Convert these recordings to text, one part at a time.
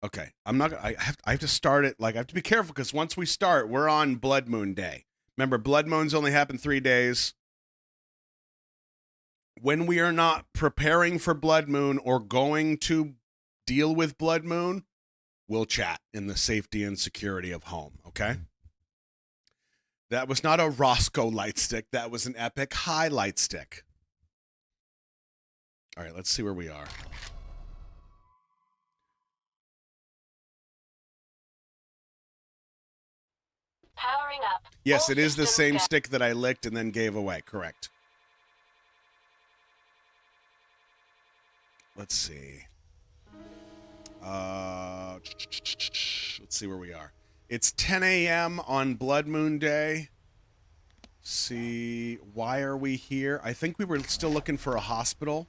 Okay, I'm not. I have to start it. Like I have to be careful because once we start, we're on Blood Moon Day. Remember, Blood Moons only happen 3 days. When we are not preparing for Blood Moon or going to deal with Blood Moon, we'll chat in the safety and security of home. Okay. That was not a Roscoe light stick. That was an Epic High light stick. All right, let's see where we are. Powering up. Yes, All it is the systems same go. stick that I licked and then gave away. Correct. Let's see. Let's see where we are. It's 10 a.m. on Blood Moon Day. See, why are we here? I think we were still looking for a hospital.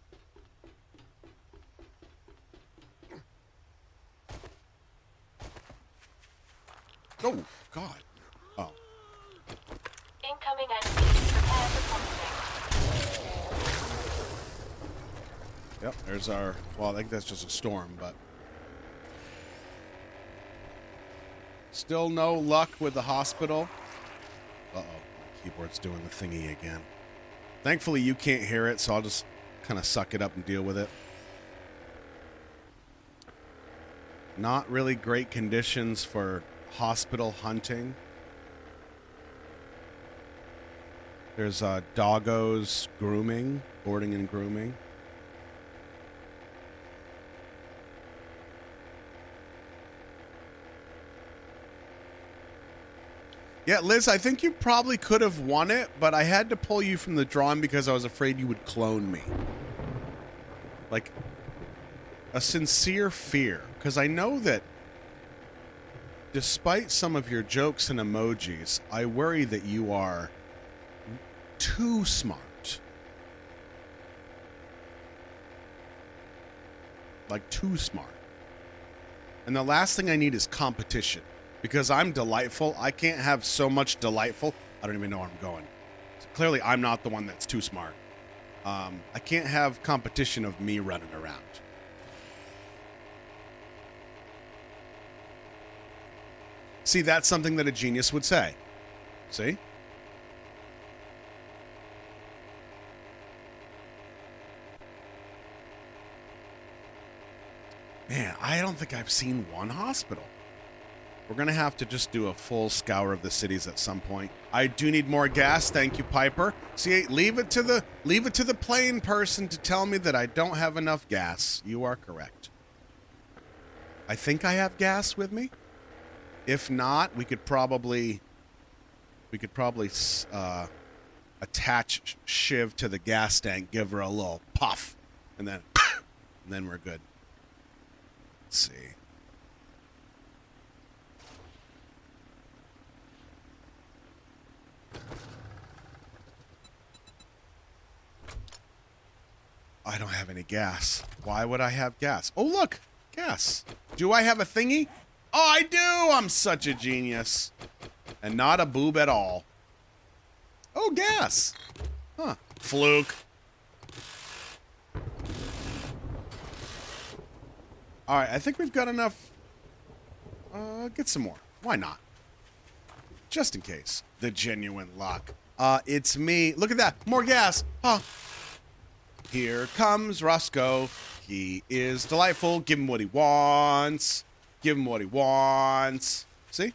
Oh, God. Oh. Incoming enemy. Prepare for conflict. Yep, there's our... Well, I think that's just a storm, but... Still no luck with the hospital. Uh-oh. My keyboard's doing the thingy again. Thankfully, you can't hear it, so I'll just kind of suck it up and deal with it. Not really great conditions for hospital hunting. There's doggos grooming, boarding and grooming. Yeah, Liz, I think you probably could have won it, but I had to pull you from the drawing because I was afraid you would clone me. Like, a sincere fear. Because I know that despite some of your jokes and emojis, I worry that you are too smart. Like, too smart. And the last thing I need is competition. Because I'm delightful, I can't have so much delightful. I don't even know where I'm going. So clearly, I'm not the one that's too smart. I can't have competition of me running around. See, that's something that a genius would say. See? Man, I don't think I've seen one hospital. We're going to have to just do a full scour of the cities at some point. I do need more gas. Thank you, Piper. See, leave it to the plane person to tell me that I don't have enough gas. You are correct. I think I have gas with me. If not, we could probably attach Shiv to the gas tank, give her a little puff, and then we're good. Let's see. I don't have any gas. Why would I have gas? Oh, look, gas. Do I have a thingy? Oh, I do. I'm such a genius. And not a boob at all. Oh, gas. Huh. Fluke. All right, I think we've got enough. Get some more. Why not? Just in case. The genuine luck. It's me. Look at that. More gas. Huh. Here comes Roscoe. He is delightful. Give him what he wants. Give him what he wants. See?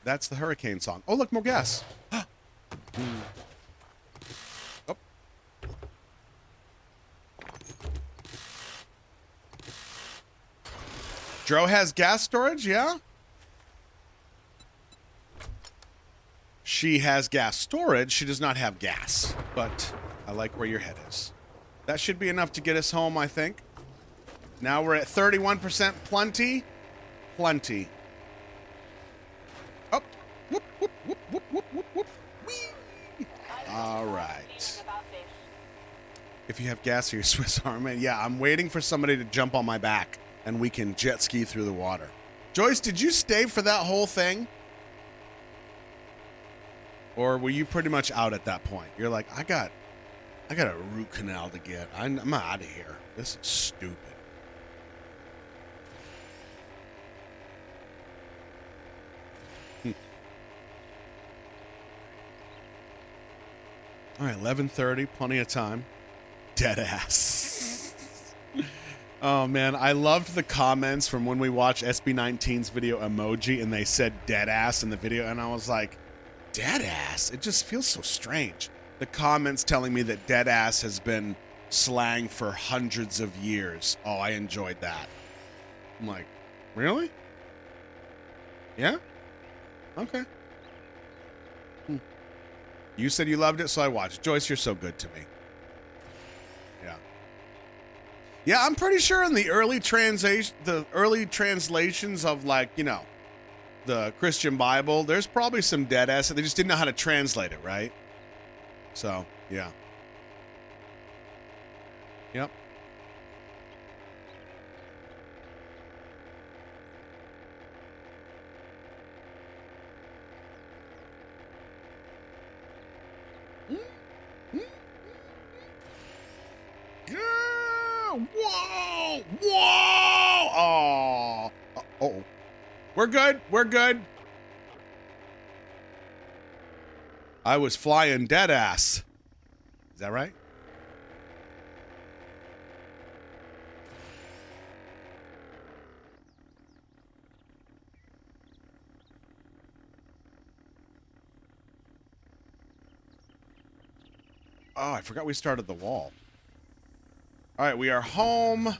That's the hurricane song. Oh, look, more gas. Oh. Dro has gas storage, yeah? She has gas storage. She does not have gas. But I like where your head is. That should be enough to get us home, I think. Now we're at 31% plenty. Plenty. Oh. Whoop, whoop, whoop, whoop, whoop, whoop, whoop. Whee! All right. If you have gas for your Swiss Army, yeah, I'm waiting for somebody to jump on my back and we can jet ski through the water. Joyce, did you stay for that whole thing? Or were you pretty much out at that point? You're like, I got a root canal to get. I'm out of here. This is stupid. All right, 11:30, plenty of time. Dead ass. Oh man, I loved the comments from when we watched SB19's video emoji and they said dead ass in the video, and I was like, dead ass? It just feels so strange. The comments telling me that dead ass has been slang for hundreds of years. Oh, I enjoyed that. I'm like, really? Yeah? Okay. You said you loved it, so I watched. Joyce, you're so good to me. Yeah. Yeah, I'm pretty sure in the early translations of, like, you know, the Christian Bible, there's probably some dead ass. They just didn't know how to translate it, right? So, yeah. Yep. Whoa! Whoa! Oh. Oh. We're good. We're good. I was flying dead ass. Is that right? Oh, I forgot we started the wall. All right, we are home.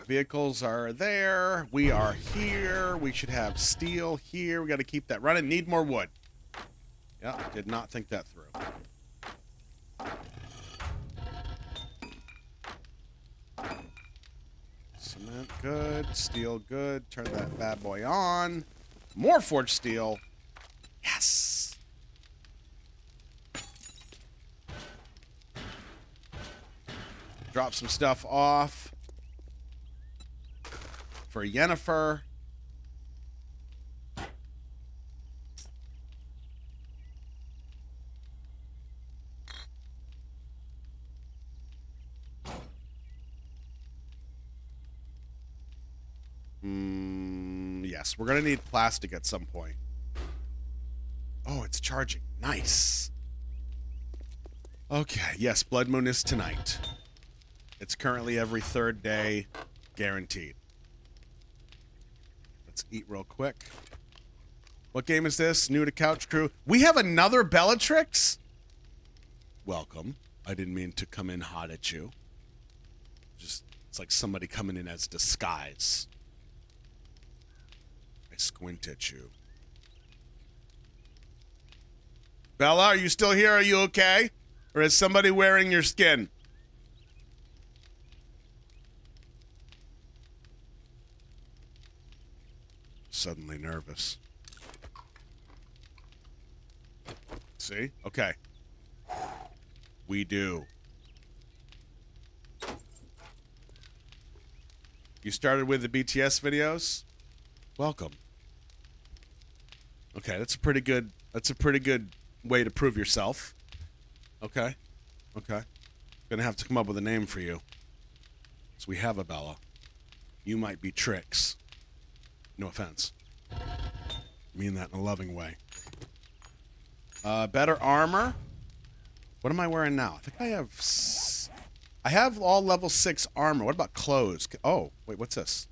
Vehicles are there. We are here. We should have steel here. We got to keep that running. Need more wood. Yeah, did not think that through. Cement, good. Steel, good. Turn that bad boy on. More forged steel. Yes. Drop some stuff off for Yennefer. Yes, we're gonna need plastic at some point. Oh, it's charging. Nice. Okay, yes, Blood Moon is tonight. It's currently every third day, guaranteed. Let's eat real quick. What game is this? New to Couch Crew. We have another Bellatrix? Welcome. I didn't mean to come in hot at you. Just, it's like somebody coming in as disguise. I squint at you. Bella, are you still here? Are you okay? Or is somebody wearing your skin? Suddenly nervous. See? Okay. We do. You started with the BTS videos? Welcome. Okay, that's a pretty good way to prove yourself. Okay. Okay. Gonna have to come up with a name for you. So we have a Bella. You might be Trix. No offense. I mean that in a loving way. Better armor. What am I wearing now? I think I have all level 6 armor. What about clothes? Oh, wait, what's this?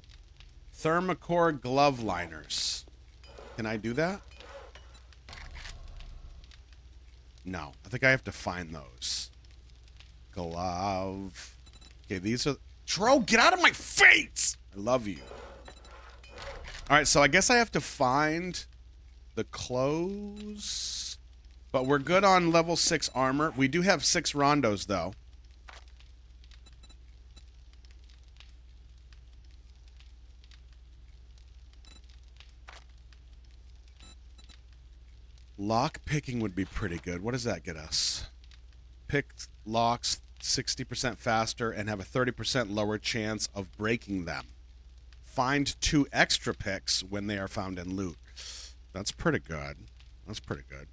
Thermacore glove liners. Can I do that? No. I think I have to find those. Glove. Okay, these are... Dro, get out of my face! I love you. Alright, so I guess I have to find the clothes. But we're good on level 6 armor. We do have 6 rondos, though. Lock picking would be pretty good. What does that get us? Pick locks 60% faster and have a 30% lower chance of breaking them. Find 2 extra picks when they are found in loot. That's pretty good. That's pretty good.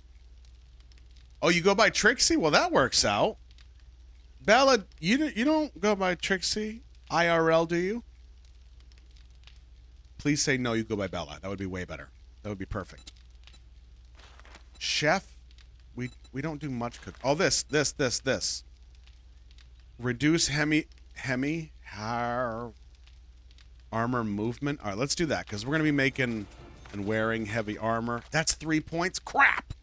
Oh, you go by Trixie? Well, that works out. Bella, you don't go by Trixie IRL, do you? Please say no, you go by Bella. That would be way better. That would be perfect. Chef we don't do much cook. Oh, this. Reduce armor movement. All right, let's do that because we're gonna be making and wearing heavy armor. That's 3 points. Crap.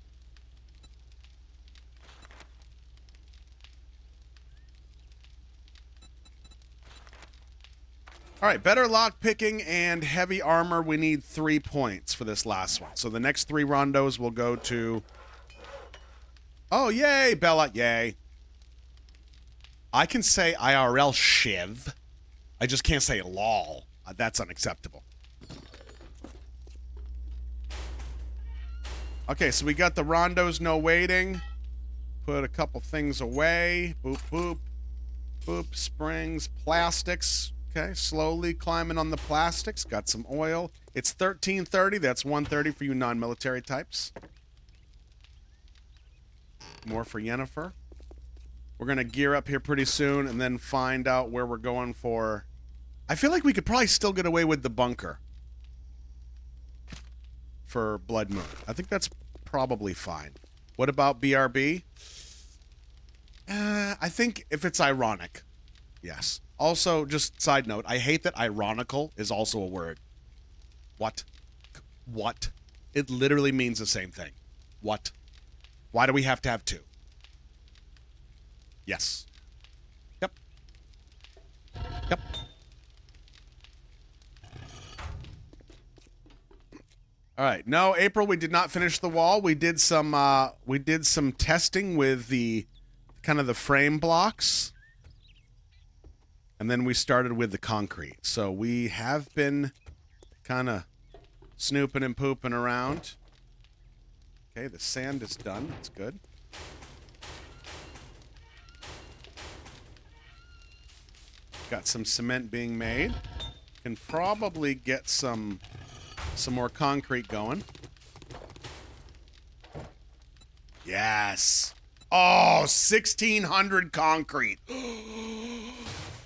All right, better lock picking and heavy armor. We need 3 points for this last one. So the next 3 rondos will go to. Oh, yay, Bella, yay. I can say IRL shiv. I just can't say lol. That's unacceptable. Okay, so we got the rondos, no waiting. Put a couple things away. Boop, boop. Boop, springs, plastics. Okay, slowly climbing on the plastics. Got some oil. It's 1330. That's 130 for you non-military types. More for Yennefer. We're going to gear up here pretty soon and then find out where we're going for. I feel like we could probably still get away with the bunker for Blood Moon. I think that's probably fine. What about BRB? I think if it's ironic, yes. Also, just side note, I hate that ironical is also a word. What? What? It literally means the same thing. What? Why do we have to have 2? Yes. Yep. Yep. All right. No, April, we did not finish the wall. We did some testing with the kind of the frame blocks. And then we started with the concrete. So we have been kind of snooping and pooping around. Okay, the sand is done. That's good. Got some cement being made. Can probably get some more concrete going. Yes. Oh, 1,600 concrete.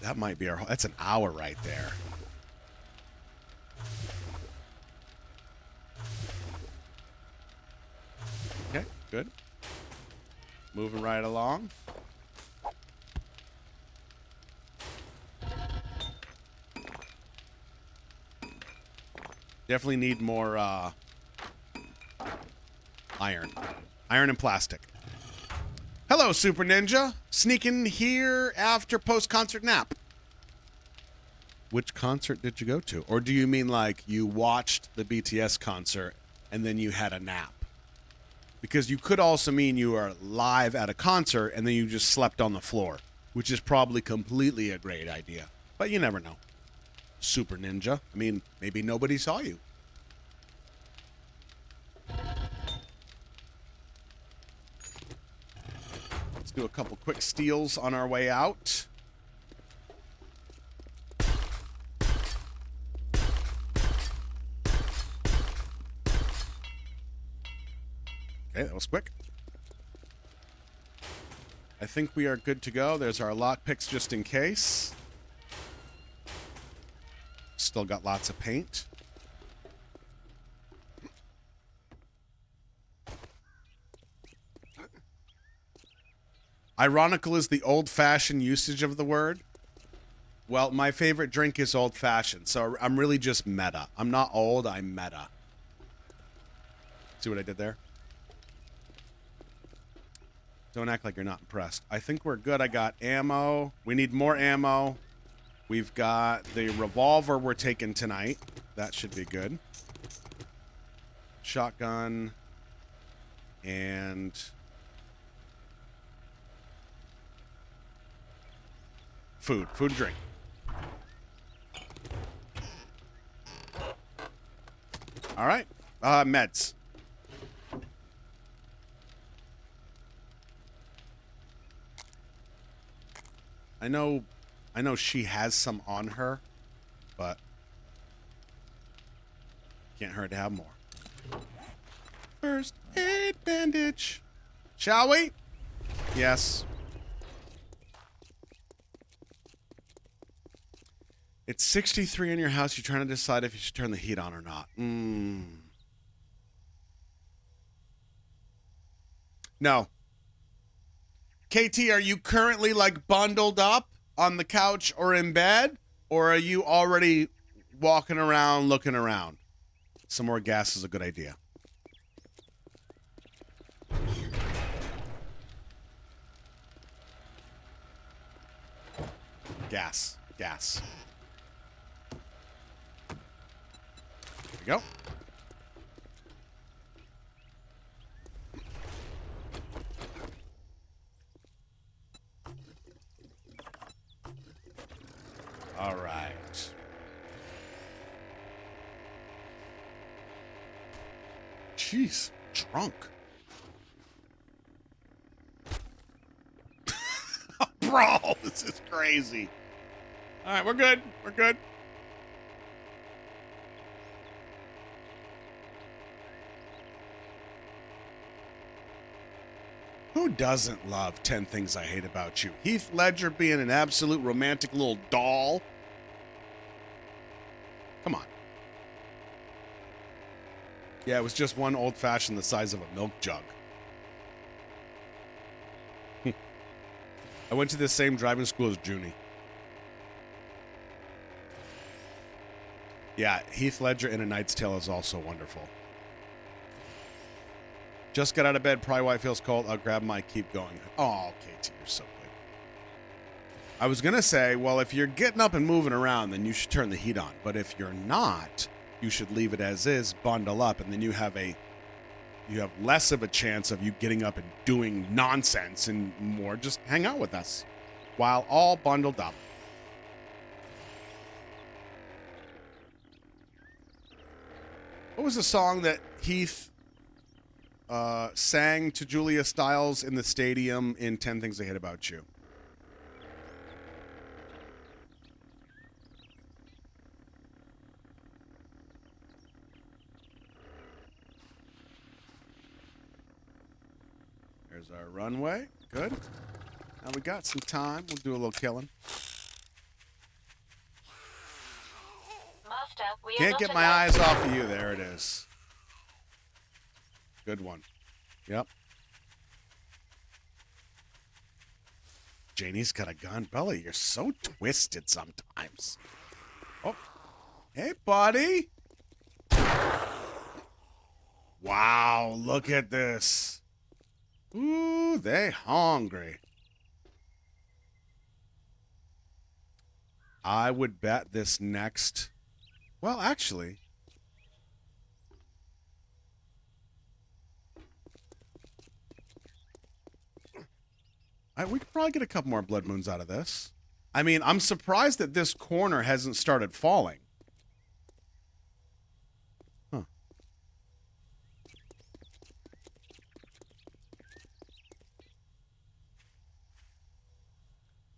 That might be that's an hour right there. Okay, good. Moving right along. Definitely need more iron. Iron and plastic. Hello, Super Ninja. Sneaking here after post-concert nap. Which concert did you go to? Or do you mean like you watched the BTS concert and then you had a nap? Because you could also mean you are live at a concert and then you just slept on the floor, which is probably completely a great idea. But you never know. Super Ninja. I mean, maybe nobody saw you. Let's do a couple quick steals on our way out. Okay, that was quick. I think we are good to go. There's our lockpicks just in case. Still got lots of paint. Ironical is the old-fashioned usage of the word. Well, my favorite drink is old-fashioned, so I'm really just meta. I'm not old, I'm meta. See what I did there? Don't act like you're not impressed. I think we're good. I got ammo. We need more ammo. We've got the revolver we're taking tonight. That should be good. Shotgun. And food. Food and drink. All right. Meds. I know she has some on her, but can't hurt to have more. First aid bandage. Shall we? Yes. It's 63 in your house. You're trying to decide if you should turn the heat on or not. No. KT, are you currently like bundled up on the couch or in bed? Or are you already walking around looking around? Some more gas is a good idea. Gas. Gas. There we go. All right. Jeez, drunk. Bro, this is crazy. All right, we're good. We're good. Who doesn't love 10 Things I Hate About You? Heath Ledger being an absolute romantic little doll. Come on. Yeah, it was just one old-fashioned the size of a milk jug. I went to the same driving school as Junie. Yeah, Heath Ledger in A Knight's Tale is also wonderful. Just got out of bed, probably why it feels cold. I'll grab my keep going. Oh, KT, you're so good. I was going to say, well, if you're getting up and moving around, then you should turn the heat on. But if you're not, you should leave it as is, bundle up, and then you have less of a chance of you getting up and doing nonsense and more just hang out with us while all bundled up. What was the song that Heath sang to Julia Stiles in the stadium in 10 Things I Hate About You? There's our runway. Good. Now we got some time. We'll do a little killing. Master, we are Can't not get my allowed- eyes off of you. There it is. Good one. Yep. Janie's got a gun. Belly, you're so twisted sometimes. Oh. Hey, buddy. Wow, look at this. Ooh, they hungry. I would bet this next... Well, actually... we could probably get a couple more blood moons out of this. I mean, I'm surprised that this corner hasn't started falling. Huh.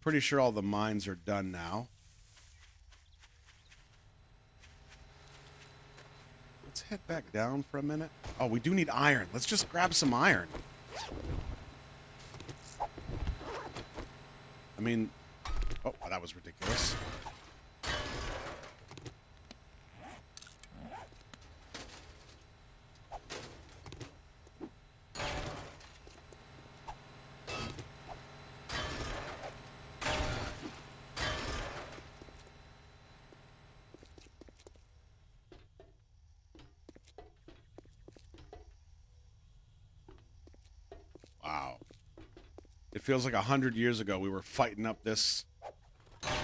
Pretty sure all the mines are done now. Let's head back down for a minute. Oh, we do need iron. Let's just grab some iron. I mean, oh, that was ridiculous. Wow. It feels like 100 years ago we were fighting up this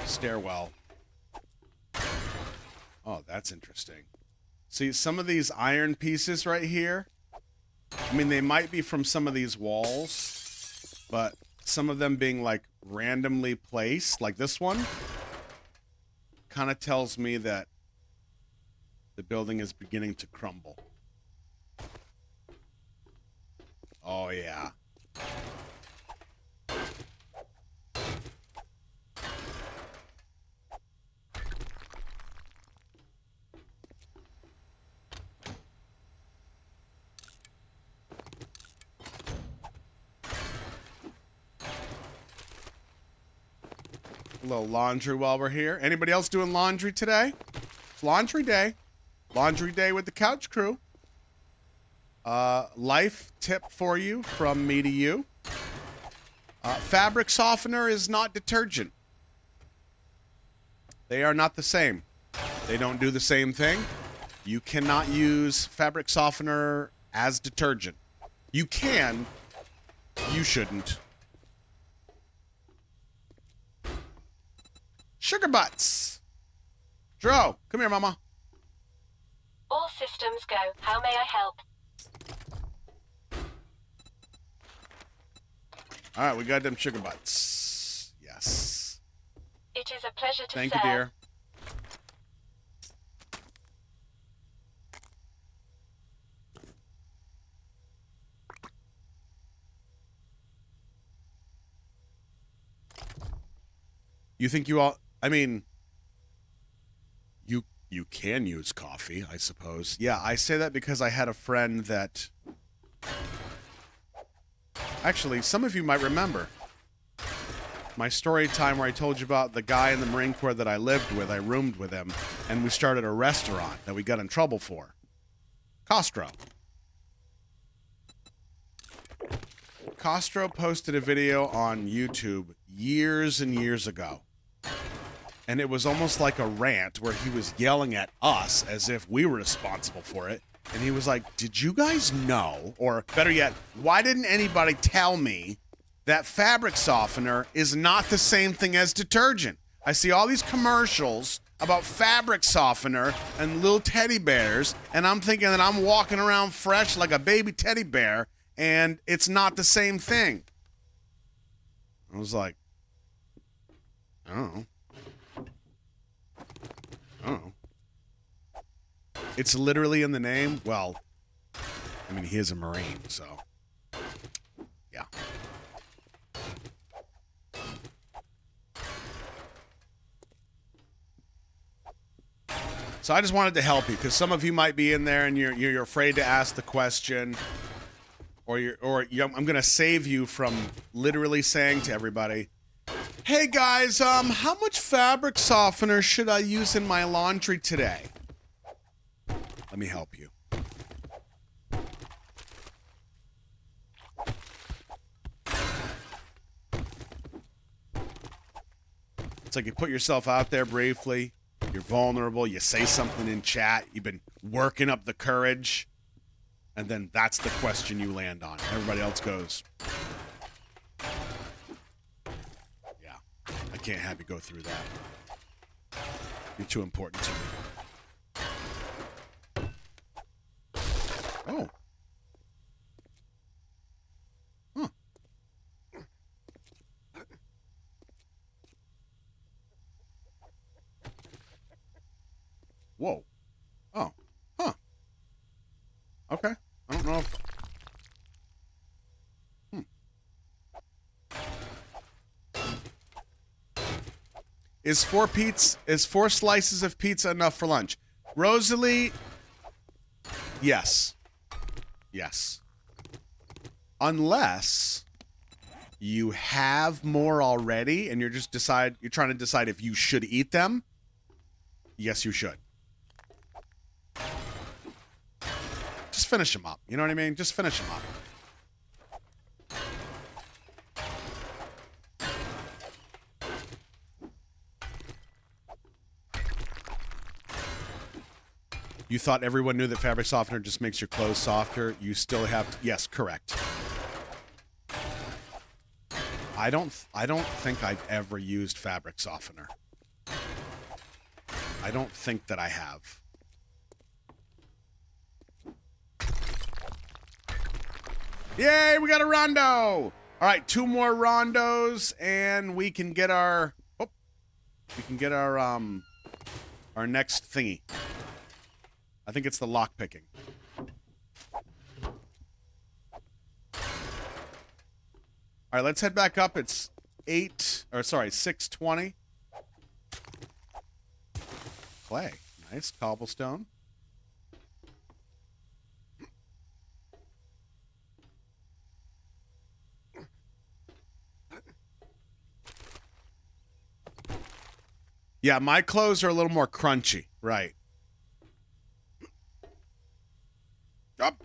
stairwell. Oh, that's interesting. See, some of these iron pieces right here, I mean, they might be from some of these walls, but some of them being, like, randomly placed, like this one, kind of tells me that the building is beginning to crumble. Oh, yeah. A little laundry while we're here. Anybody else doing laundry today? It's laundry day. Laundry day with the couch crew. Life tip for you from me to you. Fabric softener is not detergent. They are not the same. They don't do the same thing. You cannot use fabric softener as detergent. You can. You shouldn't. Sugar butts. Dro, come here, mama. All systems go. How may I help? All right, we got them sugar butts. Yes. It is a pleasure to Thank serve. you, dear. You think you all, I mean, you can use coffee, I suppose. Yeah, I say that because I had a friend that, actually, some of you might remember my story time where I told you about the guy in the Marine Corps that I lived with. I roomed with him, and we started a restaurant that we got in trouble for. Costro. Costro posted a video on YouTube years and years ago. And it was almost like a rant where he was yelling at us as if we were responsible for it. And he was like, did you guys know, or better yet, why didn't anybody tell me that fabric softener is not the same thing as detergent? I see all these commercials about fabric softener and little teddy bears, and I'm thinking that I'm walking around fresh like a baby teddy bear, and it's not the same thing. I was like, I don't know. It's literally in the name. Well, I mean, he is a Marine, so yeah. So I just wanted to help you because some of you might be in there and you're afraid to ask the question, or I'm going to save you from literally saying to everybody, hey guys, how much fabric softener should I use in my laundry today? Let me help you. It's like you put yourself out there briefly, you're vulnerable, you say something in chat, you've been working up the courage, and then that's the question you land on. Everybody else goes, I can't have you go through that. You're too important to me. Oh. Huh. Whoa. Oh. Huh. Okay. I don't know if... Is four slices of pizza enough for lunch? Rosalie, yes. Yes. Unless you have more already and you're trying to decide if you should eat them. Yes, you should. Just finish them up. You know what I mean? Just finish them up. You thought everyone knew that fabric softener just makes your clothes softer. You still have to, yes, correct. I don't think I've ever used fabric softener. I don't think that I have. Yay, we got a rondo. All right, 2 more rondos and we can get our our next thingy. I think it's the lock picking. All right, let's head back up. It's 6:20. Clay. Nice. Cobblestone. Yeah, my clothes are a little more crunchy. Right. Up.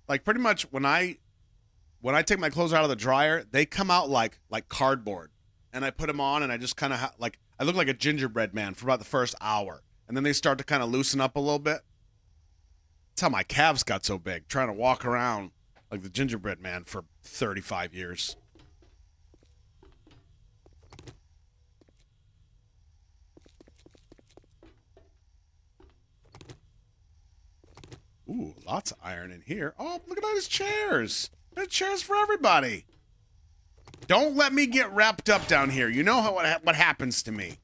Like pretty much when I take my clothes out of the dryer, they come out like cardboard. And I put them on and I just kind of I look like a gingerbread man for about the first hour. And then they start to kind of loosen up a little bit. That's how my calves got so big, trying to walk around like the gingerbread man for 35 years. Ooh, lots of iron in here. Oh, look at all these chairs. There's chairs for everybody. Don't let me get wrapped up down here. You know what happens to me.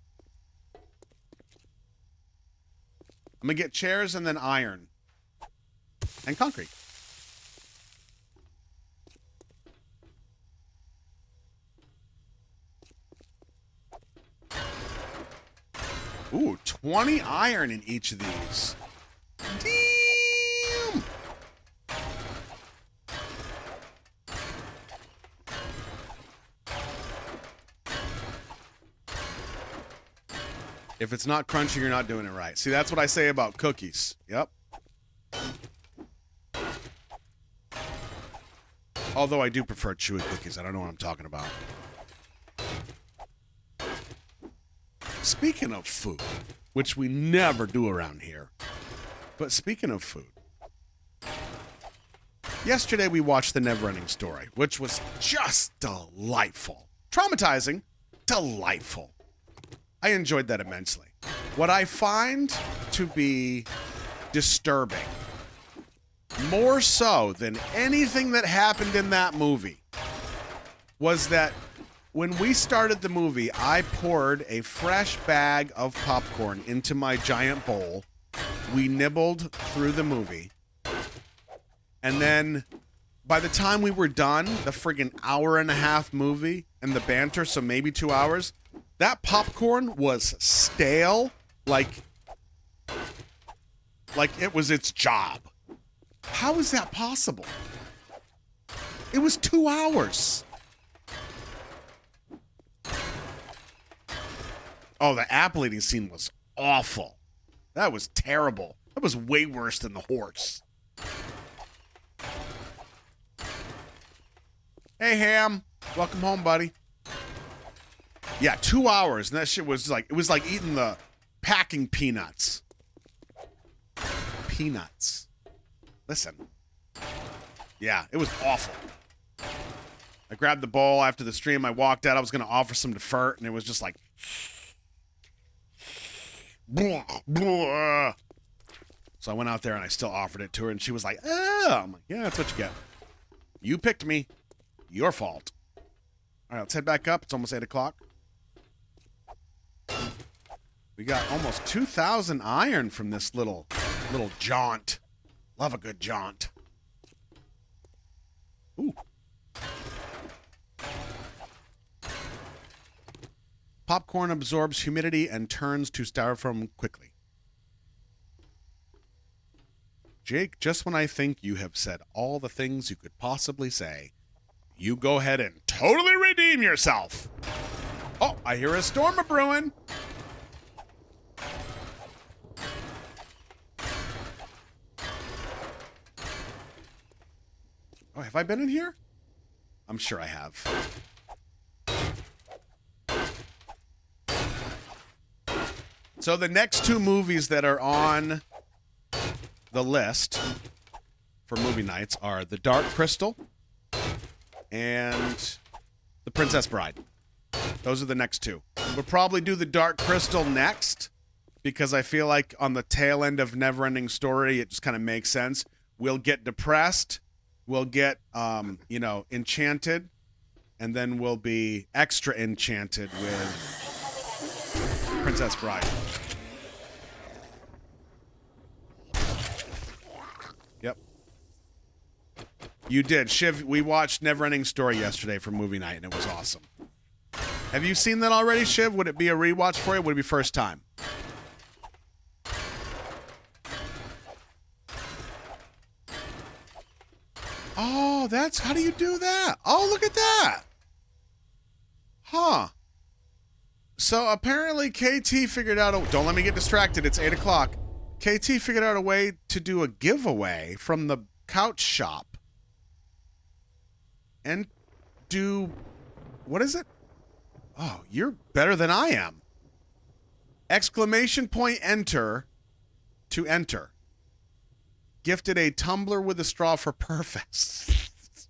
I'm going to get chairs and then iron. And concrete. Ooh, 20 iron in each of these. Damn! If it's not crunchy, you're not doing it right. See, that's what I say about cookies. Yep. Although I do prefer chewy cookies. I don't know what I'm talking about. Speaking of food, which we never do around here, but speaking of food, yesterday we watched The Neverending Story, which was just delightful. Traumatizing, delightful. I enjoyed that immensely. What I find to be disturbing, more so than anything that happened in that movie, was that when we started the movie, I poured a fresh bag of popcorn into my giant bowl. We nibbled through the movie. And then by the time we were done, the friggin' hour and a half movie and the banter, so maybe 2 hours, that popcorn was stale like it was its job. How is that possible? It was 2 hours. Oh, the apple eating scene was awful. That was terrible. That was way worse than the horse. Hey, Ham. Welcome home, buddy. Yeah, 2 hours, and that shit was like, it was like eating the packing peanuts. Peanuts. Listen. Yeah, it was awful. I grabbed the bowl after the stream. I walked out. I was going to offer some to Fert, and it was just like... Blah, blah. So I went out there, and I still offered it to her, and she was like, oh. I'm like, yeah, that's what you get. You picked me. Your fault. All right, let's head back up. It's almost 8 o'clock. We got almost 2,000 iron from this little jaunt. Love a good jaunt. Ooh. Popcorn absorbs humidity and turns to styrofoam quickly. Jake, just when I think you have said all the things you could possibly say, you go ahead and totally redeem yourself. Oh, I hear a storm a-brewing. Oh, have I been in here? I'm sure I have. So the next two movies that are on the list for movie nights are The Dark Crystal and The Princess Bride. Those are the next two. We'll probably do The Dark Crystal next because I feel like on the tail end of Neverending Story, it just kind of makes sense. We'll get depressed. We'll get, enchanted. And then we'll be extra enchanted with Princess Bride. Yep. You did. Shiv, we watched Neverending Story yesterday for movie night, and it was awesome. Have you seen that already, Shiv? Would it be a rewatch for you? Would it be first time? Oh, that's... How do you do that? Oh, look at that. Huh. So apparently KT figured out a... Don't let me get distracted. It's 8 o'clock. KT figured out a way to do a giveaway from the couch shop. and do... What is it? Oh, you're better than I am. Exclamation point enter to enter. Gifted a tumbler with a straw for Purrfest.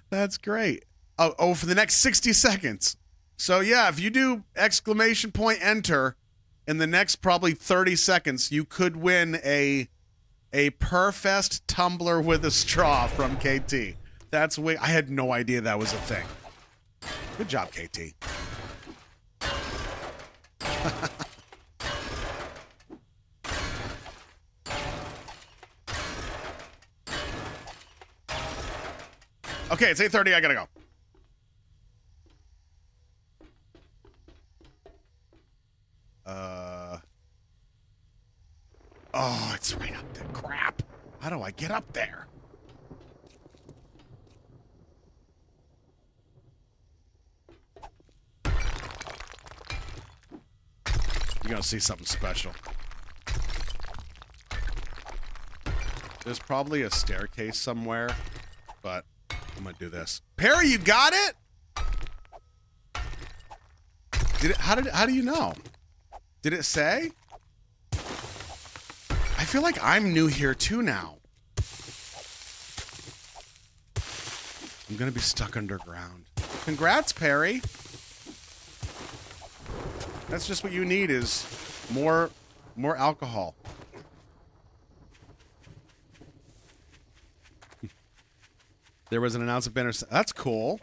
That's great. Oh, for the next 60 seconds. So yeah, if you do exclamation point enter in the next probably 30 seconds, you could win a Purrfest tumbler with a straw from KT. That's way... I had no idea that was a thing. Good job, KT. Okay, it's 8:30. I gotta go. Oh, it's right up there. Crap. How do I get up there? You're gonna see something special. There's probably a staircase somewhere, but I'm gonna do this. Perry, you got it? Did it? How do you know? Did it say? I feel like I'm new here too now. I'm gonna be stuck underground. Congrats, Perry. That's just what you need is more alcohol. There was an announcement banner. That's cool.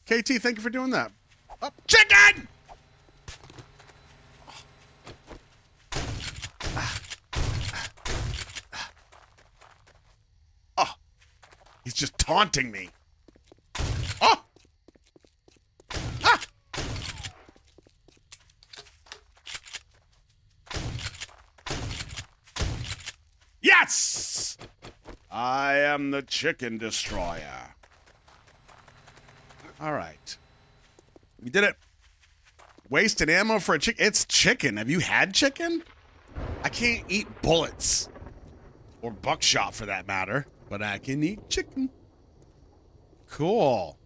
KT, thank you for doing that. Oh, chicken! Oh, he's just taunting me. Oh! Ah! Yes! I am the chicken destroyer. All right. We did it. Wasted ammo for a chicken. It's chicken. Have you had chicken? I can't eat bullets. Or buckshot for that matter. But I can eat chicken. Cool.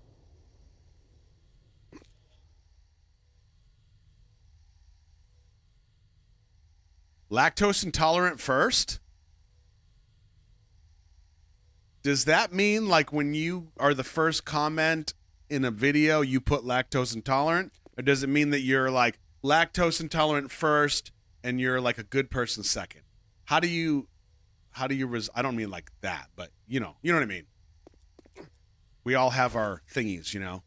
Lactose intolerant first? Does that mean like when you are the first comment in a video, you put lactose intolerant? Or does it mean that you're like lactose intolerant first and you're like a good person second? How do you I don't mean like that, but you know what I mean? We all have our thingies, you know?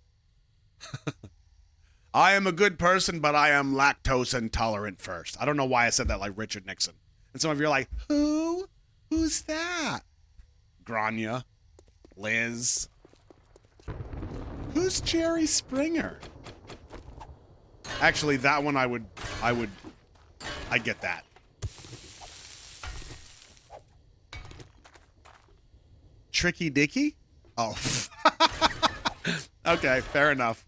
I am a good person, but I am lactose intolerant first. I don't know why I said that like Richard Nixon. And some of you are like, who? Who's that? Grania. Liz. Who's Jerry Springer? Actually, that one I get that. Tricky Dicky? Oh. Okay, fair enough.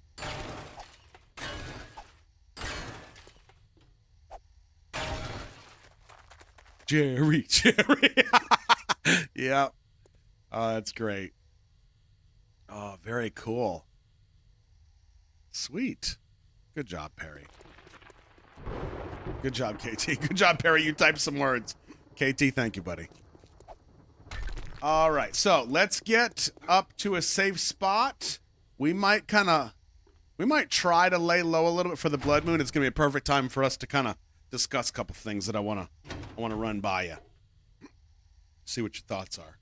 Jerry. Yeah. Oh, that's great. Oh, very cool. Sweet. Good job, Perry. Good job, KT. Good job, Perry. You typed some words. KT, thank you, buddy. All right, so let's get up to a safe spot. We might try to lay low a little bit for the blood moon. It's gonna be a perfect time for us to kind of discuss a couple things that I wanna run by you. See what your thoughts are.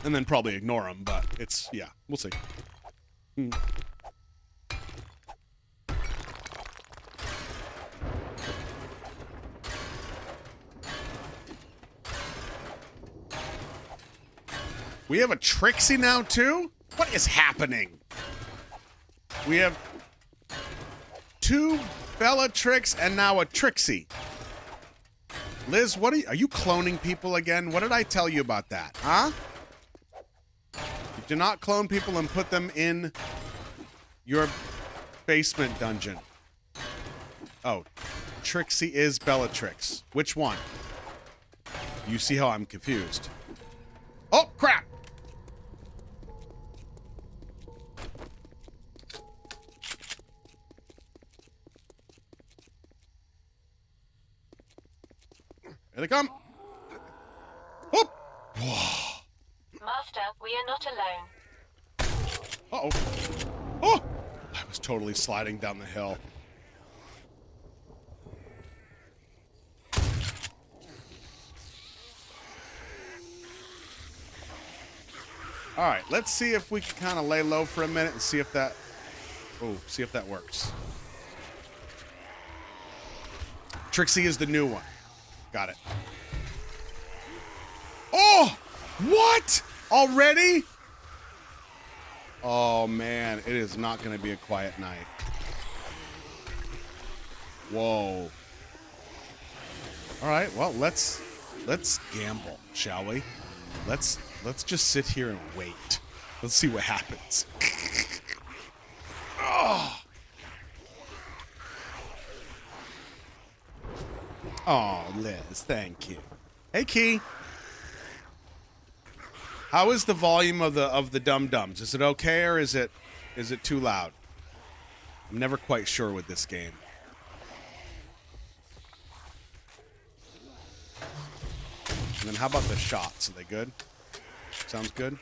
And then probably ignore them, but it's, yeah, we'll see. We have a Trixie now, too? What is happening? We have 2 Bellatrix and now a Trixie. Liz, what are you cloning people again? What did I tell you about that, huh? You do not clone people and put them in your basement dungeon. Oh, Trixie is Bellatrix. Which one? You see how I'm confused. Here they come. Whoop. Master, we are not alone. Uh-oh. Oh! I was totally sliding down the hill. All right, let's see if we can kind of lay low for a minute and see if that... Oh, see if that works. Trixie is the new one. Got it. Oh! What? Already? Oh, man. It is not going to be a quiet night. Whoa. All right, well, let's gamble, shall we? Let's just sit here and wait. Let's see what happens. Oh, Liz, thank you. Hey, Key. How is the volume of the dum-dums? Is it okay or is it too loud? I'm never quite sure with this game. And then how about the shots? Are they good? Sounds good.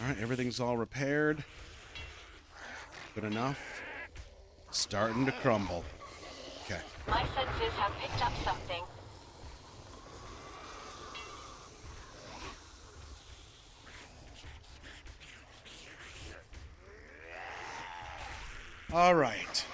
All right, everything's all repaired. Good enough. Starting to crumble. Okay. My senses have picked up something. All right.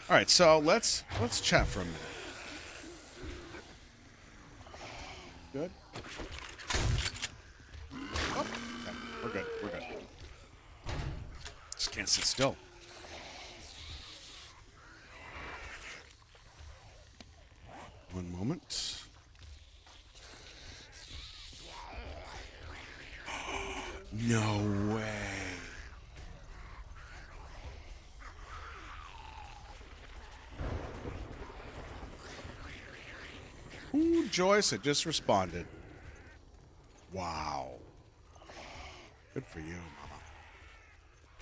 All right, so let's chat for a minute. Good. Oh, okay. We're good. We're good. Just can't sit still. One moment. No way. Ooh, Joyce had just responded. Wow. Good for you, Mama.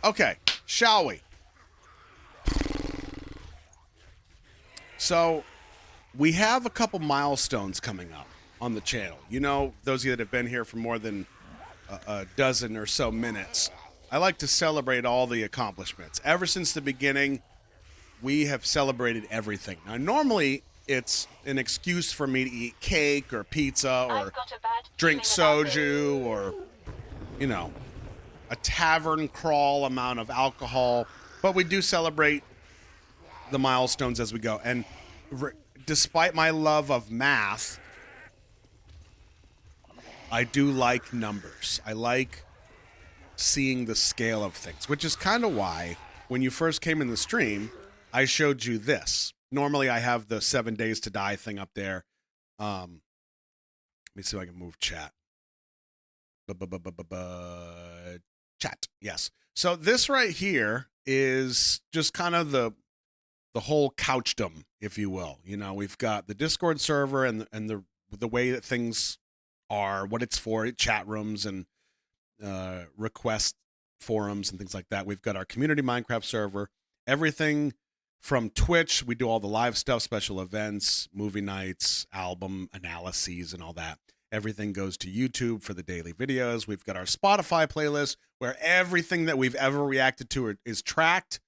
Okay, shall we? So, we have a couple milestones coming up on the channel. You know, those of you that have been here for more than a dozen or so minutes, I like to celebrate all the accomplishments. Ever since the beginning, we have celebrated everything. Now, normally, it's an excuse for me to eat cake or pizza or drink soju or, you know, a tavern crawl amount of alcohol. But we do celebrate the milestones as we go. And despite my love of math, I do like numbers. I like seeing the scale of things, which is kind of why when you first came in the stream, I showed you this. Normally, I have the 7 days to die thing up there. Let me see if I can move chat. Chat, yes. So this right here is just kind of the whole couchdom, if you will. You know, we've got the Discord server and the way that things are, what it's for, chat rooms and request forums and things like that. We've got our community Minecraft server, everything from Twitch. We do all the live stuff, special events, movie nights, album analyses, and all that. Everything goes to YouTube for the daily videos. We've got our Spotify playlist where everything that we've ever reacted to is tracked.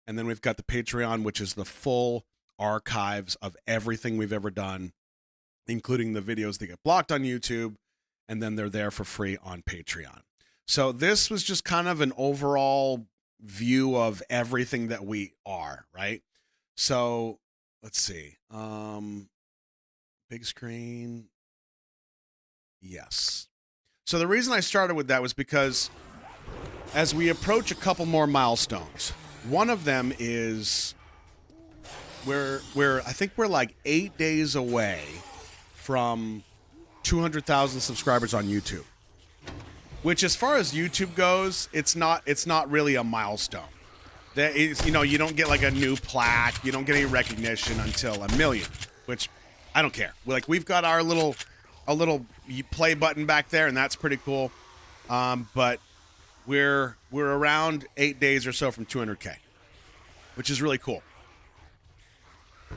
And then we've got the Patreon, which is the full archives of everything we've ever done, including the videos that get blocked on YouTube. And then they're there for free on Patreon. So this was just kind of an overall view of everything that we are, right? So let's see. Big screen. Yes. So the reason I started with that was because as we approach a couple more milestones, one of them is I think we're like 8 days away from 200,000 subscribers on YouTube. Which, as far as YouTube goes, it's not really a milestone. That is, you don't get like a new plaque. You don't get any recognition until 1 million, which I don't care. We've got a little play button back there, and that's pretty cool. But we're around 8 days or so from 200K, which is really cool.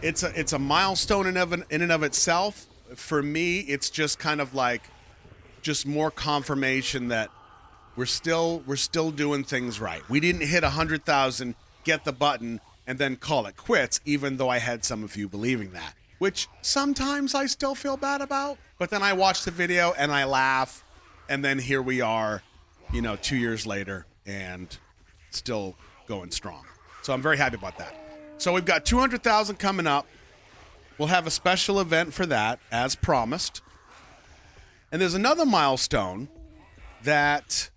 It's a milestone in and of itself. For me, it's just kind of like just more confirmation that we're still doing things right. We didn't hit 100,000, get the button, and then call it quits, even though I had some of you believing that, which sometimes I still feel bad about. But then I watch the video and I laugh, and then here we are, 2 years later and still going strong. So I'm very happy about that. So we've got 200,000 coming up. We'll have a special event for that, as promised. And there's another milestone that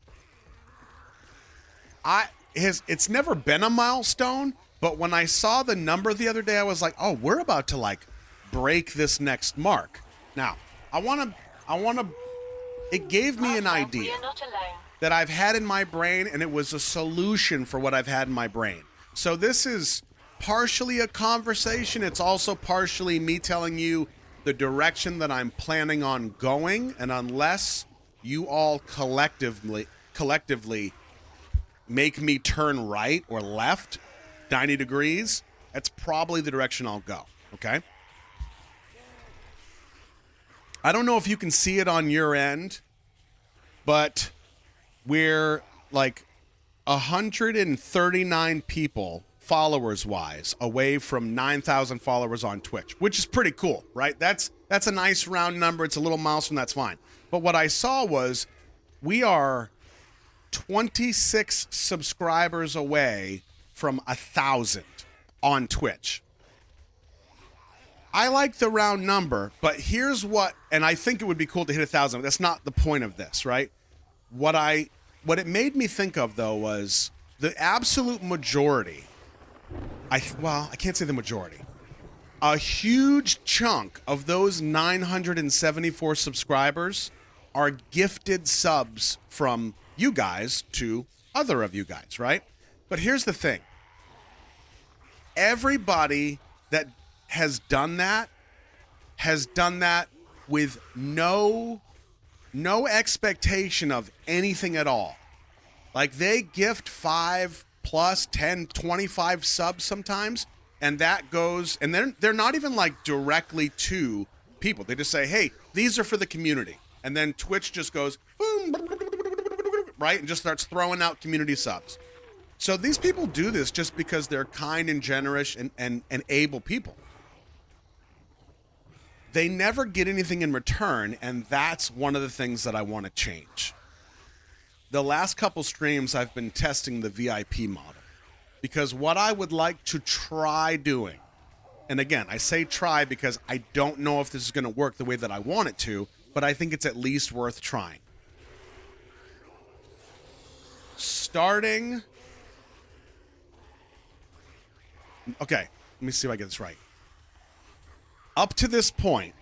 it's never been a milestone, but when I saw the number the other day, I was like, oh, we're about to break this next mark. Now, it gave me an idea that I've had in my brain, and it was a solution for what I've had in my brain. So this is partially a conversation. It's also partially me telling you the direction that I'm planning on going, and unless you all collectively make me turn right or left 90 degrees, that's probably the direction I'll go, okay? I don't know if you can see it on your end, but we're 139 people followers-wise away from 9,000 followers on Twitch, which is pretty cool, right? That's a nice round number. It's a little milestone. That's fine. But what I saw was we are 26 subscribers away from 1,000 on Twitch. I like the round number, but here's and I think it would be cool to hit 1,000. That's not the point of this, right? What it made me think of, though, was the absolute majority. I can't say the majority. A huge chunk of those 974 subscribers are gifted subs from you guys to other of you guys, right? But here's the thing. Everybody that has done that with no expectation of anything at all. They gift 5 plus 10, 25 subs sometimes, and that goes, and they're not even directly to people. They just say, hey, these are for the community. And then Twitch just goes, boom, right, and just starts throwing out community subs. So these people do this just because they're kind and generous and able people. They never get anything in return, and that's one of the things that I want to change. The last couple streams, I've been testing the VIP model, because what I would like to try doing, and again, I say try because I don't know if this is going to work the way that I want it to, but I think it's at least worth trying. Okay, let me see if I get this right. Up to this point,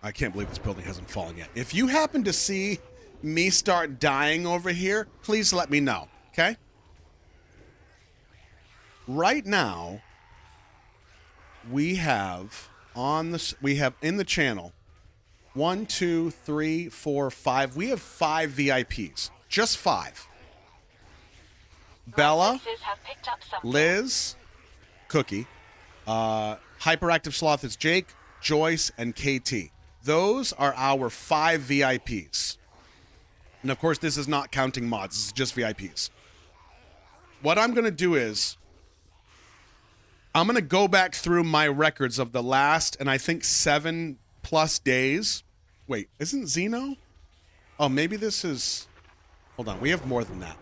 I can't believe this building hasn't fallen yet. If you happen to see me start dying over here, please let me know, okay? Right now, we have in the channel 1, 2, 3, 4, 5. We have 5 VIPs. Just 5. Bella, Liz, Cookie, Hyperactive Sloth is Jake, Joyce, and KT. Those are our 5 VIPs. And of course, this is not counting mods. This is just VIPs. What I'm going to do is I'm going to go back through my records of the last, and I think 7+ days. Wait, isn't Zeno? Oh, maybe this is... Hold on, we have more than that.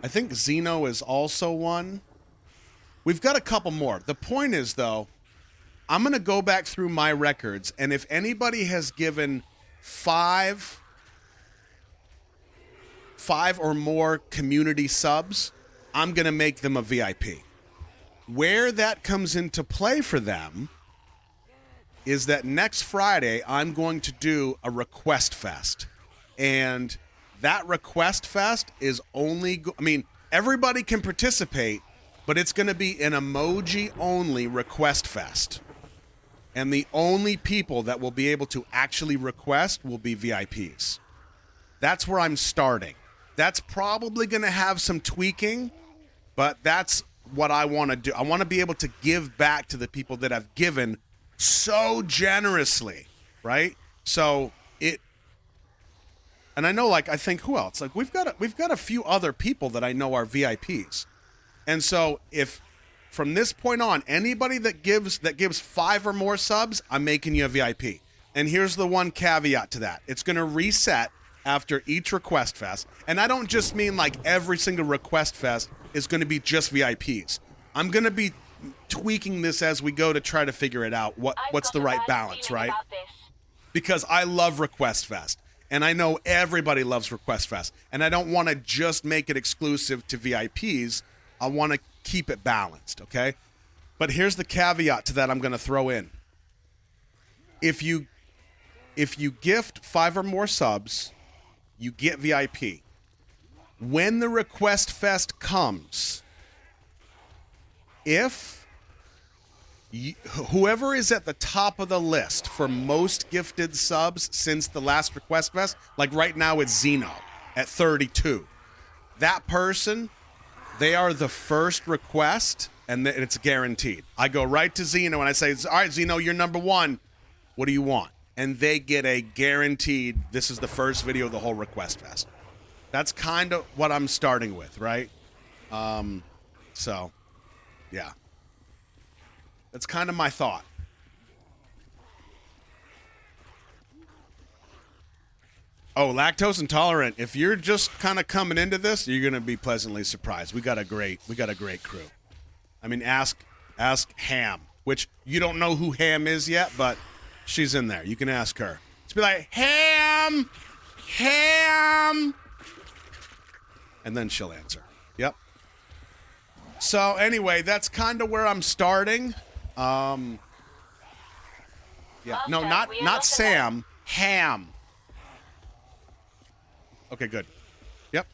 I think Zeno is also one. We've got a couple more. The point is, though, I'm going to go back through my records, and if anybody has given 5 or more community subs, I'm going to make them a VIP. Where that comes into play for them is that next Friday, I'm going to do a request fest. And that Request Fest is only, I mean, everybody can participate, but it's going to be an emoji-only Request Fest. And the only people that will be able to actually request will be VIPs. That's where I'm starting. That's probably going to have some tweaking, but that's what I want to do. I want to be able to give back to the people that have given so generously, right? So and I know, like, I think who else? Like, we've got a few other people that I know are VIPs. And so if from this point on, anybody that gives 5 or more subs, I'm making you a VIP. And here's the one caveat to that. It's going to reset after each Request Fest. And I don't just mean like every single Request Fest is going to be just VIPs. I'm going to be tweaking this as we go to try to figure it out. What's the right balance, right? Because I love Request Fest. And I know everybody loves Request Fest. And I don't want to just make it exclusive to VIPs. I want to keep it balanced, okay? But here's the caveat to that I'm going to throw in. If you gift 5 or more subs, you get VIP. When the Request Fest comes, if whoever is at the top of the list for most gifted subs since the last Request Fest, like right now it's Zeno at 32, that person, they are the first request, and it's guaranteed. I go right to Zeno and I say, all right, Zeno, you're number 1. What do you want? And they get a guaranteed, this is the first video of the whole Request Fest. That's kind of what I'm starting with, right? So, yeah. That's kind of my thought. Oh, lactose intolerant. If you're just kind of coming into this, you're going to be pleasantly surprised. We got a great crew. I mean, ask Ham, which you don't know who Ham is yet, but she's in there. You can ask her. Just be like, Ham! And then she'll answer. Yep. So anyway, that's kind of where I'm starting. Yeah. No, not Sam. Ham. Okay, good. Yep.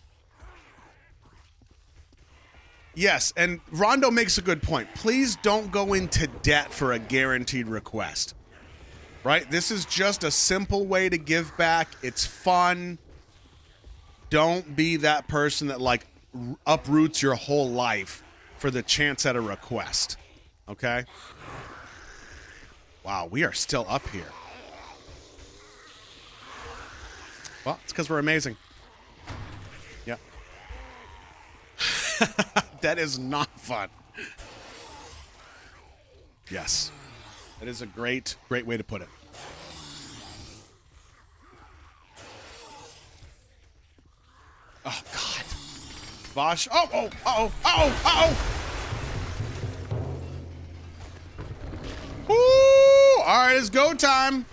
Yes, and Rondo makes a good point. Please don't go into debt for a guaranteed request. Right? This is just a simple way to give back. It's fun. Don't be that person that, like, uproots your whole life for the chance at a request. Okay? Wow, we are still up here. Well, it's because we're amazing. Yep. That is not fun. Yes. That is a great way to put it. Oh, God. Vosh. Oh. Woo! All right, it's go time.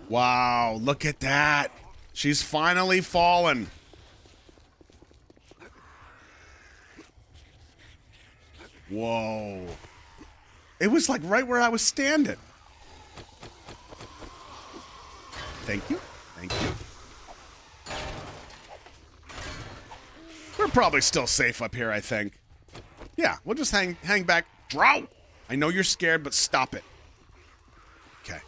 Wow, look at that. She's finally fallen. Whoa. It was like right where I was standing. Thank you. We're probably still safe up here, I think. Yeah, we'll just hang back. Drow! I know you're scared, but stop it. Okay.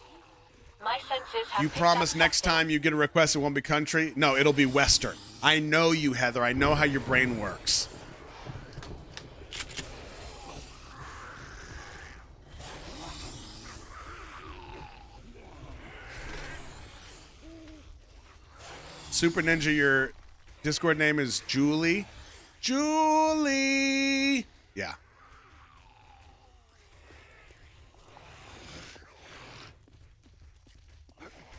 My senses have You promise next time you get a request it won't be country? No, it'll be Western. I know you, Heather. I know how your brain works. Super Ninja, your Discord name is Julie. Julie! Yeah.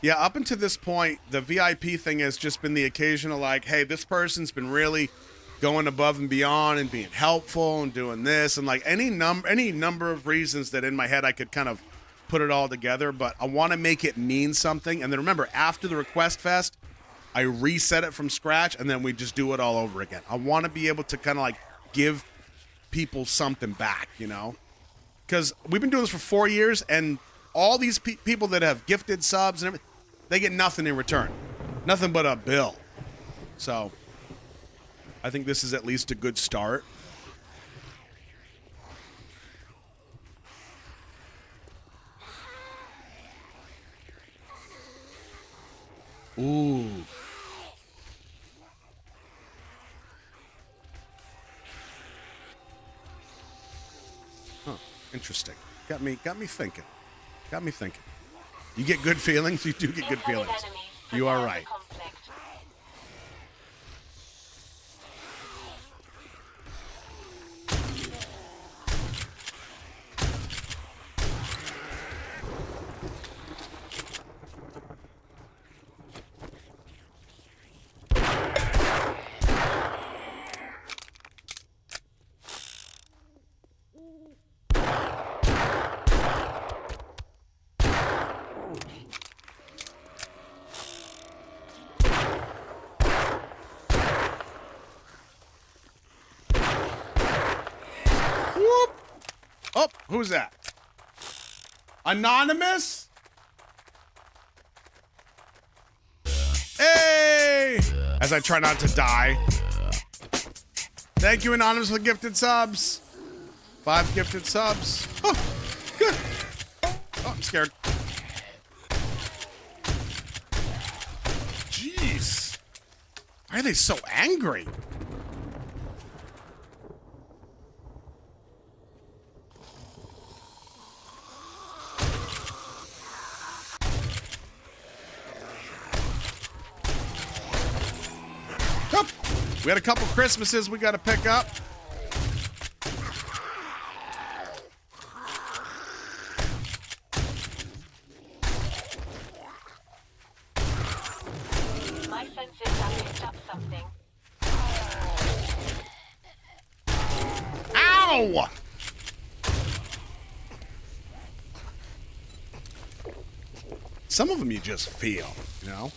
Yeah, up until this point, the VIP thing has just been the occasional, like, hey, this person's been really going above and beyond and being helpful and doing this, and like any number of reasons that in my head I could kind of put it all together, but I want to make it mean something. And then remember, after the Request Fest, I reset it from scratch, and then we just do it all over again. I want to be able to kind of like give people something back, you know? Because we've been doing this for 4 years, and all these people that have gifted subs and everything, they get nothing in return. nothing but a bill. So I think this is at least a good start. Ooh. Huh. Interesting. Got me thinking. Got me thinking. You get good feelings? You do get good Incoming feelings. enemies. You are Prepare for right. conflict. Whoop. Oh, who's that? Anonymous? Hey! As I try not to die. Thank you, Anonymous, for the gifted subs. 5 gifted subs. Oh, good. Oh, I'm scared. Jeez. Why are they so angry? Oh, we had a couple Christmases we got to pick up. My senses have picked up something. Ow! Some of them you just feel, you know?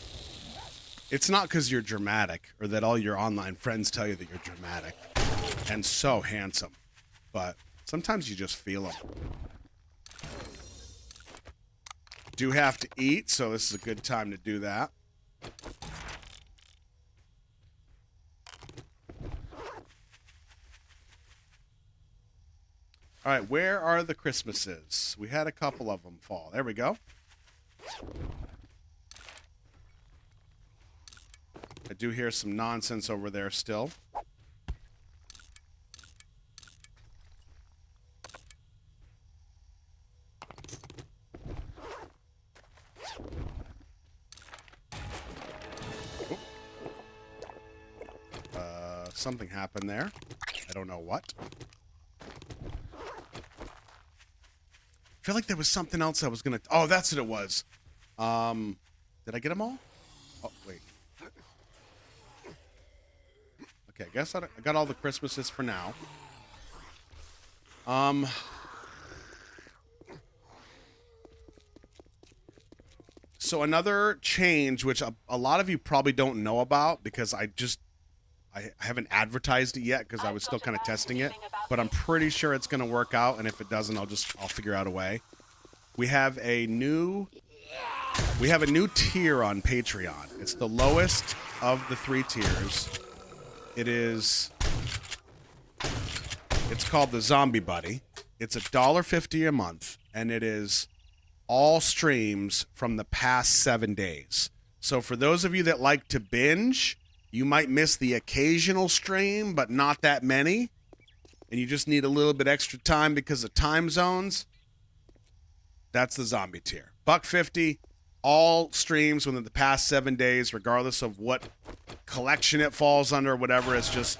It's not because you're dramatic or that all your online friends tell you that you're dramatic and so handsome, but sometimes you just feel them. Do have to eat, so this is a good time to do that. All right, where are the Christmases? We had a couple of them fall. There we go. I do hear some nonsense over there still. Something happened there. I don't know what. I feel like there was something else I was gonna... Oh, that's what it was. Did I get them all? Oh, wait. Okay, I guess I got all the Christmases for now. So another change, which a lot of you probably don't know about because I haven't advertised it yet because I was still kind of testing it, but I'm pretty sure it's going to work out, and if it doesn't, I'll figure out a way. We have a new tier on Patreon. It's the lowest of the 3 tiers. It's called the Zombie Buddy. It's $1.50 a month, and it is all streams from the past 7 days. So for those of you that like to binge, you might miss the occasional stream, but not that many, and you just need a little bit extra time because of time zones. That's the zombie tier. $1.50, all streams within the past 7 days, regardless of what collection it falls under, whatever. It's just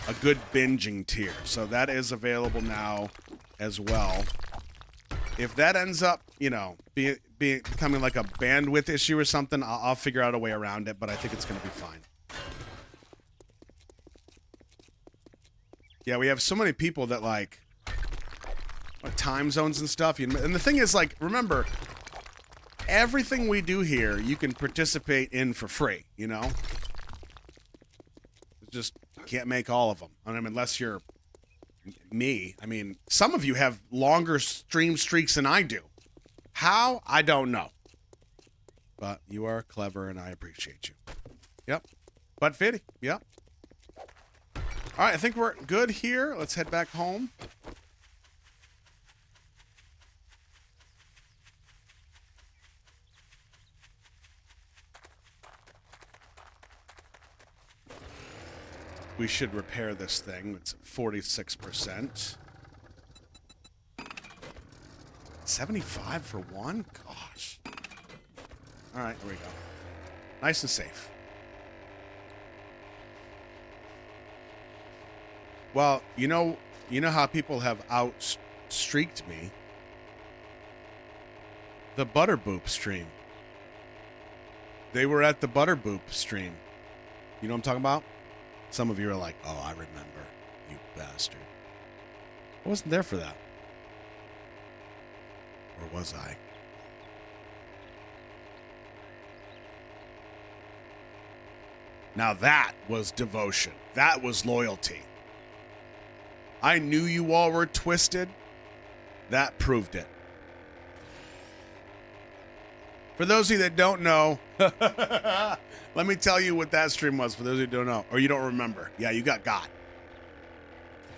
a good binging tier. So that is available now as well. If that ends up, becoming like a bandwidth issue or something, I'll figure out a way around it, but I think it's going to be fine. Yeah, we have so many people that like time zones and stuff. And the thing is, like, remember, everything we do here, you can participate in for free, Just can't make all of them. I mean, unless you're me. I mean, some of you have longer stream streaks than I do. How? I don't know. But you are clever, and I appreciate you. Yep. But Fitty, yep. All right, I think we're good here. Let's head back home. We should repair this thing. It's at 46%. 75 for one? Gosh. All right, here we go. Nice and safe. Well, you know how people have outstreaked me? The Butterboop stream. They were at the Butterboop stream. You know what I'm talking about? Some of you are like, oh, I remember, you bastard. I wasn't there for that. Or was I? Now that was devotion. That was loyalty. I knew you all were twisted. That proved it. For those of you that don't know, let me tell you what that stream was for those who don't know, or you don't remember. Yeah, you got.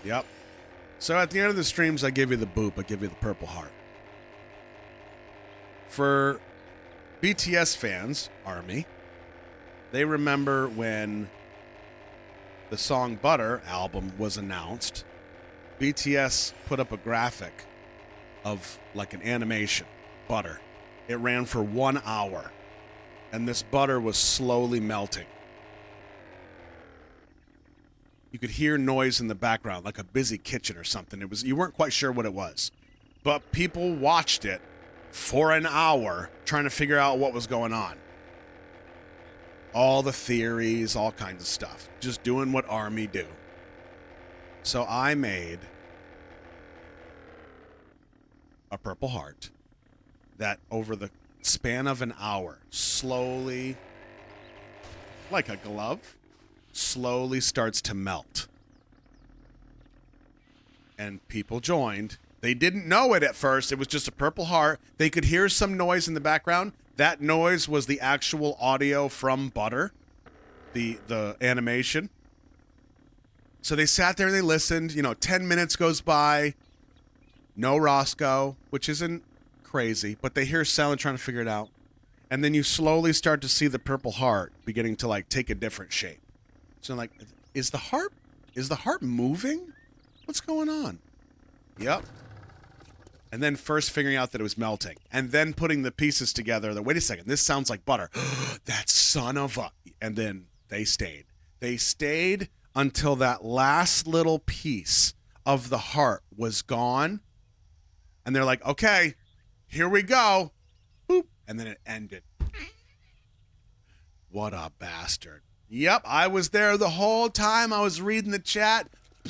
Yep. So at the end of the streams, I give you the boop. I give you the Purple Heart. For BTS fans, Army, they remember when the song Butter album was announced, BTS put up a graphic of like an animation, Butter. It ran for 1 hour, and this butter was slowly melting. You could hear noise in the background, like a busy kitchen or something. You weren't quite sure what it was, but people watched it for an hour trying to figure out what was going on. All the theories, all kinds of stuff, just doing what Army do. So I made a Purple Heart that over the span of an hour, slowly, like a glove, slowly starts to melt. And people joined. They didn't know it at first. It was just a Purple Heart. They could hear some noise in the background. That noise was the actual audio from Butter, the animation. So they sat there and they listened. 10 minutes goes by. No Roscoe, which isn't crazy, but they hear sound and trying to figure it out. And then you slowly start to see the Purple Heart beginning to like take a different shape. So like, is the heart moving? What's going on? Yep. And then first figuring out that it was melting, and then putting the pieces together that, wait a second, this sounds like butter. That son of a... And then they stayed. They stayed until that last little piece of the heart was gone. And they're like, okay, here we go. Boop. And then it ended. What a bastard. Yep, I was there the whole time. I was reading the chat.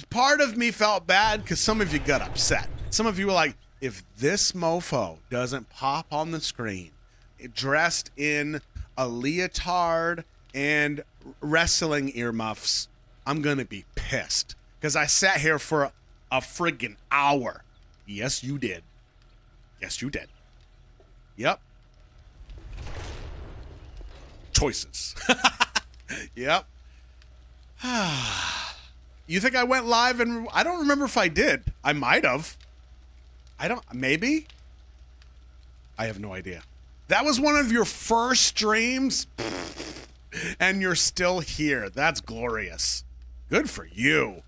Part of me felt bad because some of you got upset. Some of you were like, if this mofo doesn't pop on the screen, dressed in a leotard and wrestling earmuffs, I'm going to be pissed. Because I sat here for a friggin' hour. Yes, you did. Yes, you did. Yep. Choices. Yep. You think I went live and I don't remember if I did. I might have. Maybe? I have no idea. That was one of your first streams and you're still here. That's glorious. Good for you.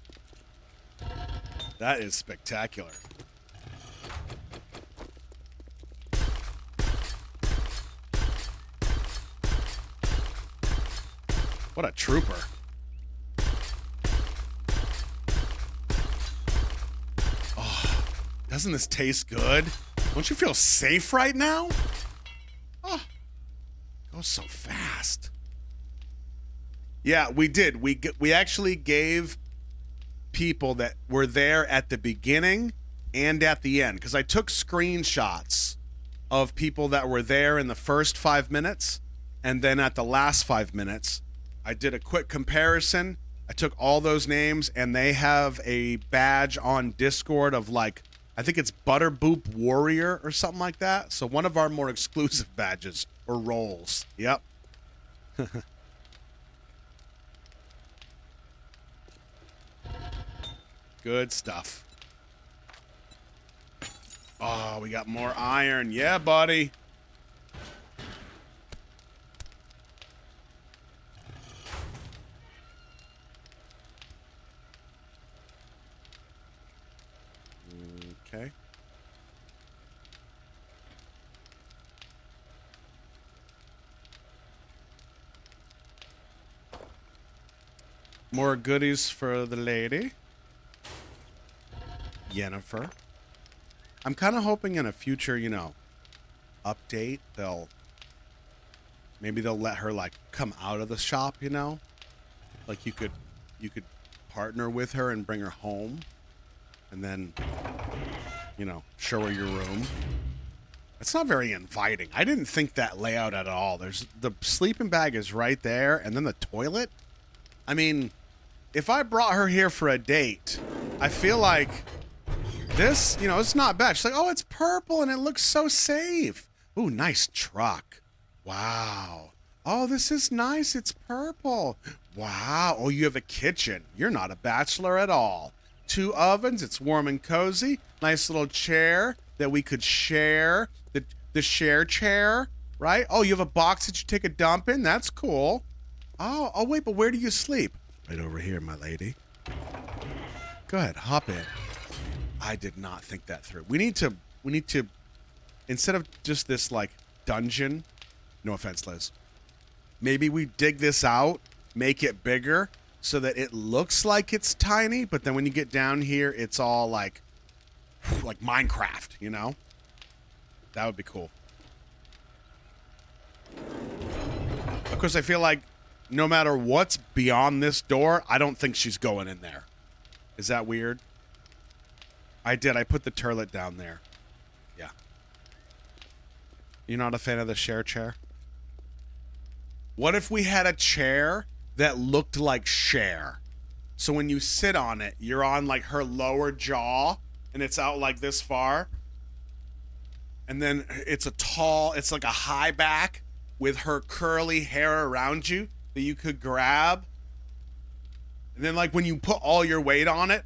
That is spectacular. What a trooper. Oh, doesn't this taste good? Don't you feel safe right now? Oh, goes so fast. Yeah, we did. We actually gave people that were there at the beginning and at the end, because I took screenshots of people that were there in the first 5 minutes, and then at the last 5 minutes, I did a quick comparison. I took all those names, and they have a badge on Discord of like I think it's Butter Boop Warrior or something like that. So one of our more exclusive badges or roles. Yep. Good stuff. Oh, we got more iron. Yeah, buddy. Okay. More goodies for the lady. Yennefer. I'm kind of hoping in a future, you know, update, maybe they'll let her like come out of the shop, you know? Like you could partner with her and bring her home and then, you know, show her your room. It's not very inviting. I didn't think that layout at all. There's the sleeping bag is right there and then the toilet. I mean, if I brought her here for a date, I feel like this, you know, it's not bad. She's like, oh, it's purple and it looks so safe. Ooh, nice truck. Wow. Oh, this is nice. It's purple. Wow. Oh, you have a kitchen. You're not a bachelor at all. 2 ovens. It's warm and cozy. Nice little chair that we could share. The share chair, right? Oh, you have a box that you take a dump in. That's cool. Oh, wait, but where do you sleep? Right over here, my lady. Go ahead, hop in. I did not think that through. We need to, instead of just this like dungeon, no offense, Liz, maybe we dig this out, make it bigger so that it looks like it's tiny, but then when you get down here, it's all like Minecraft, you know? That would be cool. Of course, I feel like no matter what's beyond this door, I don't think she's going in there. Is that weird? I did. I put the turlet down there. Yeah. You're not a fan of the share chair? What if we had a chair that looked like Cher? So when you sit on it, you're on like her lower jaw and it's out like this far. And then it's like a high back with her curly hair around you that you could grab. And then like when you put all your weight on it,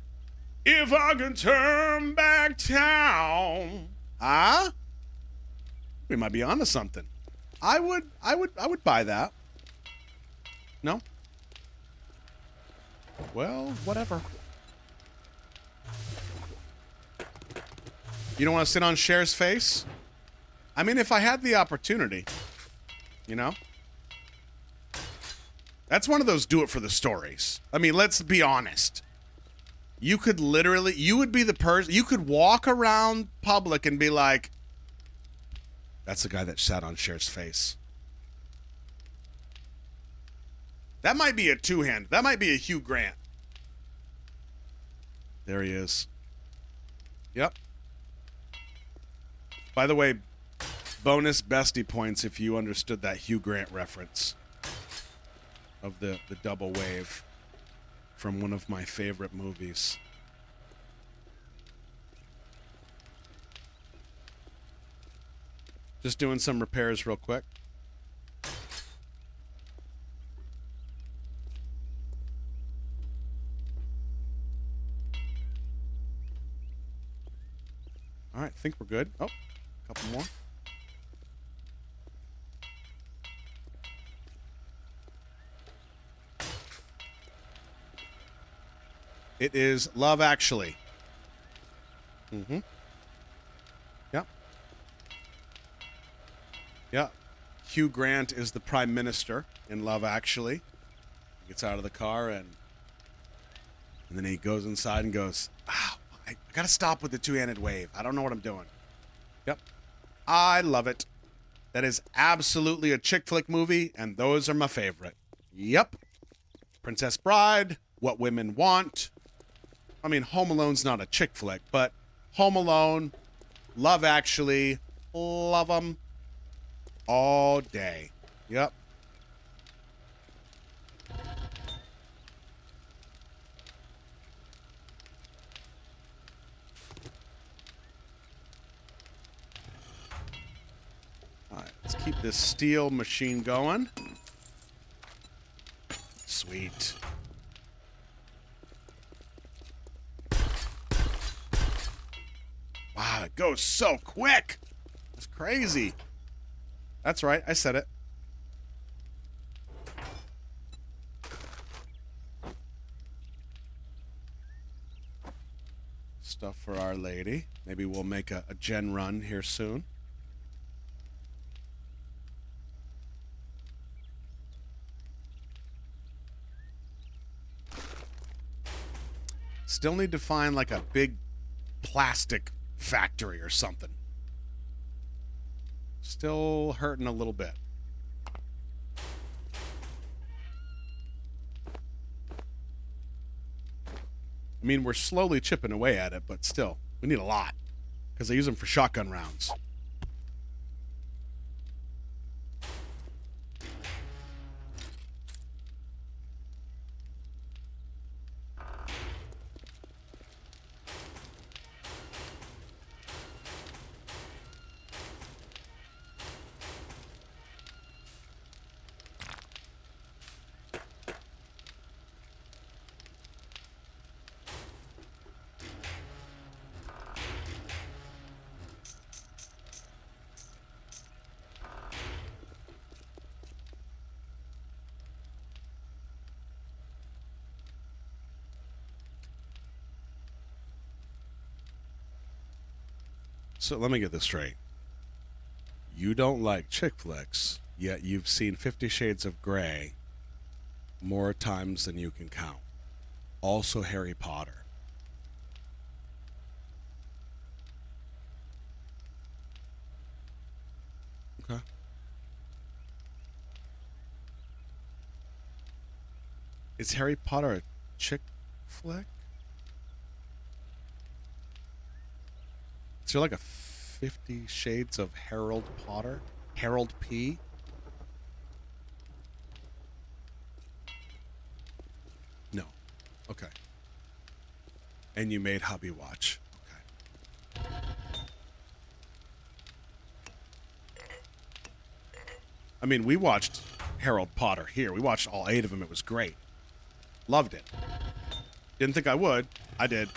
if I can turn back town. Huh? We might be onto something. I would buy that. No? Well, whatever. You don't want to sit on Cher's face? I mean, if I had the opportunity, you know? That's one of those do it for the stories. I mean, let's be honest. You could literally, you would be the person, you could walk around public and be like, that's the guy that sat on Cher's face. That might be a two-hand. That might be a Hugh Grant. There he is. Yep. By the way, bonus bestie points if you understood that Hugh Grant reference of the double wave from one of my favorite movies. Just doing some repairs real quick. All right, I think we're good. Oh, a couple more. It is Love Actually. Mm-hmm. Yep. Yeah. Hugh Grant is the Prime Minister in Love Actually. He gets out of the car and then he goes inside and goes, "Ah, I gotta stop with the two-handed wave. I don't know what I'm doing." Yep. I love it. That is absolutely a chick flick movie, and those are my favorite. Yep. Princess Bride, What Women Want. I mean, Home Alone's not a chick flick, but Home Alone, Love Actually, love them all day. Yep. get this steel machine going. Sweet. Wow, it goes so quick. It's crazy. That's right, I said it. Stuff for Our Lady. Maybe we'll make a gen run here soon. Still need to find like a big plastic factory or something. Still hurting a little bit. I mean, we're slowly chipping away at it, but still, we need a lot. Because I use them for shotgun rounds. So let me get this straight. You don't like chick flicks, yet you've seen 50 Shades of Grey more times than you can count. Also Harry Potter. Okay. Is Harry Potter a chick flick? Is there like a 50 Shades of Harold Potter? Harold P? No. Okay. And you made hubby watch. Okay. I mean, we watched Harold Potter here. We watched all 8 of them. It was great. Loved it. Didn't think I would. I did.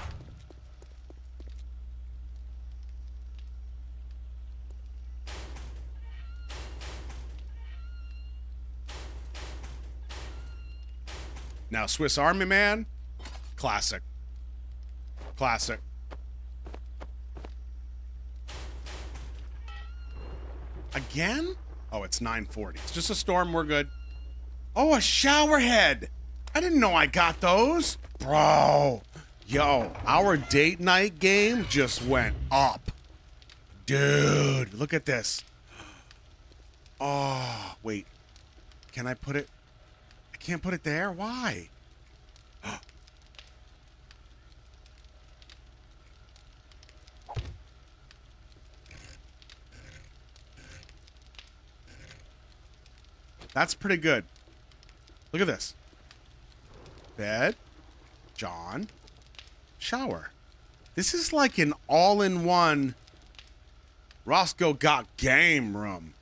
Now, Swiss Army Man, classic. Classic. Again? Oh, it's 9:40. It's just a storm. We're good. Oh, a shower head. I didn't know I got those. Bro. Yo, our date night game just went up. Dude, look at this. Oh, wait. Can I put it? I can't put it there? Why? That's pretty good. Look at this. Bed, John, shower. This is like an all-in-one Roscoe got game room.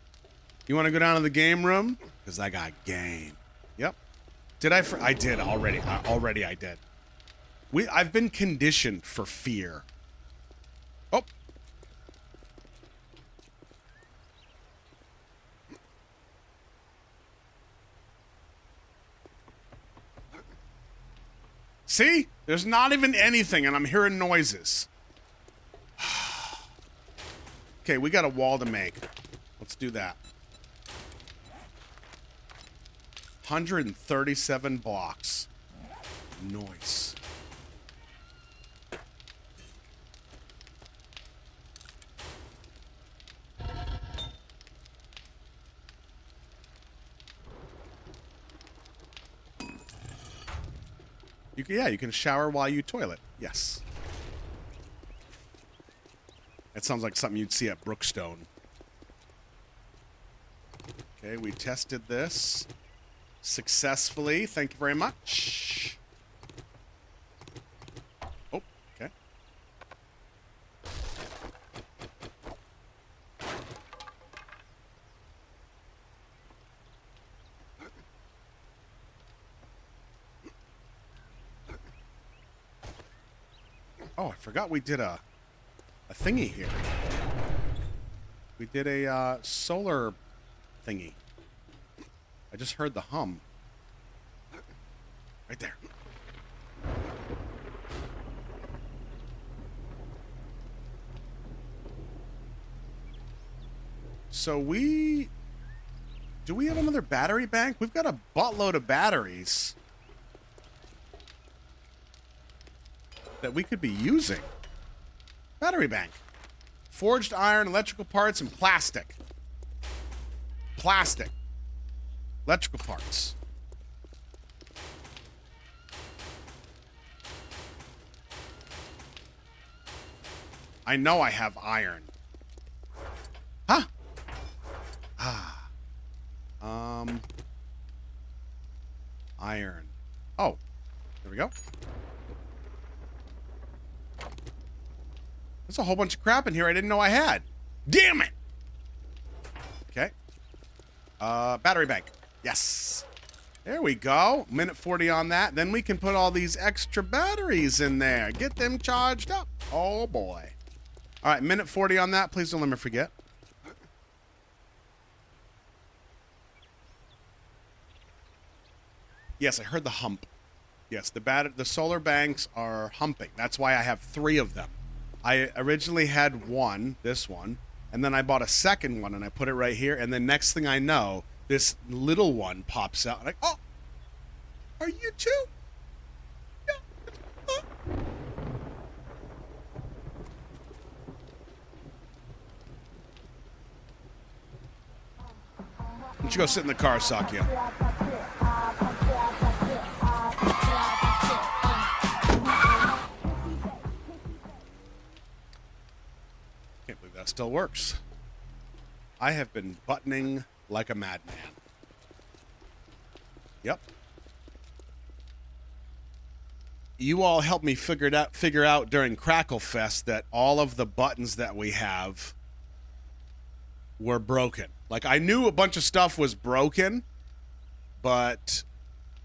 You want to go down to the game room? Because I got game. Yep. Did I? I did already. I did. I've been conditioned for fear. Oh. See? There's not even anything, and I'm hearing noises. Okay, we got a wall to make. Let's do that. 137 blocks. Nice. You can shower while you toilet. Yes. That sounds like something you'd see at Brookstone. Okay, we tested this successfully. Thank you very much. Oh, okay. Oh, I forgot we did a thingy here. We did a solar thingy. I just heard the hum. Right there. So do we have another battery bank? We've got a buttload of batteries that we could be using. Battery bank. Forged iron, electrical parts, and plastic. Plastic. Electrical parts. I know I have iron. Huh? Iron. Oh, there we go. There's a whole bunch of crap in here I didn't know I had. Damn it! Okay. Battery bank. Yes. There we go. Minute 40 on that. Then we can put all these extra batteries in there. Get them charged up. Oh, boy. All right, minute 40 on that. Please don't let me forget. Yes, I heard the hump. Yes, the solar banks are humping. That's why I have 3 of them. I originally had one, this one, and then I bought a second one and I put it right here. And then next thing I know, this little one pops out. Like, oh, are you too? Yeah. Oh. Why don't you go sit in the car, Sakya? Can't believe that still works. I have been buttoning like a madman. Yep. You all helped me figure out during Crackle Fest that all of the buttons that we have were broken. Like, I knew a bunch of stuff was broken, but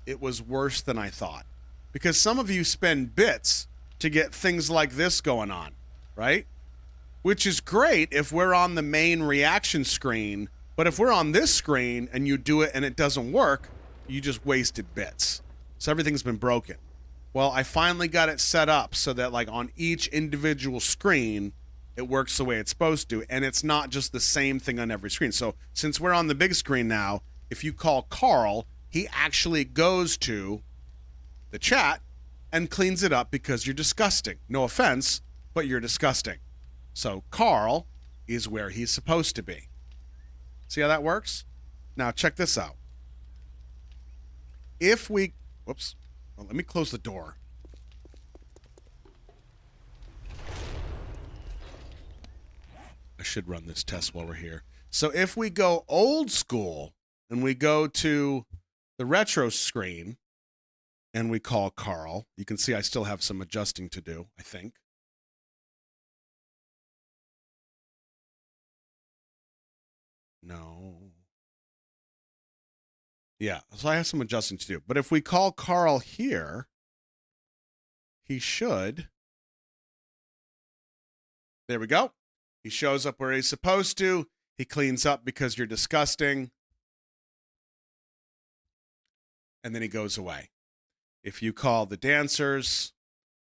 it was worse than I thought. Because some of you spend bits to get things like this going on, right? Which is great if we're on the main reaction screen, but if we're on this screen and you do it and it doesn't work, you just wasted bits. So everything's been broken. Well, I finally got it set up so that, like, on each individual screen, it works the way it's supposed to, and it's not just the same thing on every screen. So since we're on the big screen now, if you call Carl, he actually goes to the chat and cleans it up because you're disgusting. No offense, but you're disgusting. So Carl is where he's supposed to be. See how that works? Now check this out. If we... Whoops. Well, let me close the door. I should run this test while we're here. So if we go old school and we go to the retro screen and we call Carl, you can see I still have some adjusting to do, I think. No. Yeah, so I have some adjusting to do. But if we call Carl here, he should. There we go. He shows up where he's supposed to. He cleans up because you're disgusting. And then he goes away. If you call the dancers,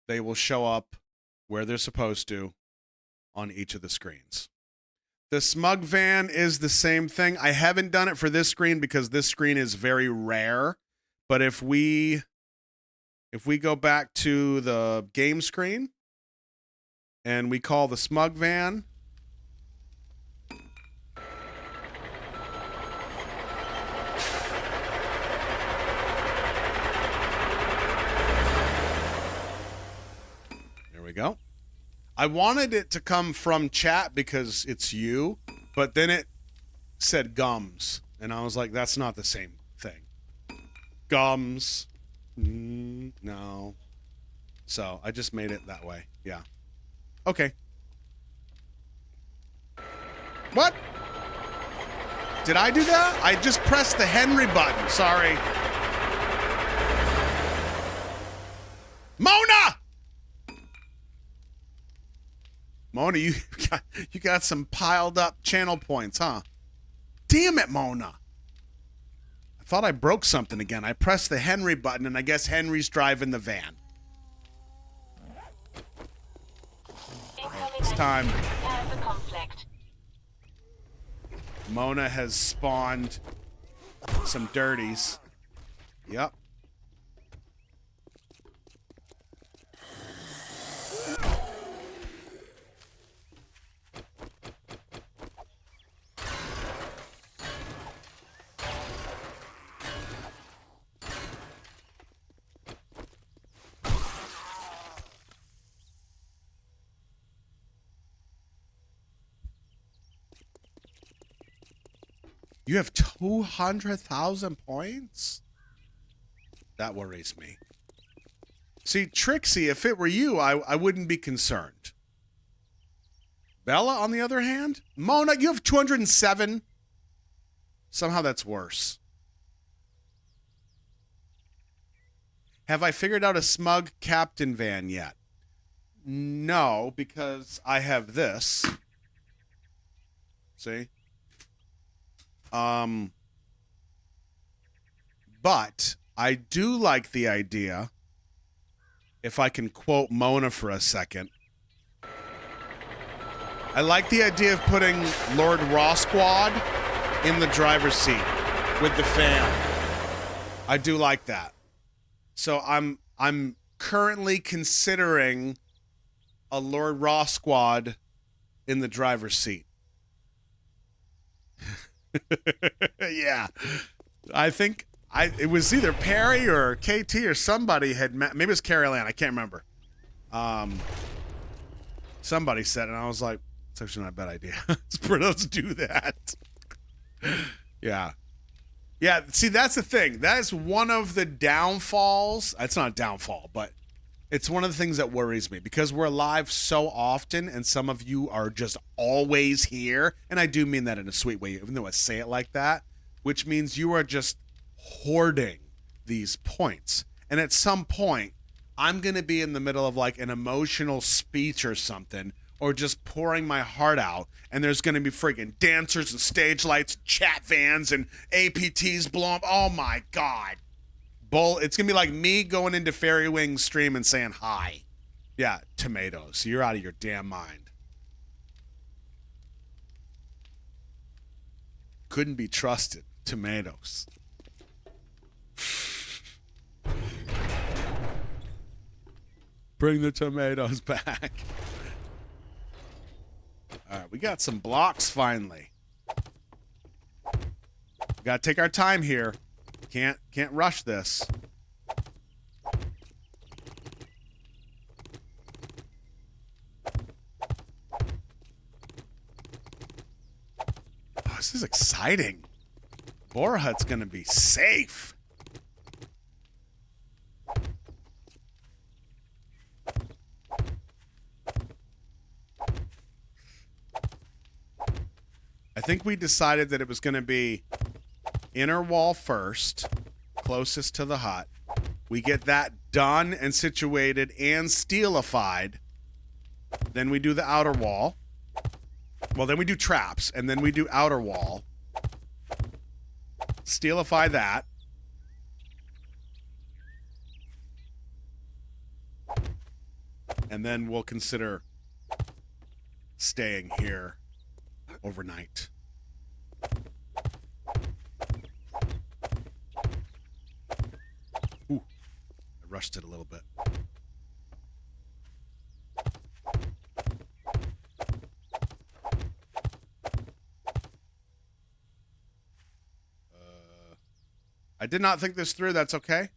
they will show up where they're supposed to on each of the screens. The smug van is the same thing. I haven't done it for this screen because this screen is very rare. But if we go back to the game screen and we call the smug van, there we go. I wanted it to come from chat because it's you, but then it said gums, and I was like, that's not the same thing. Gums. No. So I just made it that way. Yeah. Okay. What? Did I do that? I just pressed the Henry button. Sorry. Mona! Mona, you got some piled up channel points, huh? Damn it, Mona. I thought I broke something again. I pressed the Henry button, and I guess Henry's driving the van. It's time. Prepare for conflict. Mona has spawned some dirties. Yep. You have 200,000 points? That worries me. See, Trixie, if it were you, I wouldn't be concerned. Bella, on the other hand? Mona, you have 207? Somehow that's worse. Have I figured out a smug captain van yet? No, because I have this. See? But I do like the idea, if I can quote Mona for a second. I like the idea of putting Lord Rosquad in the driver's seat with the fan. I do like that. So I'm currently considering a Lord Rosquad in the driver's seat. Yeah, I think it was either Perry or KT or somebody had maybe it was Carrie Ann, I can't remember. Somebody said it, and I was like, it's actually not a bad idea. Let's do that. Yeah. See, that's the thing. That is one of the downfalls. It's not a downfall, but it's one of the things that worries me because we're live so often and some of you are just always here. And I do mean that in a sweet way, even though I say it like that, which means you are just hoarding these points. And at some point, I'm going to be in the middle of like an emotional speech or something, or just pouring my heart out. And there's going to be freaking dancers and stage lights, chat vans and APTs blowing up. Oh my God. It's going to be like me going into Fairy Wings stream and saying hi. Yeah, tomatoes. You're out of your damn mind. Couldn't be trusted. Tomatoes. Bring the tomatoes back. All right, we got some blocks finally. We got to take our time here. Can't rush this. Oh, this is exciting. Boar Hut's gonna be safe. I think we decided that it was gonna be inner wall first, closest to the hut. We get that done and situated and steelified. Then we do the outer wall. Well, then we do traps, and then we do outer wall. Steelify that. And then we'll consider staying here overnight. Ooh, I rushed it a little bit. I did not think this through. That's okay.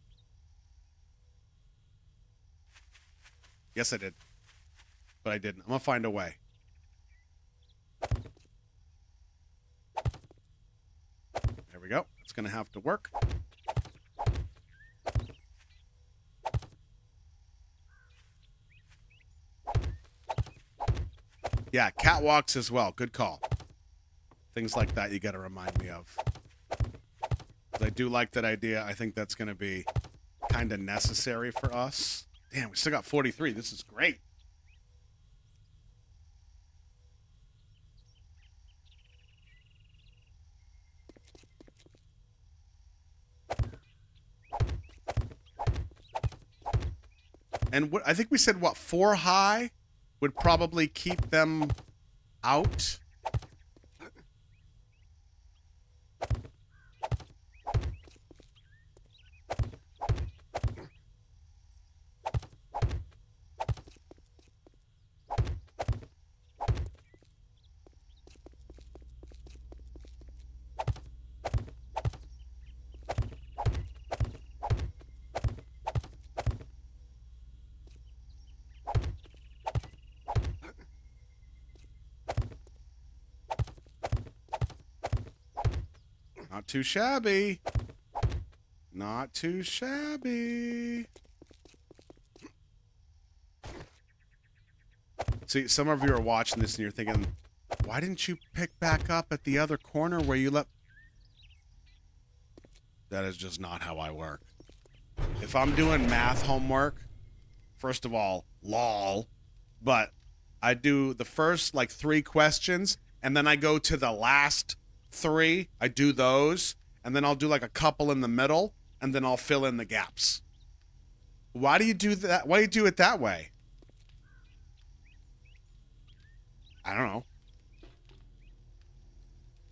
Yes, I did. But I didn't. I'm going to find a way. There we go. It's going to have to work. Yeah, catwalks as well. Good call. Things like that you got to remind me of. I do like that idea. I think that's going to be kind of necessary for us. Damn, we still got 43. This is great. And what I think we said, what, 4 high would probably keep them out. Not too shabby. Not too shabby. See, some of you are watching this and you're thinking, why didn't you pick back up at the other corner where you left? That is just not how I work. If I'm doing math homework, first of all, lol, but I do the first like 3 questions and then I go to the last 3. I do those and then I'll do like a couple in the middle and then I'll fill in the gaps. Why do you do that? Why do you do it that way? I don't know.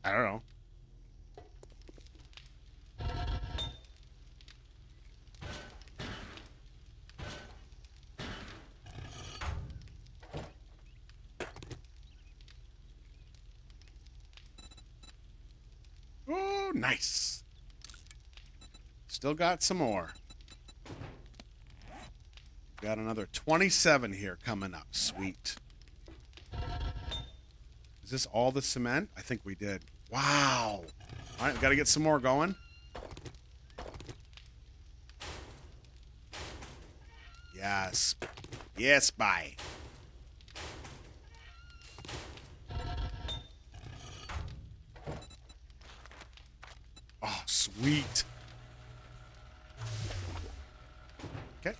I don't know. Oh, nice. Still got some more. Got another 27 here coming up. Sweet. Is this all the cement? I think we did. Wow. All right, we got to get some more going. Yes. Yes, bye. Oh, sweet. Okay.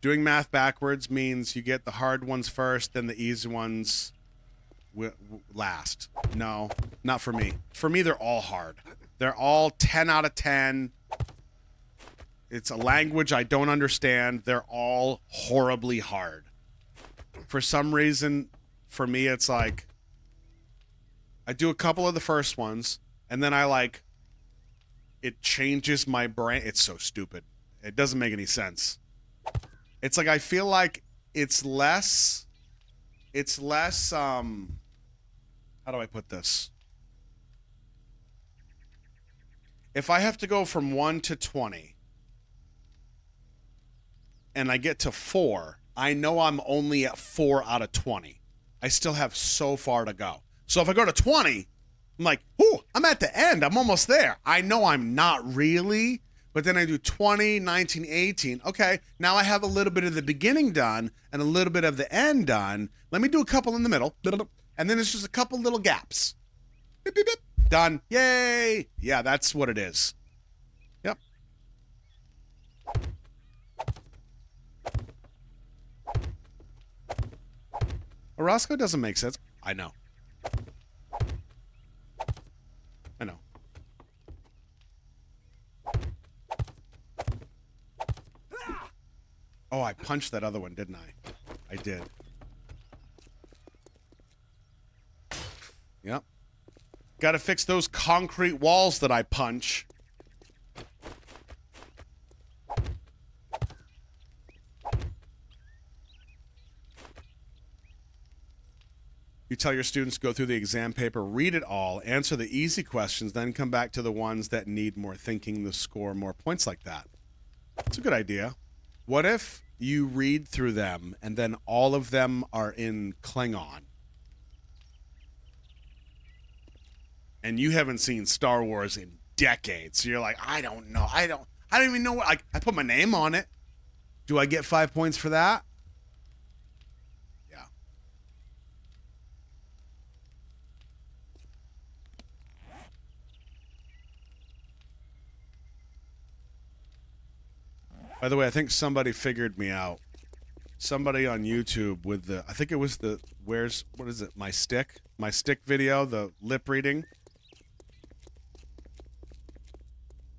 Doing math backwards means you get the hard ones first, then the easy ones last. No, not for me. For me, they're all hard. They're all 10 out of 10. It's a language I don't understand. They're all horribly hard. For some reason, for me, it's like I do a couple of the first ones, and then I like it changes my brain. It's so stupid. It doesn't make any sense. It's like I feel like it's less how do I put this? If I have to go from 1 to 20 and I get to 4, I know I'm only at 4 out of 20. I still have so far to go. So if I go to 20, I'm like, ooh, I'm at the end. I'm almost there. I know I'm not really, but then I do 20, 19, 18. Okay, now I have a little bit of the beginning done and a little bit of the end done. Let me do a couple in the middle. And then it's just a couple little gaps. Beep, beep, beep. Done. Yay. Yeah, that's what it is. Yep. Orozco doesn't make sense. I know. I know. Oh, I punched that other one, didn't I? I did. Yep. Got to fix those concrete walls that I punch. You tell your students to go through the exam paper, read it all, answer the easy questions, then come back to the ones that need more thinking to score more points like that. It's a good idea. What if you read through them and then all of them are in Klingon? And you haven't seen Star Wars in decades. So you're like, I don't know. I don't even know what, I put my name on it. Do I get 5 points for that? Yeah. By the way, I think somebody figured me out. somebody on YouTube with the, I think it was the, what is it? My stick video, the lip reading.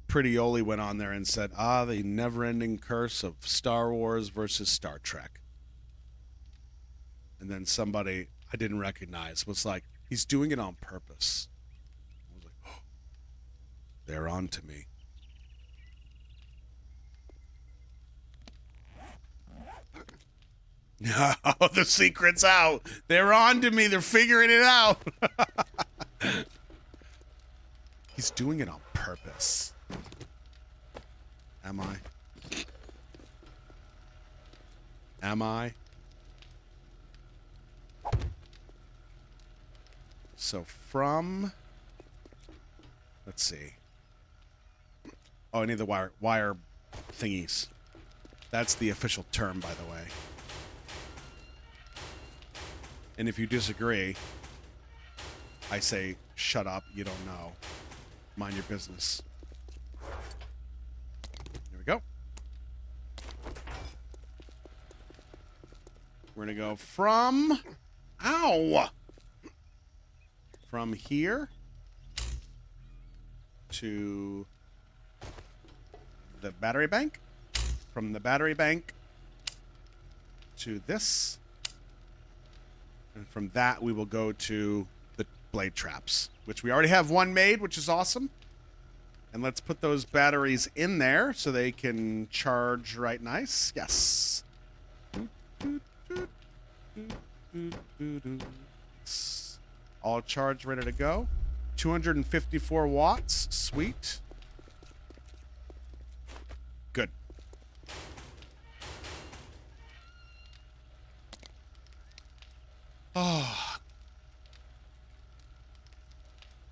Pretty Oli went on there and said, the never-ending curse of Star Wars versus Star Trek. And then somebody I didn't recognize was like, he's doing it on purpose. I was like, oh, they're on to me. No, the secret's out. They're on to me. They're figuring it out. He's doing it on purpose. Am I? Am I? So from, let's see. Oh, I need the wire thingies. That's the official term, by the way. And if you disagree, I say, shut up, you don't know. Mind your business. Here we go. We're going to go from... Ow! From here to the battery bank. From the battery bank to this. And from that, we will go to the blade traps, which we already have one made, which is awesome. And let's put those batteries in there so they can charge right nice. Yes. All charged, ready to go. 254 watts. Sweet. Good. Oh.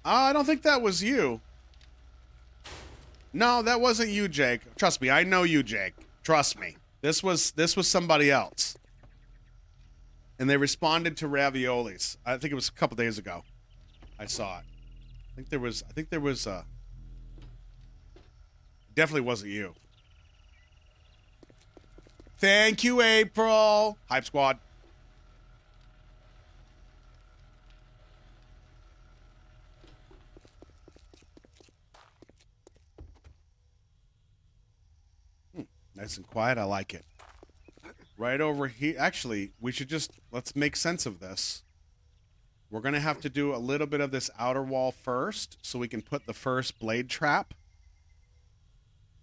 I don't think that was you. No, that wasn't you, Jake. Trust me, I know you, Jake. Trust me. This was somebody else. And they responded to raviolis. I think it was a couple days ago. I saw it. I think there was definitely wasn't you. Thank you, April. Hype Squad. Nice and quiet. I like it. Right over here. Actually, we should just, let's make sense of this. We're going to have to do a little bit of this outer wall first so we can put the first blade trap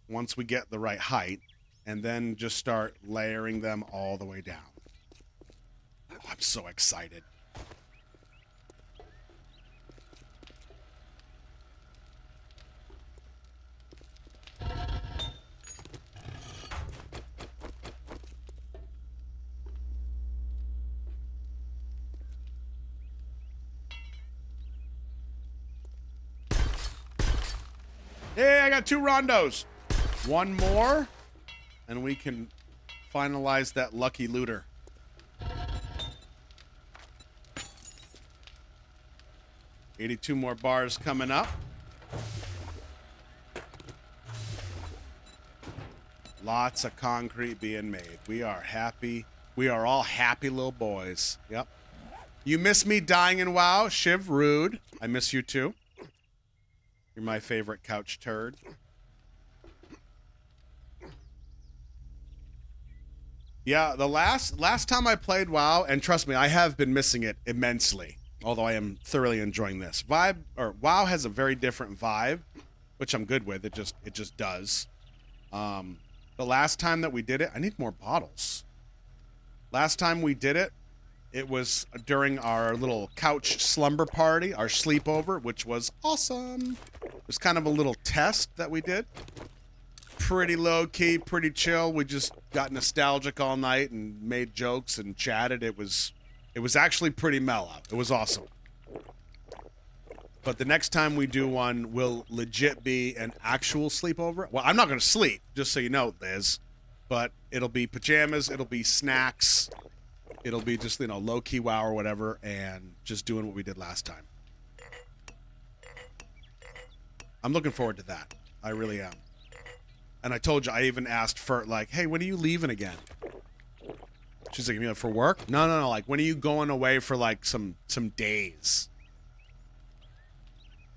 once we get the right height, and then just start layering them all the way down. Oh, I'm so excited. Hey, I got 2 rondos. One more, and we can finalize that lucky looter. $82 more bars coming up. Lots of concrete being made. We are happy. We are all happy little boys. Yep. You miss me dying in WoW? Shiv, rude. I miss you too. You're my favorite couch turd. Yeah, the last time I played WoW, and trust me, I have been missing it immensely, although I am thoroughly enjoying this. WoW has a very different vibe, which I'm good with. It just does. The last time that we did it, I need more bottles. Last time we did it, it was during our little couch slumber party, our sleepover, which was awesome. It was kind of a little test that we did. Pretty low-key, pretty chill. We just got nostalgic all night and made jokes and chatted. It was actually pretty mellow. It was awesome. But the next time we do one will legit be an actual sleepover. Well, I'm not going to sleep, just so you know, Liz. But it'll be pajamas, it'll be snacks, it'll be just, low-key WoW or whatever, and just doing what we did last time. I'm looking forward to that. I really am. And I told you, I even asked Fert, like, hey, when are you leaving again? She's like, you know, for work? No, no, no. Like, when are you going away for like some days?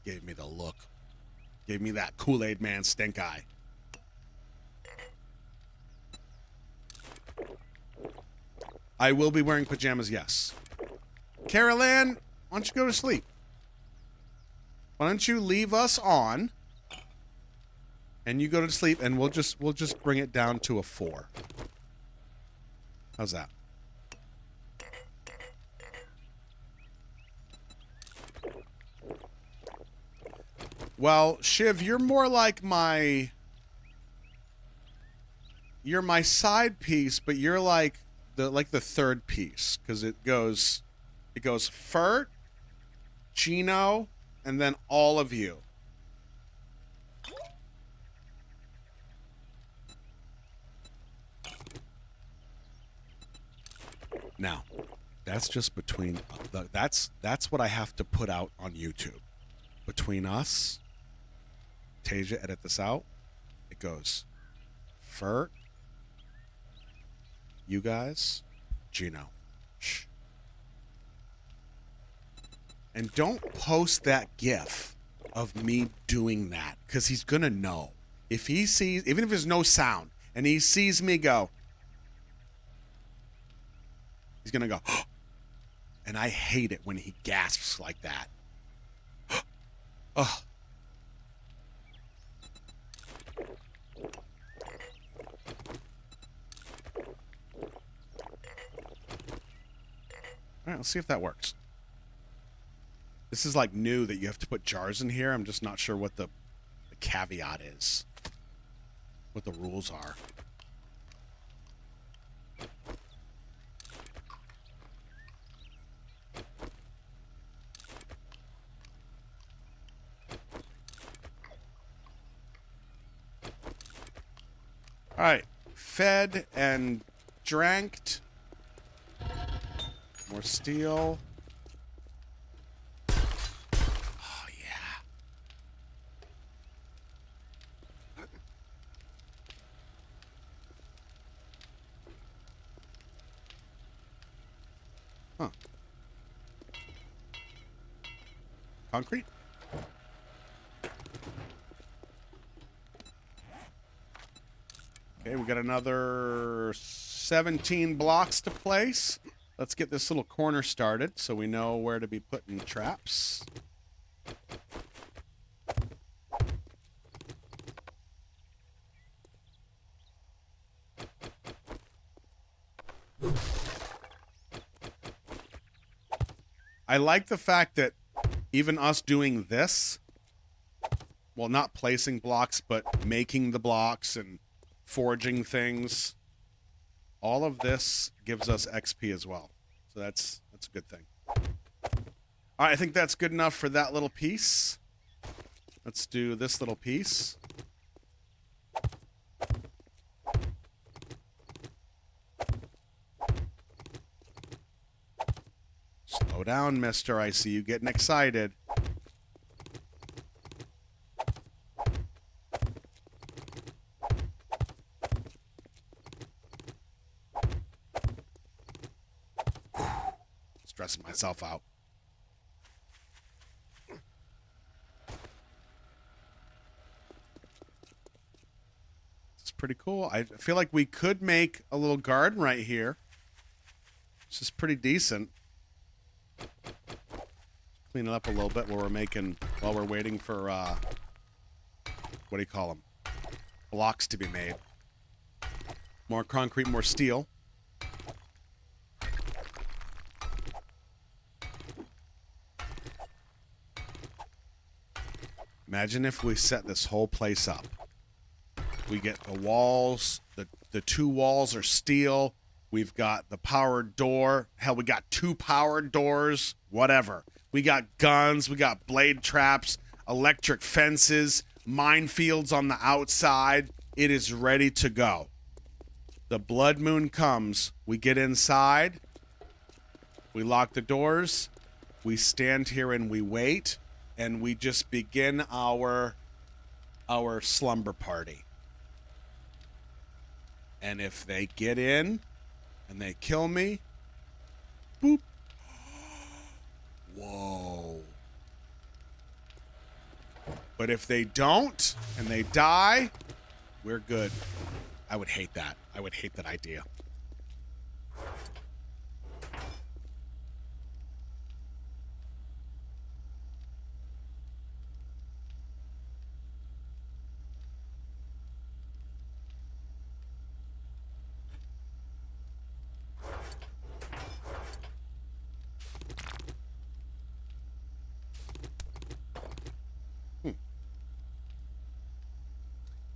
Gave me the look. Gave me that Kool-Aid man stink eye. I will be wearing pajamas, yes. Carol Ann, why don't you go to sleep? Why don't you leave us on and you go to sleep and we'll just bring it down to a 4. How's that? Well, Shiv, you're more like my side piece, but you're like the third piece, because it goes Fert, Gino, and then all of you. Now, that's just between that's what I have to put out on YouTube. Between us, Tasia, edit this out. It goes Fert, you guys, Gino. Shh. And don't post that GIF of me doing that, because he's gonna know. If he sees, even if there's no sound, and he sees me go, he's gonna go, and I hate it when he gasps like that. Ugh. All right, let's see if that works. This is like new that you have to put jars in here. I'm just not sure what the caveat is, what the rules are. All right, fed and dranked. More steel. Oh, yeah. Huh. Concrete? Okay, we got another 17 blocks to place. Let's get this little corner started so we know where to be putting traps. I like the fact that even us doing this, well, not placing blocks, but making the blocks and forging things, all of this gives us XP as well. So that's a good thing. All right, I think that's good enough for that little piece. Let's do this little piece. Slow down, mister. I see you getting excited. Stressing myself out. It's pretty cool. I feel like we could make a little garden right here. This is pretty decent. Clean it up a little bit while we're waiting for what do you call them? Blocks to be made. More concrete, more steel. Imagine if we set this whole place up. We get the walls, the 2 walls are steel. We've got the powered door. Hell, we got 2 powered doors, whatever. We got guns, we got blade traps, electric fences, minefields on the outside. It is ready to go. The blood moon comes. We get inside. We lock the doors. We stand here and we wait. And we just begin our slumber party. And if they get in and they kill me, boop. Whoa. But if they don't and they die, we're good. I would hate that. I would hate that idea.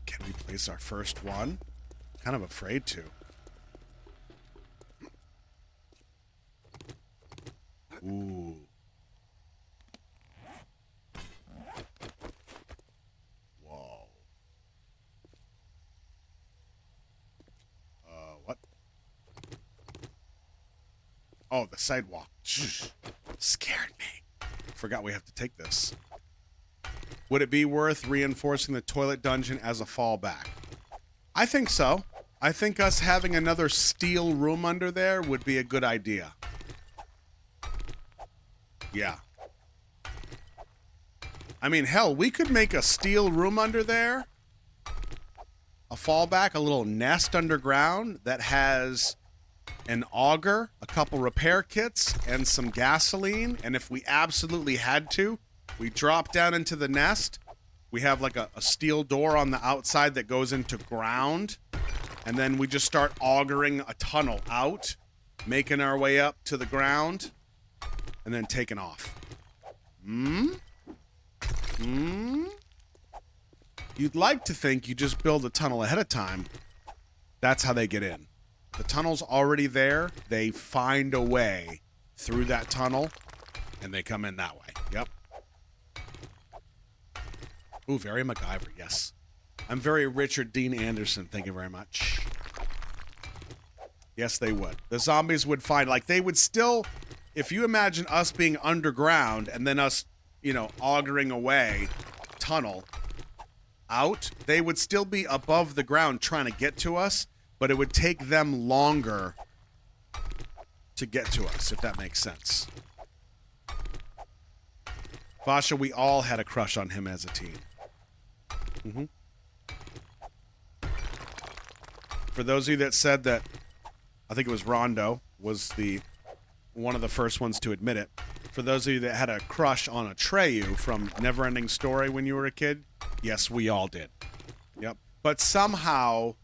Can we place our first one? Kind of afraid to. Ooh. Whoa. What? Oh, the sidewalk. Scared me. Forgot we have to take this. Would it be worth reinforcing the toilet dungeon as a fallback? I think so. I think us having another steel room under there would be a good idea. Yeah. I mean, hell, we could make a steel room under there, a fallback, a little nest underground that has an auger, a couple repair kits, and some gasoline. And if we absolutely had to, we drop down into the nest. We have like a steel door on the outside that goes into ground. And then we just start augering a tunnel out, making our way up to the ground, and then taking off. You'd like to think you just build a tunnel ahead of time. That's how they get in. The tunnel's already there. They find a way through that tunnel, and they come in that way. Yep. Ooh, very MacGyver, yes. I'm very Richard Dean Anderson, thank you very much. Yes, they would. The zombies would find, like, they would still, if you imagine us being underground and then us, you know, augering away tunnel out, they would still be above the ground trying to get to us, but it would take them longer to get to us, if that makes sense. Vasha, we all had a crush on him as a teen. For those of you that said that, I think it was Rondo was one of the first ones to admit it. For those of you that had a crush on Atreyu from Neverending Story when you were a kid, yes, we all did. Yep. But somehow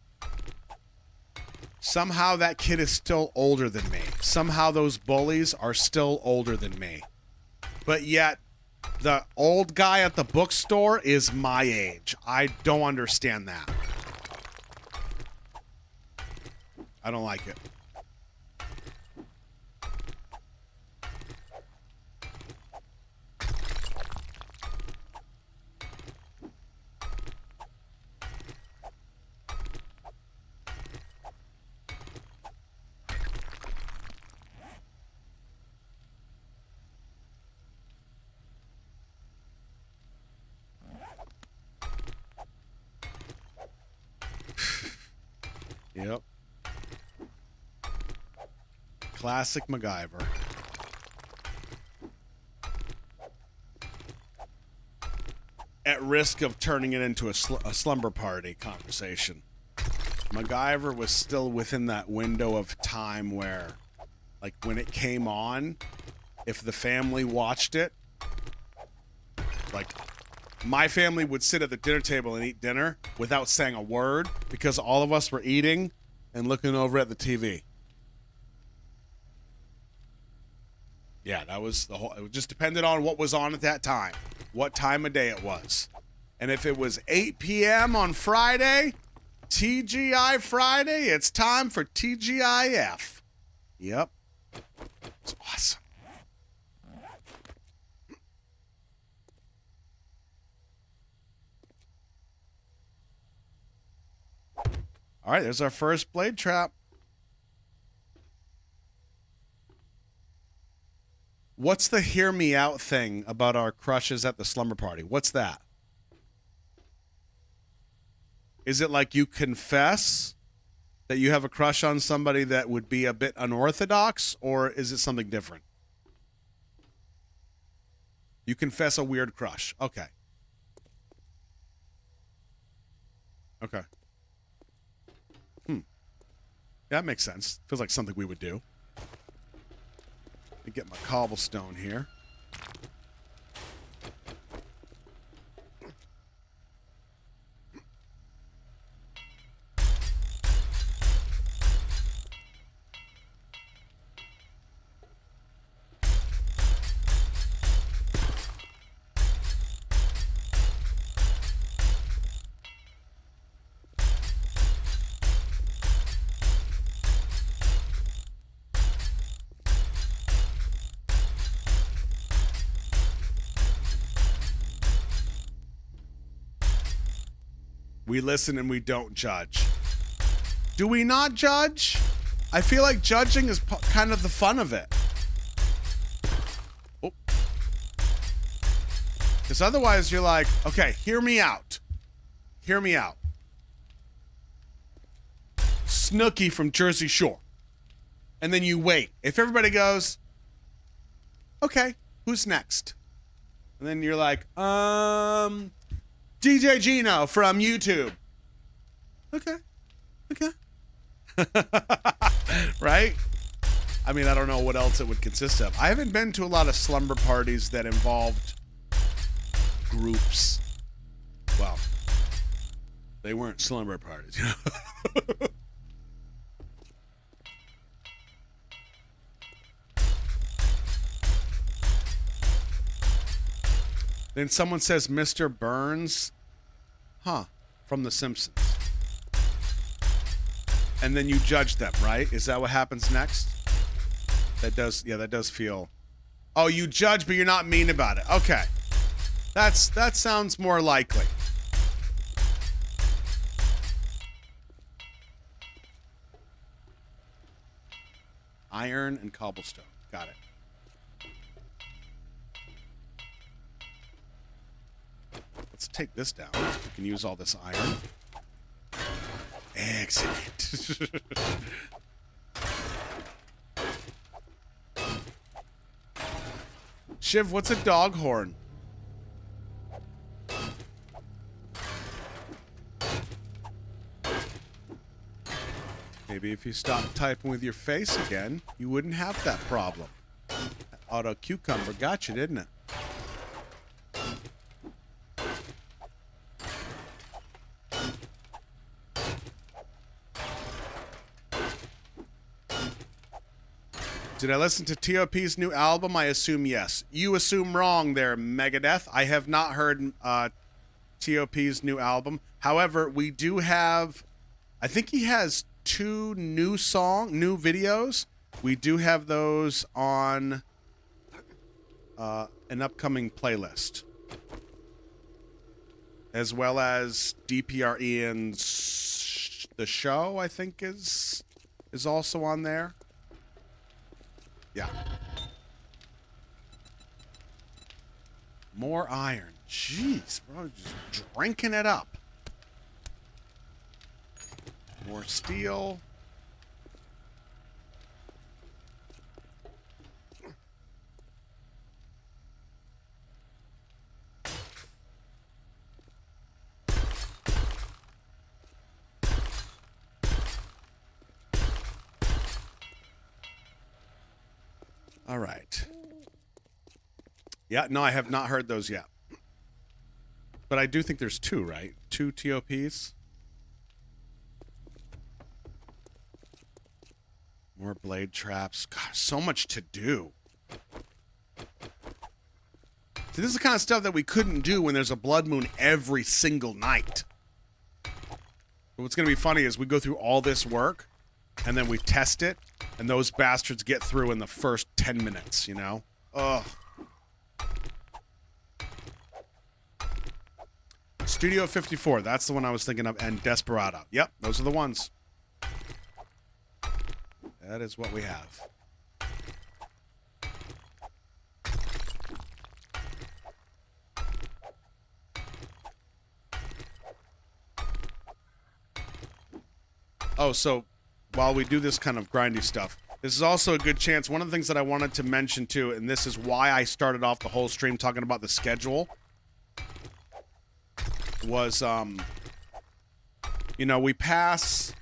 that kid is still older than me. Somehow those bullies are still older than me. But yet, the old guy at the bookstore is my age. I don't understand that. I don't like it. Yep. Classic MacGyver. At risk of turning it into a slumber party conversation. MacGyver was still within that window of time where, like, when it came on, if the family watched it, like, my family would sit at the dinner table and eat dinner without saying a word because all of us were eating and looking over at the TV. Yeah, that was the whole... It just depended on what was on at that time, what time of day it was. And if it was 8 p.m. on Friday, TGI Friday, it's time for TGIF. Yep. It's awesome. All right, there's our first blade trap. What's the hear me out thing about our crushes at the slumber party? What's that? Is it like you confess That you have a crush on somebody that would be a bit unorthodox, or is it something different? You confess a weird crush. Okay. Okay. That makes sense. Feels like something we would do. Let me get my cobblestone here. We listen and we don't judge. Do we not judge? I feel like judging is kind of the fun of it. Oh. Because otherwise you're like, okay, hear me out. Hear me out. Snooki from Jersey Shore. And then you wait. If everybody goes, okay, who's next? And then you're like, DJ Gino from YouTube. Okay. Right? I mean, I don't know what else it would consist of. I haven't been to a lot of slumber parties that involved groups. Well, they weren't slumber parties. Then someone says Mr. Burns. Huh. From The Simpsons. And then you judge them, right? Is that what happens next? That does feel... Oh, you judge, but you're not mean about it. Okay. That sounds more likely. Iron and cobblestone. Got it. Let's take this down. We can use all this iron. Excellent. Shiv, what's a dog horn? Maybe if you stopped typing with your face again, you wouldn't have that problem. That auto cucumber got you, didn't it? Did I listen to T.O.P.'s new album? I assume yes. You assume wrong there, Megadeth. I have not heard T.O.P.'s new album. However, we do have... I think he has 2 new videos. We do have those on an upcoming playlist. As well as DPR Ian's The Show, I think is also on there. Yeah. More iron. Jeez, bro. Just drinking it up. More steel. All right. Yeah, no, I have not heard those yet. But I do think there's 2, right? 2 TOPs. More blade traps. God, so much to do. See, this is the kind of stuff that we couldn't do when there's a blood moon every single night. But what's going to be funny is we go through all this work, and then we test it, and those bastards get through in the first 10 minutes, you know? Ugh. Studio 54, that's the one I was thinking of, and Desperado. Yep, those are the ones. That is what we have. Oh, so while we do this kind of grindy stuff, this is also a good chance. One of the things that I wanted to mention too, and this is why I started off the whole stream talking about the schedule, was, you know, we pass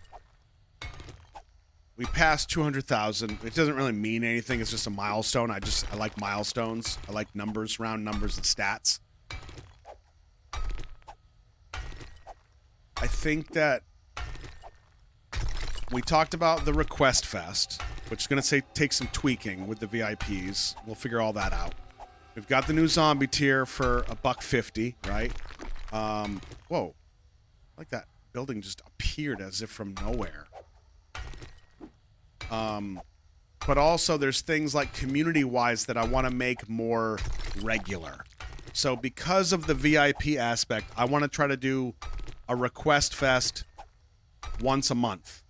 200,000. It doesn't really mean anything. It's just a milestone. I like milestones. I like numbers, round numbers, and stats. I think that we talked about the Request Fest, which is going to take some tweaking with the VIPs. We'll figure all that out. We've got the new zombie tier for $1.50, right? Whoa. Like that building just appeared as if from nowhere. But also there's things like community-wise that I want to make more regular. So because of the VIP aspect, I want to try to do a Request Fest once a month.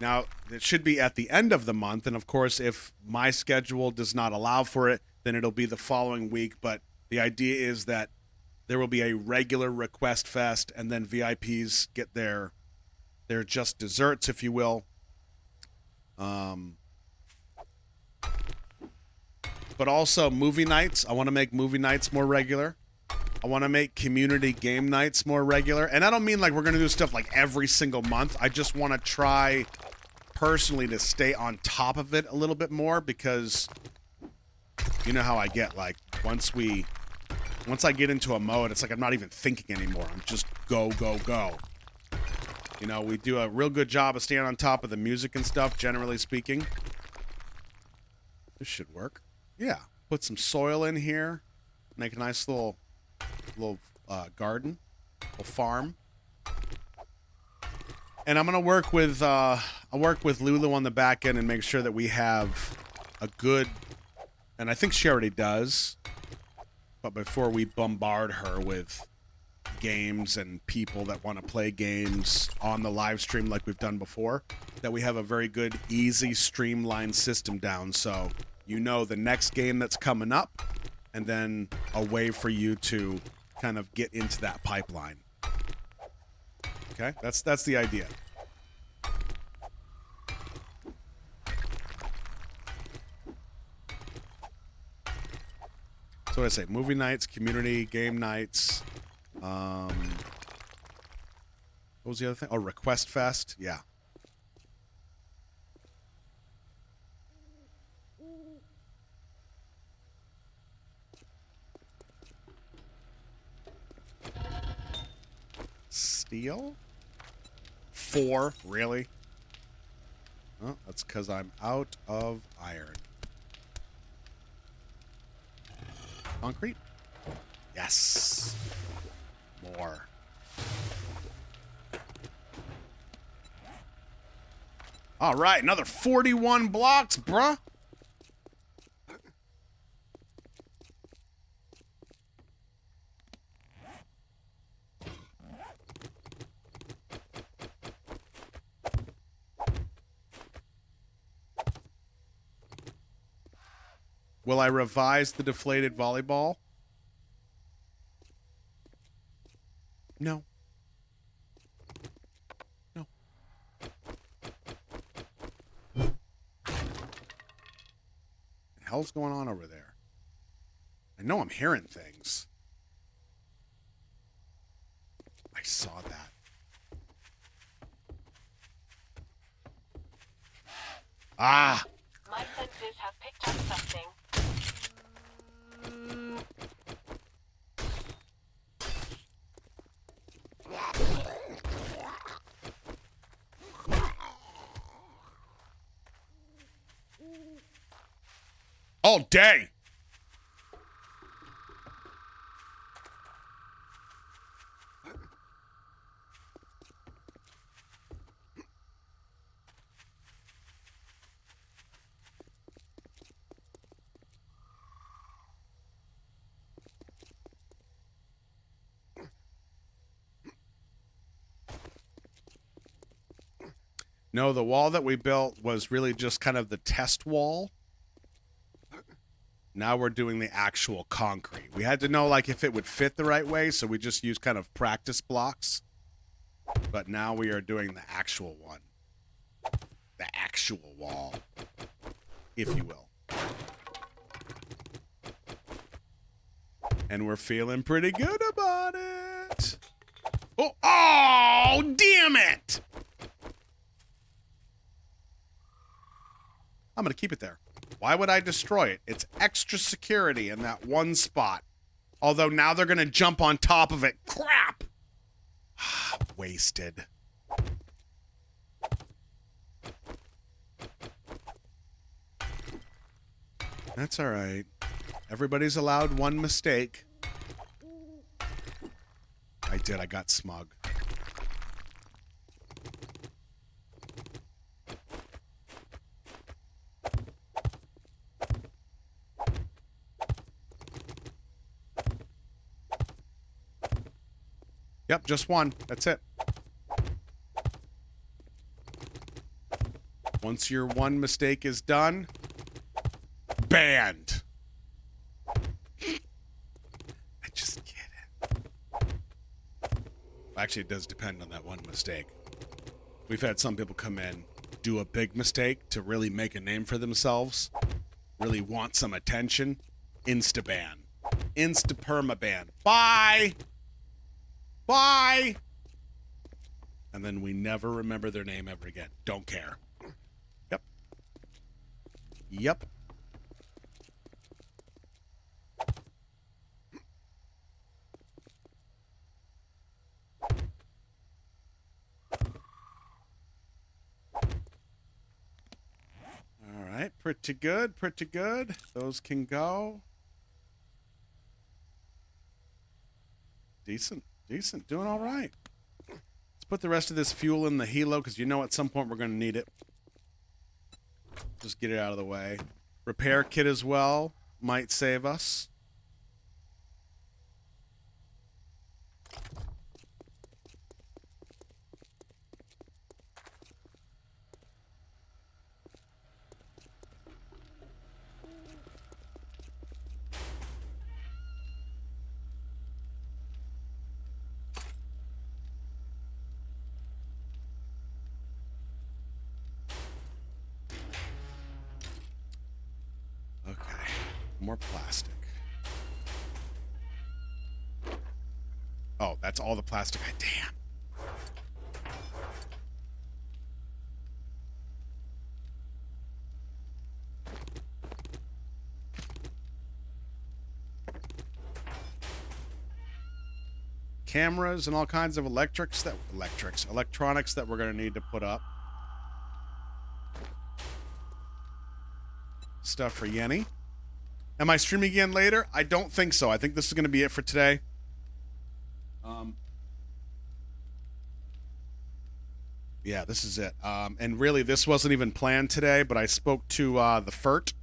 Now, it should be at the end of the month, and of course, if my schedule does not allow for it, then it'll be the following week. But the idea is that there will be a regular Request Fest, and then VIPs get their just desserts, if you will. But also movie nights. I want to make movie nights more regular. I want to make community game nights more regular. And I don't mean like we're going to do stuff like every single month. I just want to try personally to stay on top of it a little bit more, because you know how I get, like, once I get into a mode, it's like I'm not even thinking anymore. I'm just go, go, go. You know, we do a real good job of staying on top of the music and stuff, generally speaking. This should work. Yeah. Put some soil in here. Make a nice little garden. Little farm. And I'm going to work with, I'll work with Lulu on the back end and make sure that we have a good, and I think she already does, but before we bombard her with games and people that want to play games on the live stream like we've done before, that we have a very good, easy, streamlined system down. So you know the next game that's coming up, and then a way for you to kind of get into that pipeline. Okay, that's the idea. So what did I say? Movie nights, community, game nights. What was the other thing? Oh, Request Fest. Yeah. Steel? 4? Really? Oh, that's because I'm out of iron. Concrete? Yes. More. All right, another 41 blocks, bruh. Will I revise the deflated volleyball? No. No. What the hell's going on over there? I know I'm hearing things. I saw that. Ah! My senses have picked up something. All day. No, the wall that we built was really just kind of the test wall. Now we're doing the actual concrete. We had to know, like, if it would fit the right way, so we just used kind of practice blocks. But now we are doing the actual one. actual wall, if you will. And we're feeling pretty good about it. Oh, damn it! I'm going to keep it there. Why would I destroy it? It's extra security in that one spot. Although now they're going to jump on top of it. Crap! Wasted. That's all right. Everybody's allowed one mistake. I did. I got smug. Yep, just one. That's it. Once your one mistake is done, banned. I just get it. Actually, it does depend on that one mistake. We've had some people come in, do a big mistake to really make a name for themselves, really want some attention, insta-ban. Insta-perma-ban. Bye! Bye! And then we never remember their name ever again. Don't care. Yep. Yep. All right, pretty good, pretty good. Those can go. Decent. Decent, doing all right. Let's put the rest of this fuel in the helo because you know at some point we're going to need it. Just get it out of the way. Repair kit as well might save us. More plastic. Oh, that's all the plastic. Damn. Cameras and all kinds of electronics that we're going to need to put up. Stuff for Yenny. Am I streaming again later? I don't think so. I think this is going to be it for today. Yeah, this is it. And really, this wasn't even planned today, but I spoke to the FERT.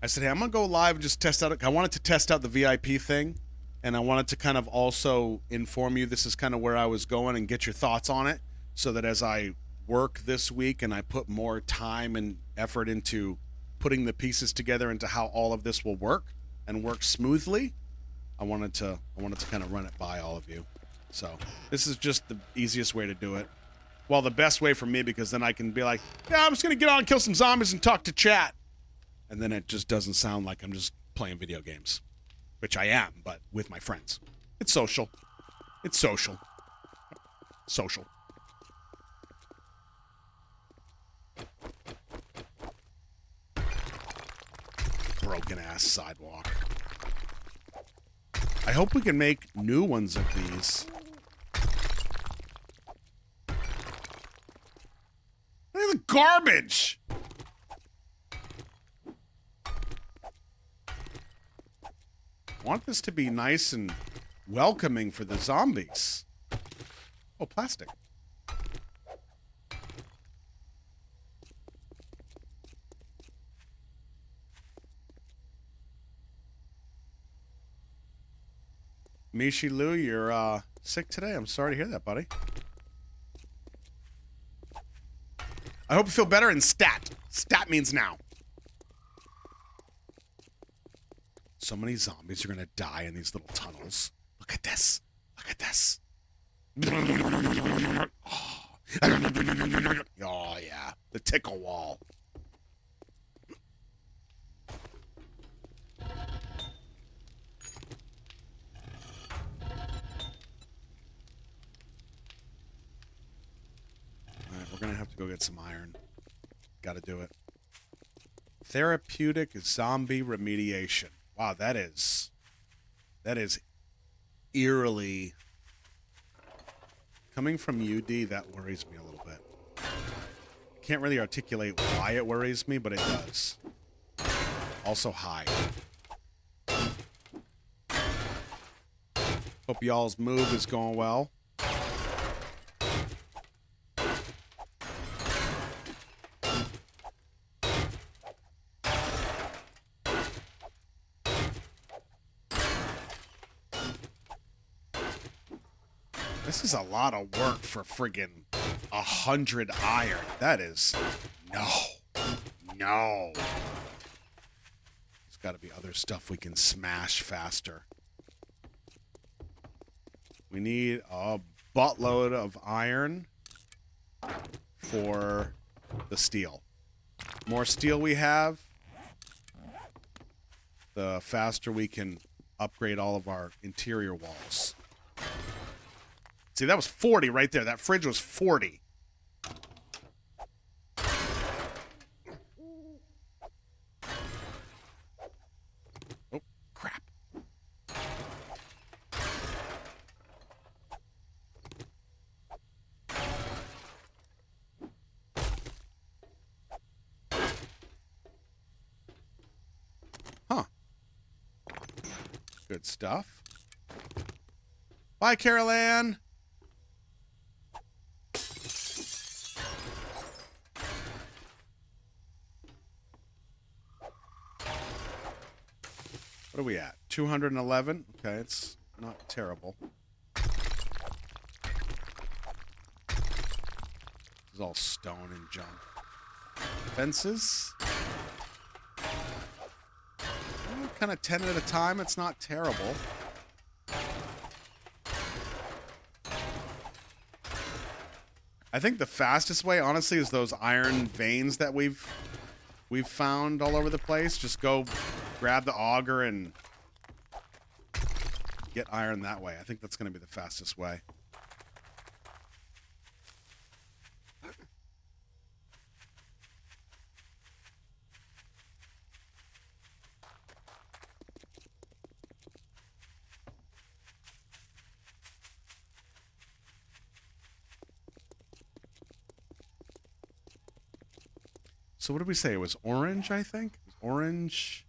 I said, hey, I'm going to go live and just test out. I wanted to test out the VIP thing, and I wanted to kind of also inform you this is kind of where I was going and get your thoughts on it, so that as I work this week and I put more time and effort into putting the pieces together into how all of this will work and work smoothly, I wanted to kind of run it by all of you. So this is just the easiest way to do it. Well, the best way for me, because then I can be like, yeah, I'm just going to get on and kill some zombies and talk to chat. And then it just doesn't sound like I'm just playing video games, which I am, but with my friends. It's social. It's social. Social. Broken ass sidewalk. I hope we can make new ones of these. Look at the garbage. I want this to be nice and welcoming for the zombies. Oh, plastic. Mishi Lou, you're sick today. I'm sorry to hear that, buddy. I hope you feel better. And stat. Stat means now. So many zombies are going to die in these little tunnels. Look at this. Look at this. Oh, Oh, yeah. The tickle wall. All right, we're going to have to go get some iron. Got to do it. Therapeutic zombie remediation. Wow, that is eerily coming from UD. That worries me a little bit. Can't really articulate why it worries me, but it does. Also high. Hope y'all's move is going well. This is a lot of work for friggin' 100 iron. That is... No. No. There's got to be other stuff we can smash faster. We need a buttload of iron for the steel. More steel we have, the faster we can upgrade all of our interior walls. See, that was 40 right there. That fridge was 40. Oh, crap. Huh. Good stuff. Bye, Carol Ann. What are we at? 211? Okay, it's not terrible. This is all stone and junk. Fences? Kind of 10 at a time. It's not terrible. I think the fastest way, honestly, is those iron veins that we've found all over the place. Just go grab the auger and get iron that way. I think that's going to be the fastest way. So what did we say? It was orange, I think? It was orange.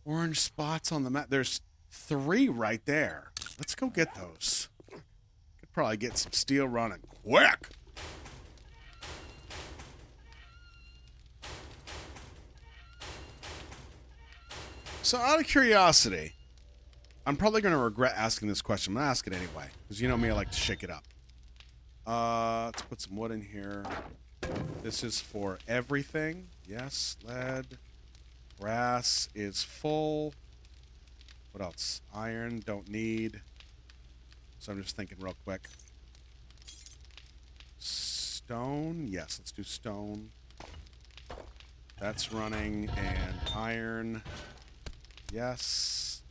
Orange spots on the map. There's 3 right there. Let's go get those. Could probably get some steel running quick. So out of curiosity, I'm probably going to regret asking this question. I'm going to ask it anyway. Because you know me, I like to shake it up. Let's put some wood in here. This is for everything. Yes, lead. Brass is full. What else? Iron, don't need. So I'm just thinking real quick. Stone. Yes, let's do stone. That's running. And iron. Yes.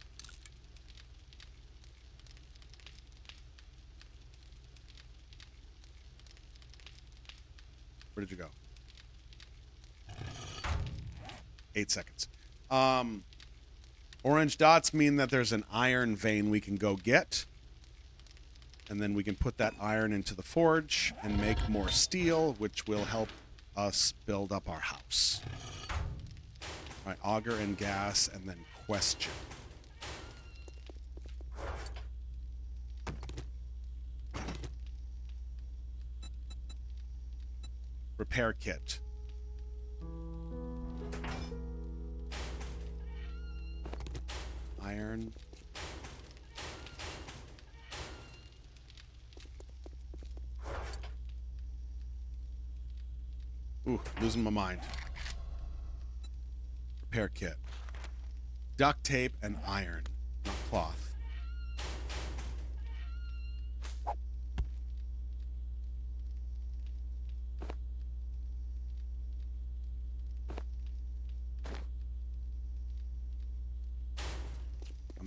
Where did you go? 8 seconds. Orange dots mean that there's an iron vein we can go get. And then we can put that iron into the forge and make more steel, which will help us build up our house. All right, auger and gas, and then question. Repair kit. Iron. Ooh, losing my mind. Repair kit. Duct tape and iron, not cloth.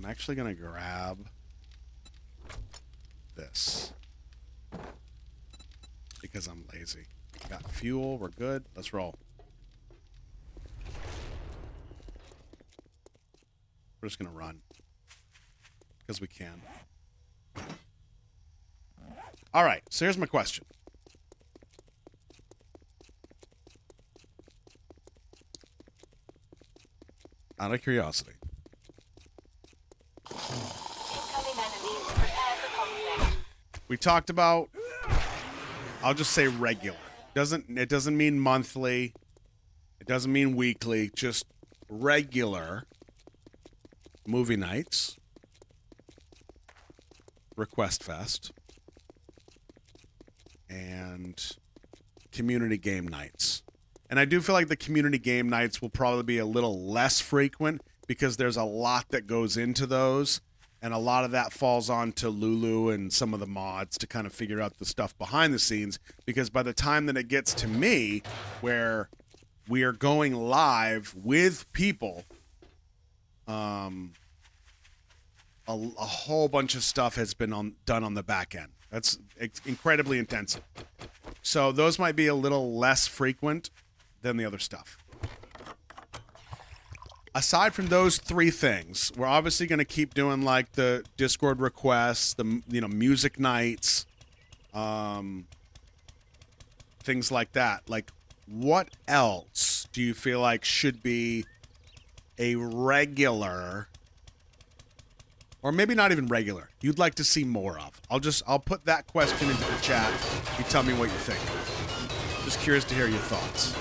I'm actually going to grab this because I'm lazy. Got fuel. We're good. Let's roll. We're just going to run because we can. All right. So here's my question. Out of curiosity. Incoming enemies. Prepare for conflict. We talked about, I'll just say regular. It doesn't mean monthly. It doesn't mean weekly. Just regular movie nights. Request Fest. And community game nights. And I do feel like the community game nights will probably be a little less frequent because there's a lot that goes into those. And a lot of that falls on to Lulu and some of the mods to kind of figure out the stuff behind the scenes. Because by the time that it gets to me, where we are going live with people, a whole bunch of stuff has been done on the back end. That's incredibly intensive. So those might be a little less frequent than the other stuff. Aside from those three things, we're obviously going to keep doing like the Discord requests, the music nights, things like that. Like, what else do you feel like should be a regular, or maybe not even regular, you'd like to see more of? I'll put that question into the chat. You tell me what you think. Just curious to hear your thoughts.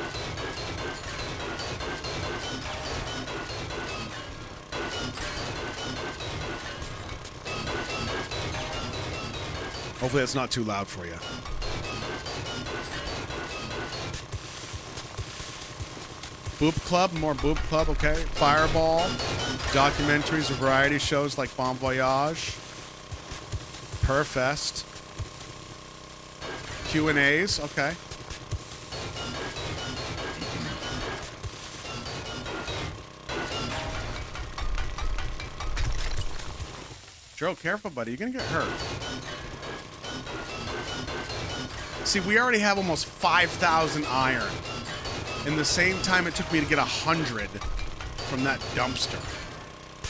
Hopefully it's not too loud for you. Boop Club, more Boop Club, okay. Fireball, documentaries or variety shows like Bon Voyage, Purfest, Q&As, okay. Joe, careful, buddy. You're going to get hurt. See, we already have almost 5,000 iron. In the same time it took me to get 100 from that dumpster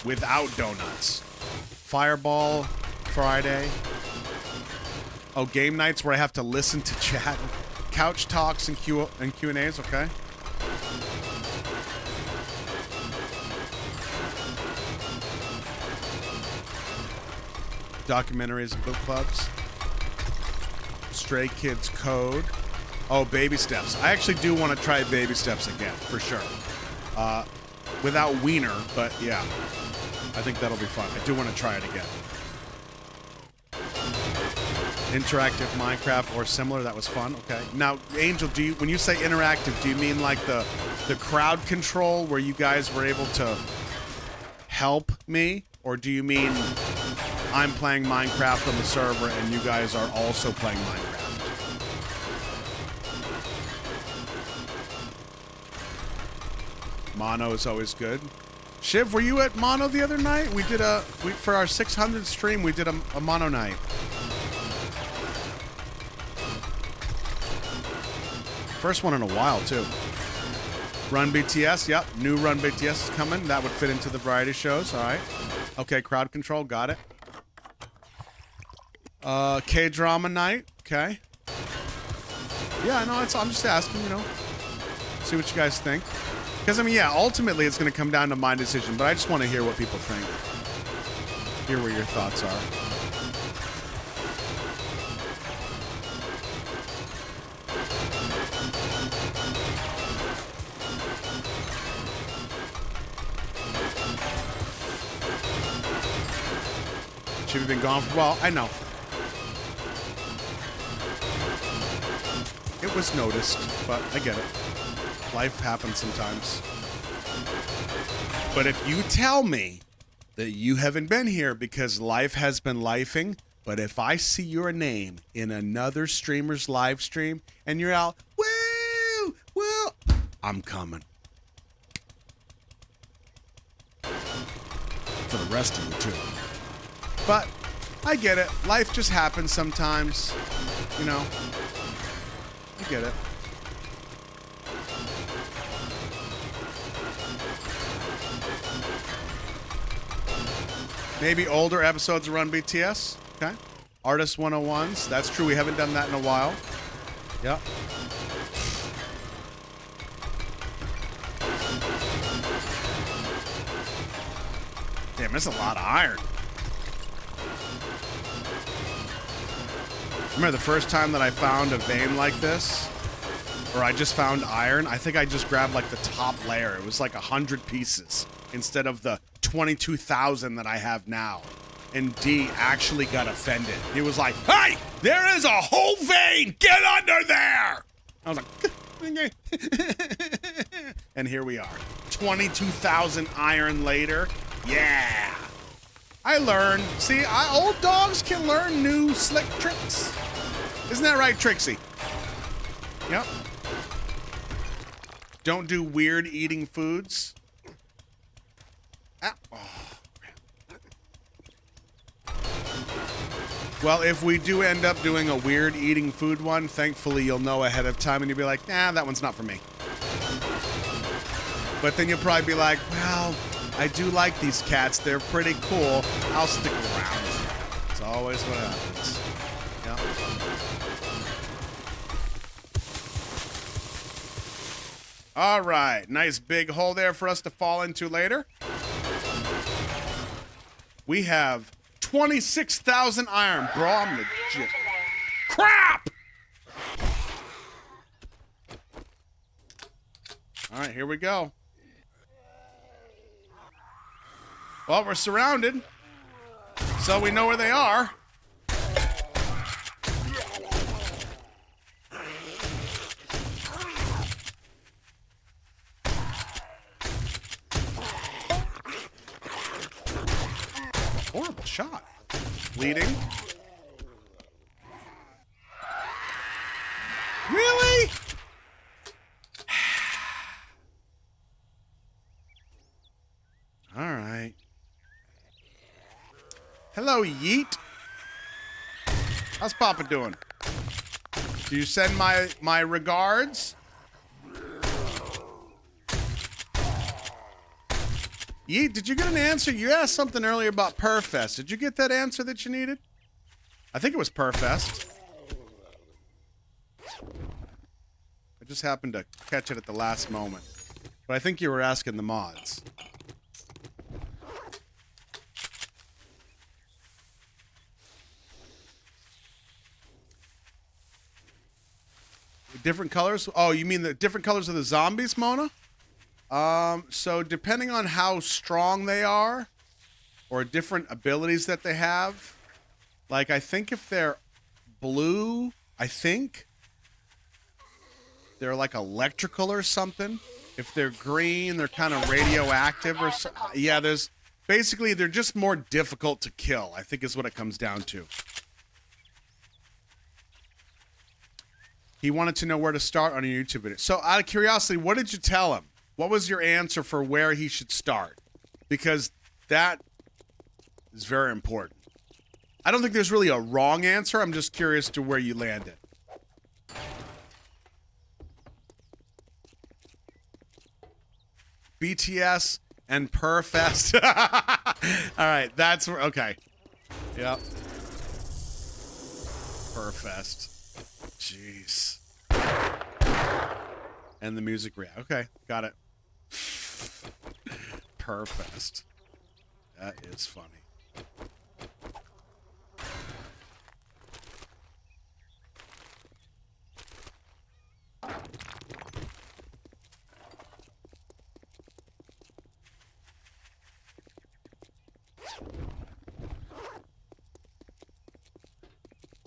without donuts. Fireball Friday. Oh, game nights where I have to listen to chat. Couch talks and Q&As, okay. Documentaries and book clubs. Stray Kids Code. Oh, Baby Steps. I actually do want to try Baby Steps again, for sure. Without Wiener, but yeah. I think that'll be fun. I do want to try it again. Interactive Minecraft or similar, that was fun. Okay. Now, Angel, when you say interactive, do you mean like the crowd control where you guys were able to help me? Or do you mean I'm playing Minecraft on the server and you guys are also playing Minecraft? Mono is always good. Shiv, were you at Mono the other night? We did for our 600th stream, we did a Mono night. First one in a while, too. Run BTS, yep. New Run BTS is coming. That would fit into the variety shows, all right. Okay, crowd control, got it. K-drama night, okay. Yeah, no, I'm just asking, see what you guys think. Because, I mean, yeah, ultimately it's going to come down to my decision, but I just want to hear what people think. Hear what your thoughts are. Should have been gone for a while. I know. It was noticed, but I get it. Life happens sometimes. But if you tell me that you haven't been here because life has been lifing, but if I see your name in another streamer's live stream and you're out, woo, woo, I'm coming. for the rest of you, too. But I get it. Life just happens sometimes. You know. I get it. Maybe older episodes of Run BTS. Okay. Artist 101s. That's true. We haven't done that in a while. Yep. Damn, there's a lot of iron. Remember the first time that I found a vein like this? Or I just found iron? I think I just grabbed like the top layer. It was like 100 pieces instead of the 22,000 that I have now. And D actually got offended. He was like, "Hey, there is a whole vein! Get under there!" I was like, and here we are. 22,000 iron later. Yeah. I learned. See, old dogs can learn new slick tricks. Isn't that right, Trixie? Yep. Don't do weird eating foods. Ah. Oh. Well, if we do end up doing a weird eating food one, thankfully you'll know ahead of time and you'll be like, nah, that one's not for me. But then you'll probably be like, well, I do like these cats. They're pretty cool. I'll stick around. It's always what happens. Yeah. All right. Nice big hole there for us to fall into later. We have 26,000 iron. Bro, I'm legit. Crap! All right, here we go. Well, we're surrounded, so we know where they are. Horrible shot. Bleeding. Really? All right. Hello, Yeet. How's Papa doing? Do you send my regards? Yeet, did you get an answer? You asked something earlier about Purfest. Did you get that answer that you needed? I think it was Purfest. I just happened to catch it at the last moment. But I think you were asking the mods. Different colors? Oh, you mean the different colors of the zombies, Mona? So depending on how strong they are, or different abilities that they have, like I think if they're blue, I think they're like electrical or something. If they're green, they're kind of radioactive or so. Yeah, there's basically they're just more difficult to kill, I think is what it comes down to. He wanted to know where to start on a YouTube video. So out of curiosity, what did you tell him? What was your answer for where he should start? Because that is very important. I don't think there's really a wrong answer. I'm just curious to where you landed. BTS and Purfest. All right, that's where, okay. Yep. Purfest. Jeez. And the music okay, got it. Purfest. That is funny.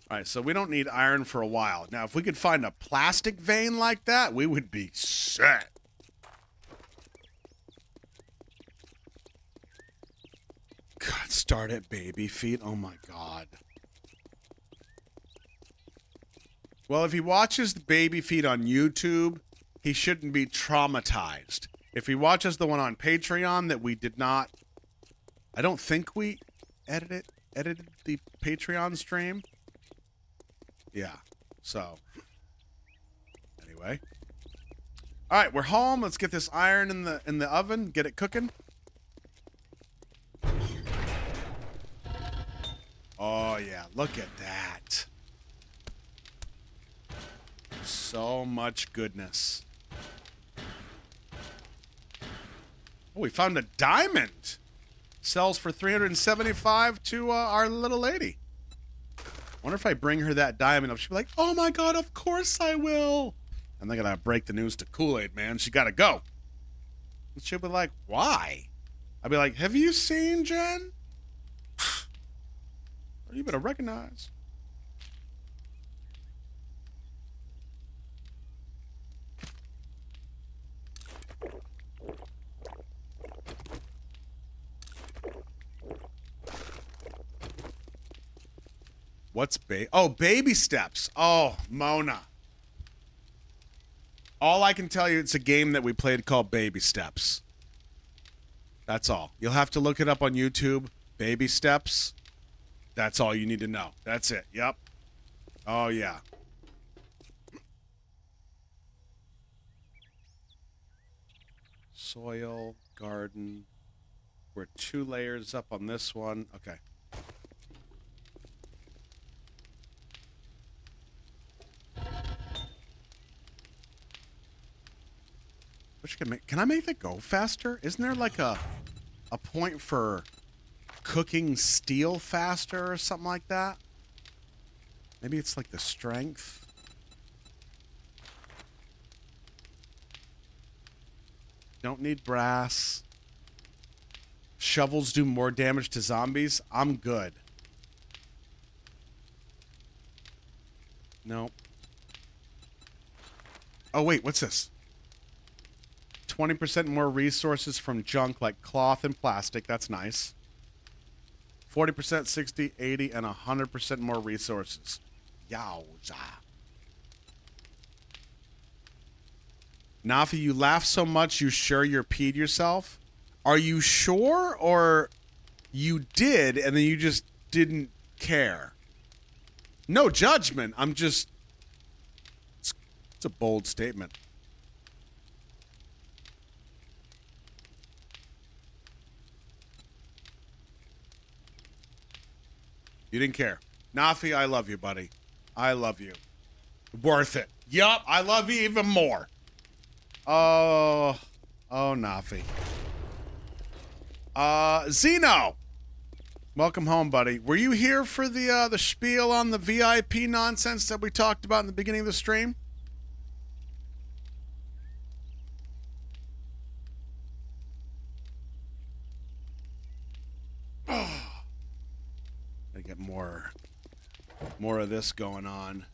All right, so we don't need iron for a while. Now, if we could find a plastic vein like that, we would be set. God, start at baby feet. Oh, my God. Well, if he watches the baby feet on YouTube, he shouldn't be traumatized. If he watches the one on Patreon that we did not I don't think we edited the Patreon stream. Yeah. So, anyway. All right, we're home. Let's get this iron in the oven. Get it cooking. Oh yeah, look at that. So much goodness. Oh, we found a diamond. Sells for $375 to our little lady. Wonder if I bring her that diamond, she'll be like, "Oh my god, of course I will." And they're gonna break the news to Kool-Aid Man. She gotta go. And she'll be like, "Why?" I'll be like, "Have you seen Jen? You better recognize." What's baby steps. Oh, Mona. All I can tell you, it's a game that we played called Baby Steps. That's all. You'll have to look it up on YouTube. Baby Steps. That's all you need to know. That's it. Yep. Oh, yeah. Soil, garden. We're 2 layers up on this one. Okay. Can I make that go faster? Isn't there like a point for cooking steel faster or something like that? Maybe it's like the strength. Don't need brass. Shovels do more damage to zombies. I'm good. Nope. Oh, wait, what's this? 20% more resources from junk like cloth and plastic. That's nice. 40%, 60, 80, and 100% more resources. Yowza. Nafi, you laugh so much, you sure you're peed yourself? Are you sure, or you did and then you just didn't care? No judgment. I'm just... It's a bold statement. You didn't care. Nafi, I love you, buddy. I love you. Worth it. Yup, I love you even more. Oh, Nafi. Zeno. Welcome home, buddy. Were you here for the spiel on the VIP nonsense that we talked about in the beginning of the stream? Gotta get more of this going on.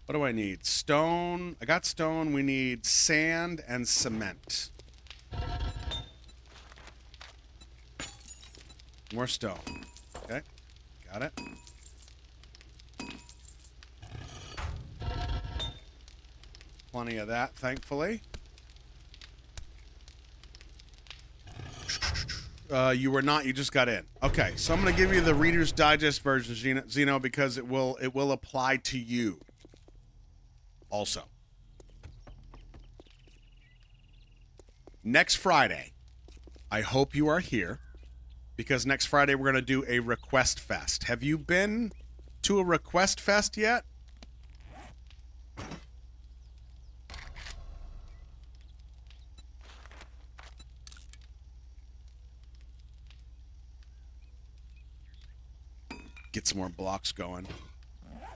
What do I need? Stone. I got stone. We need sand and cement. More stone. Okay. Got it. Plenty of that, thankfully. You were not. You just got in. Okay, so I'm going to give you the Reader's Digest version, Zeno, because it will apply to you. Also, next Friday, I hope you are here, because next Friday we're going to do a Request Fest. Have you been to a Request Fest yet? Get some more blocks going.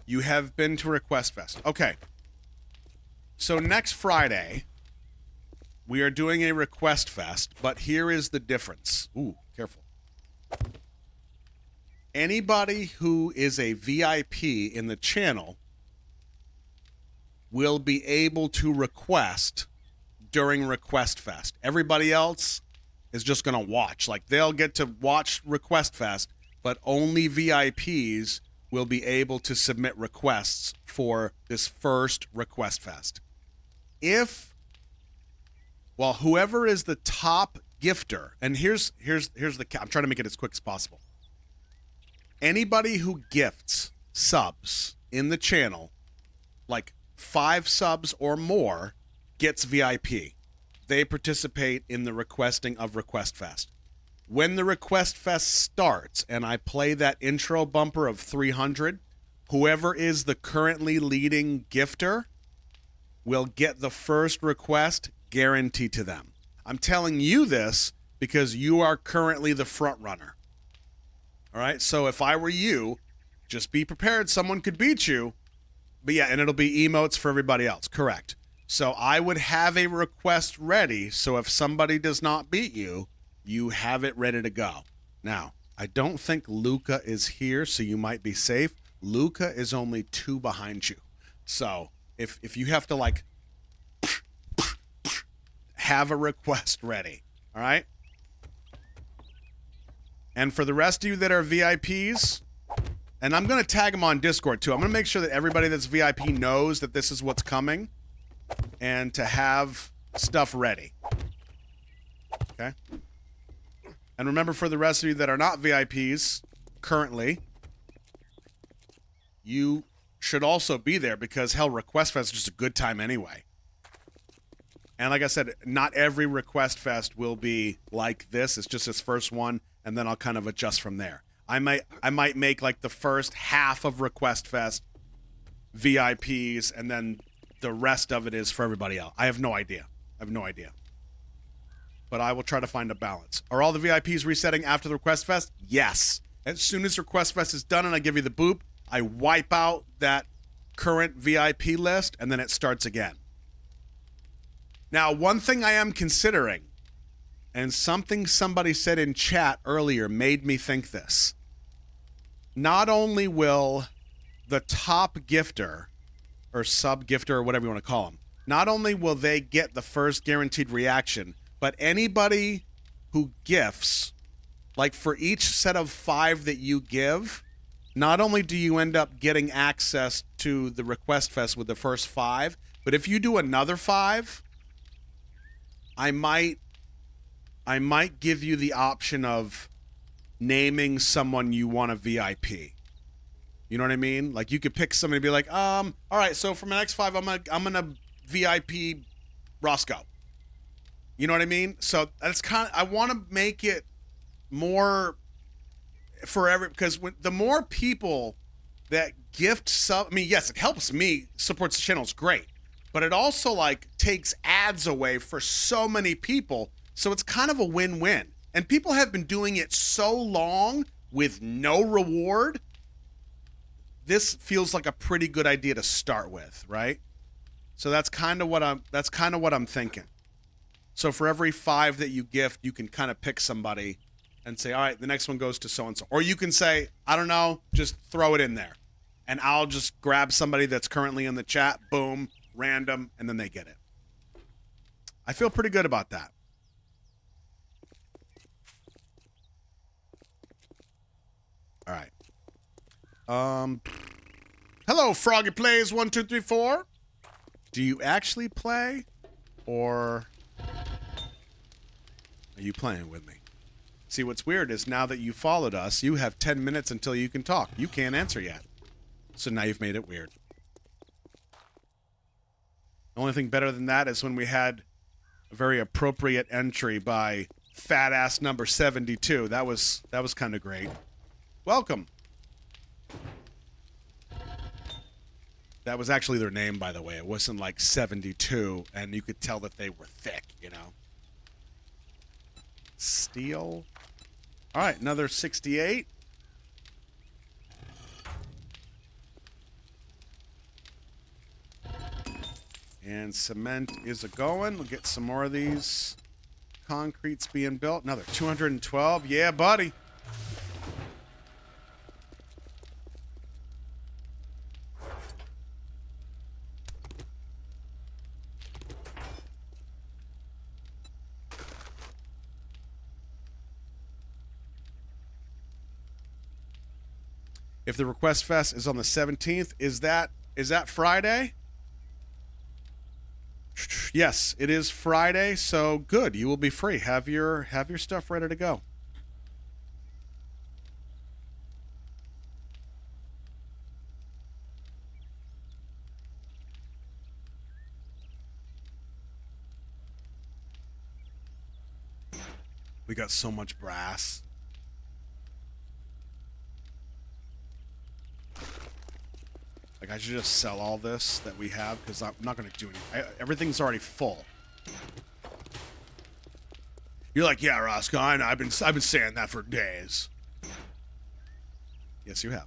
You have been to Request Fest. Okay. So next Friday, we are doing a Request Fest, but here is the difference. Ooh, careful. Anybody who is a VIP in the channel will be able to request during Request Fest. Everybody else is just going to watch. Like, they'll get to watch Request Fest, but only VIPs will be able to submit requests for this first Request Fest. Whoever is the top gifter, and here's I'm trying to make it as quick as possible. Anybody who gifts subs in the channel, like 5 subs or more, gets VIP. They participate in the requesting of Request Fest. When the Request Fest starts and I play that intro bumper of 300, whoever is the currently leading gifter will get the first request guaranteed to them. I'm telling you this because you are currently the front runner. All right, so if I were you, just be prepared. Someone could beat you. But yeah, and it'll be emotes for everybody else. Correct. So I would have a request ready. So if somebody does not beat you, you have it ready to go. Now, I don't think Luca is here, so you might be safe. Luca is only 2 behind you. So if you have to like have a request ready, all right? And for the rest of you that are VIPs, and I'm going to tag them on Discord too. I'm going to make sure that everybody that's VIP knows that this is what's coming and to have stuff ready. Okay? And remember, for the rest of you that are not VIPs currently, you should also be there because, hell, Request Fest is just a good time anyway. And like I said, not every Request Fest will be like this. It's just this first one, and then I'll kind of adjust from there. I might make like the first half of Request Fest VIPs, and then the rest of it is for everybody else. I have no idea. But I will try to find a balance. Are all the VIPs resetting after the Request Fest? Yes. As soon as Request Fest is done and I give you the boop, I wipe out that current VIP list, and then it starts again. Now, one thing I am considering, and something somebody said in chat earlier made me think this. Not only will the top gifter, or sub-gifter, or whatever you want to call them, not only will they get the first guaranteed reaction, but anybody who gifts, like for each set of 5 that you give, not only do you end up getting access to the Request Fest with the first 5, but if you do another 5, I might give you the option of naming someone you want a VIP. You know what I mean? Like you could pick somebody and be like, all right, so for my next 5, I'm gonna VIP Roscoe. You know what I mean? So that's I want to make it more for because the more people that gift sub, I mean, yes, it helps me, supports the channel, it's great, but it also like takes ads away for so many people. So it's kind of a win-win. And people have been doing it so long with no reward. This feels like a pretty good idea to start with, right? So that's kind of what I'm thinking. So for every 5 that you gift, you can kind of pick somebody and say, all right, the next one goes to so-and-so. Or you can say, I don't know, just throw it in there. And I'll just grab somebody that's currently in the chat, boom, random, and then they get it. I feel pretty good about that. All right. Hello, Froggy Plays 1, 2, 3, 4. Do you actually play, or are you playing with me? See, what's weird is now that you followed us, you have 10 minutes until you can talk. You can't answer yet. So now you've made it weird. The only thing better than that is when we had a very appropriate entry by fat ass number 72. That was kind of great. Welcome. That was actually their name, by the way. It wasn't like 72, and you could tell that they were thick, you know. Steel. All right, another 68. And cement is a-going. We'll get some more of these concretes being built. Another 212. Yeah, buddy. If the Request Fest is on the 17th, is that Friday? Yes, it is Friday, so good. You will be free. Have your stuff ready to go. We got so much brass. Like, I should just sell all this that we have, because I'm not going to do anything. Everything's already full. You're like, yeah, Roscoe, I know. I've been saying that for days. Yes, you have.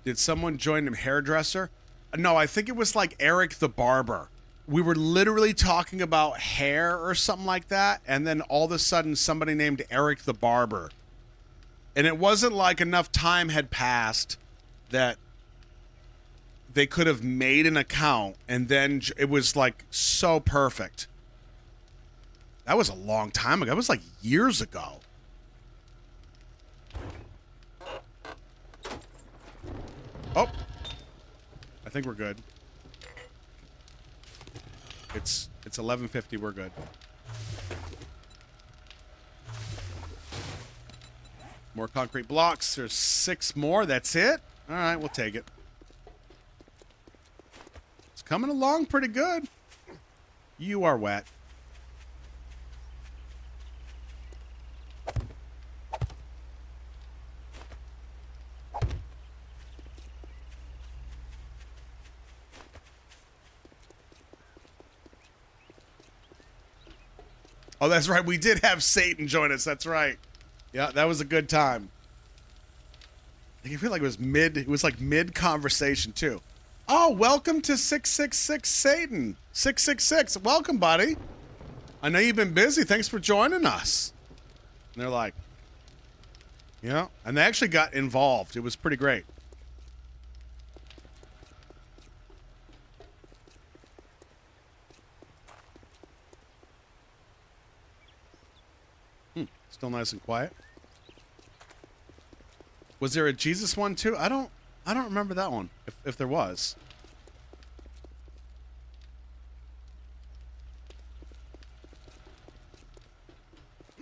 Did someone join him hairdresser? No, I think it was like Eric the barber. We were literally talking about hair or something like that, and then all of a sudden somebody named Eric the barber. And it wasn't like enough time had passed that they could have made an account, and then it was like so perfect. That was a long time ago. It was like years ago. Oh, I think we're good. It's 11:50. We're good. More concrete blocks. There's 6 more. That's it. All right, we'll take it. It's coming along pretty good. You are wet. Oh, that's right. We did have Satan join us. That's right. Yeah, that was a good time. I feel like it was like mid conversation too. Oh, welcome to 666 Satan. 666. Welcome, buddy. I know you've been busy. Thanks for joining us. And they're like, yeah. And they actually got involved. It was pretty great. Still nice and quiet. Was there a Jesus one too? I don't remember that one. If there was.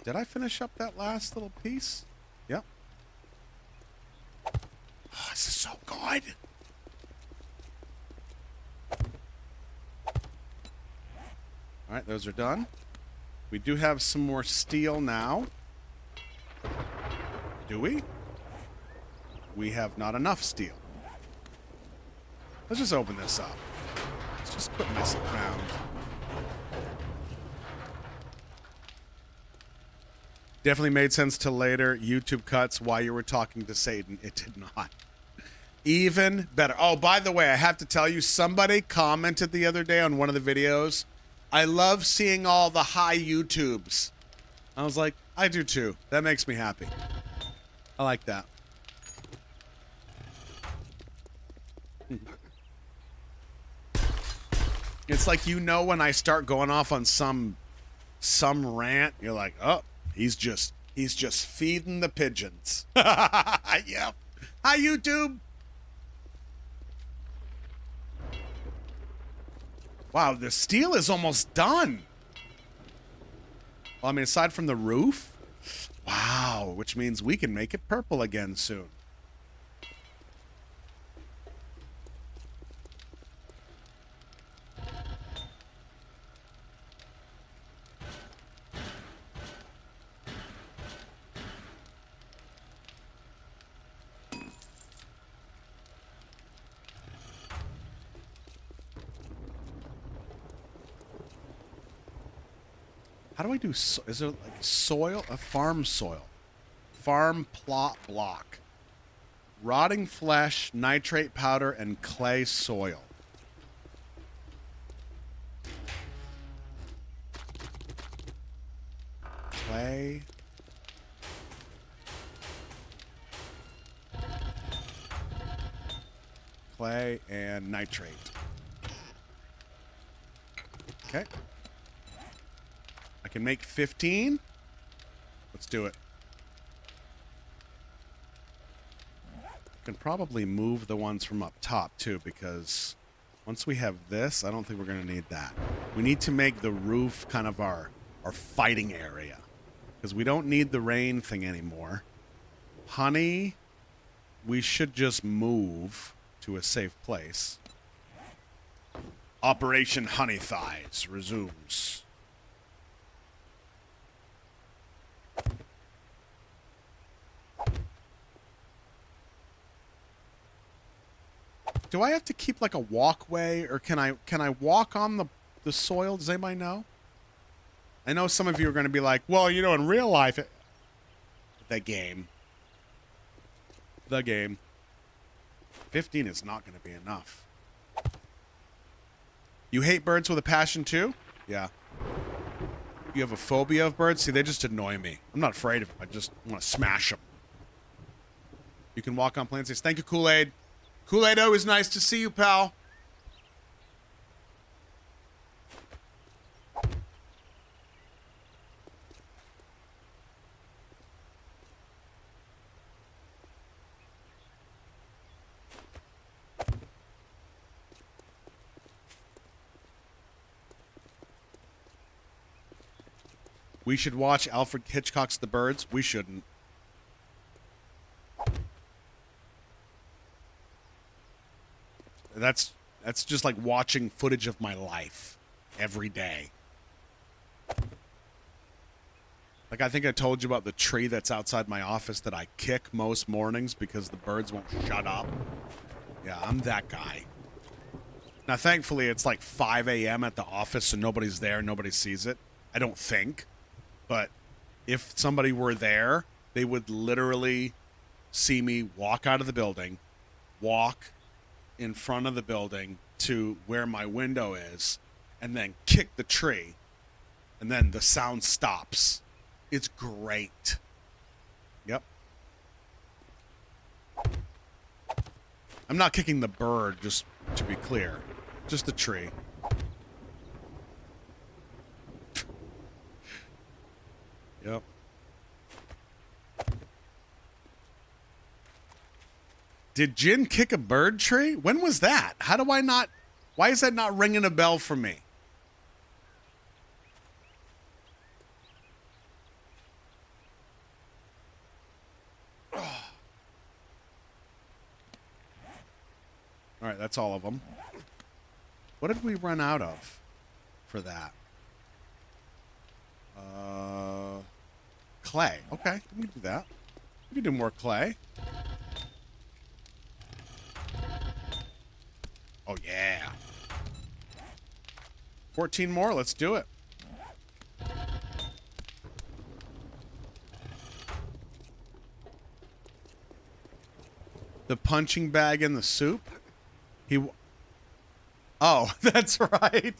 Did I finish up that last little piece? Yep. Oh, this is so good. All right, those are done. We do have some more steel now. Do we? We have not enough steel. Let's just open this up. Let's just quit messing around. Definitely made sense to later YouTube cuts why you were talking to Satan. It did not. Even better. Oh, by the way, I have to tell you, somebody commented the other day on one of the videos, I love seeing all the high YouTubes. I was like, I do too. That makes me happy. I like that. It's like, you know, when I start going off on some rant, you're like, oh, he's just feeding the pigeons. Yep. Hi, YouTube. Wow, the steel is almost done. Well, I mean, aside from the roof. Wow, which means we can make it purple again soon. How do I do, is there like soil? A farm soil. Farm plot block. Rotting flesh, nitrate powder, and clay soil. Clay. Clay and nitrate. Okay. I can make 15. Let's do it. I can probably move the ones from up top too, because once we have this, I don't think we're going to need that. We need to make the roof kind of our fighting area, because we don't need the rain thing anymore. Honey, we should just move to a safe place. Operation Honey Thighs resumes. Do I have to keep like a walkway, or can I walk on the soil? Does anybody know? I know some of you are going to be like, well, you know, in real life, the game. 15 is not going to be enough. You hate birds with a passion too? Yeah. You have a phobia of birds? See, they just annoy me. I'm not afraid of them. I just want to smash them. You can walk on plants. Thank you, Kool-Aid. Kool-Aid, always nice to see you, pal. We should watch Alfred Hitchcock's The Birds. We shouldn't. That's just like watching footage of my life every day. Like, I think I told you about the tree that's outside my office that I kick most mornings because the birds won't shut up. Yeah, I'm that guy. Now, thankfully, it's like 5 a.m. at the office, so nobody's there, nobody sees it. I don't think. But if somebody were there, they would literally see me walk out of the building, walk in front of the building to where my window is, and then kick the tree. And then the sound stops. It's great. Yep. I'm not kicking the bird, just to be clear. Just the tree. Yep. Did Jin kick a bird tree? When was that? How do I not... Why is that not ringing a bell for me? All right, that's all of them. What did we run out of for that? Clay. Okay, we can do that. We can do more clay. Oh, yeah. 14 more. Let's do it. The punching bag in the soup? Oh, that's right.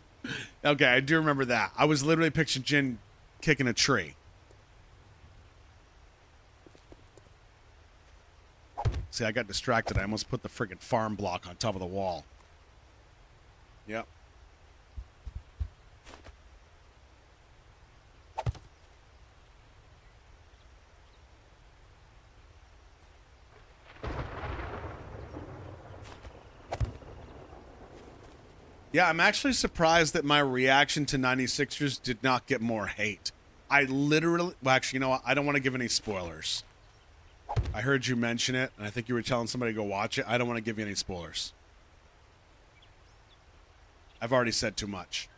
Okay, I do remember that. I was literally picturing Jin kicking a tree. See, I got distracted. I almost put the friggin' farm block on top of the wall. Yep. Yeah, I'm actually surprised that my reaction to 96ers did not get more hate. I literally... Well, actually, you know what? I don't want to give any spoilers. I heard you mention it, and I think you were telling somebody to go watch it. I don't want to give you any spoilers. I've already said too much.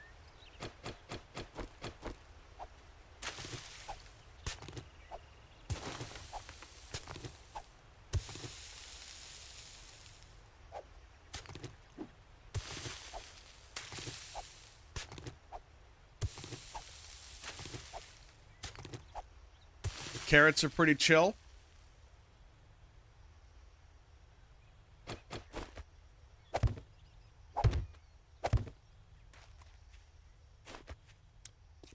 Carrots are pretty chill.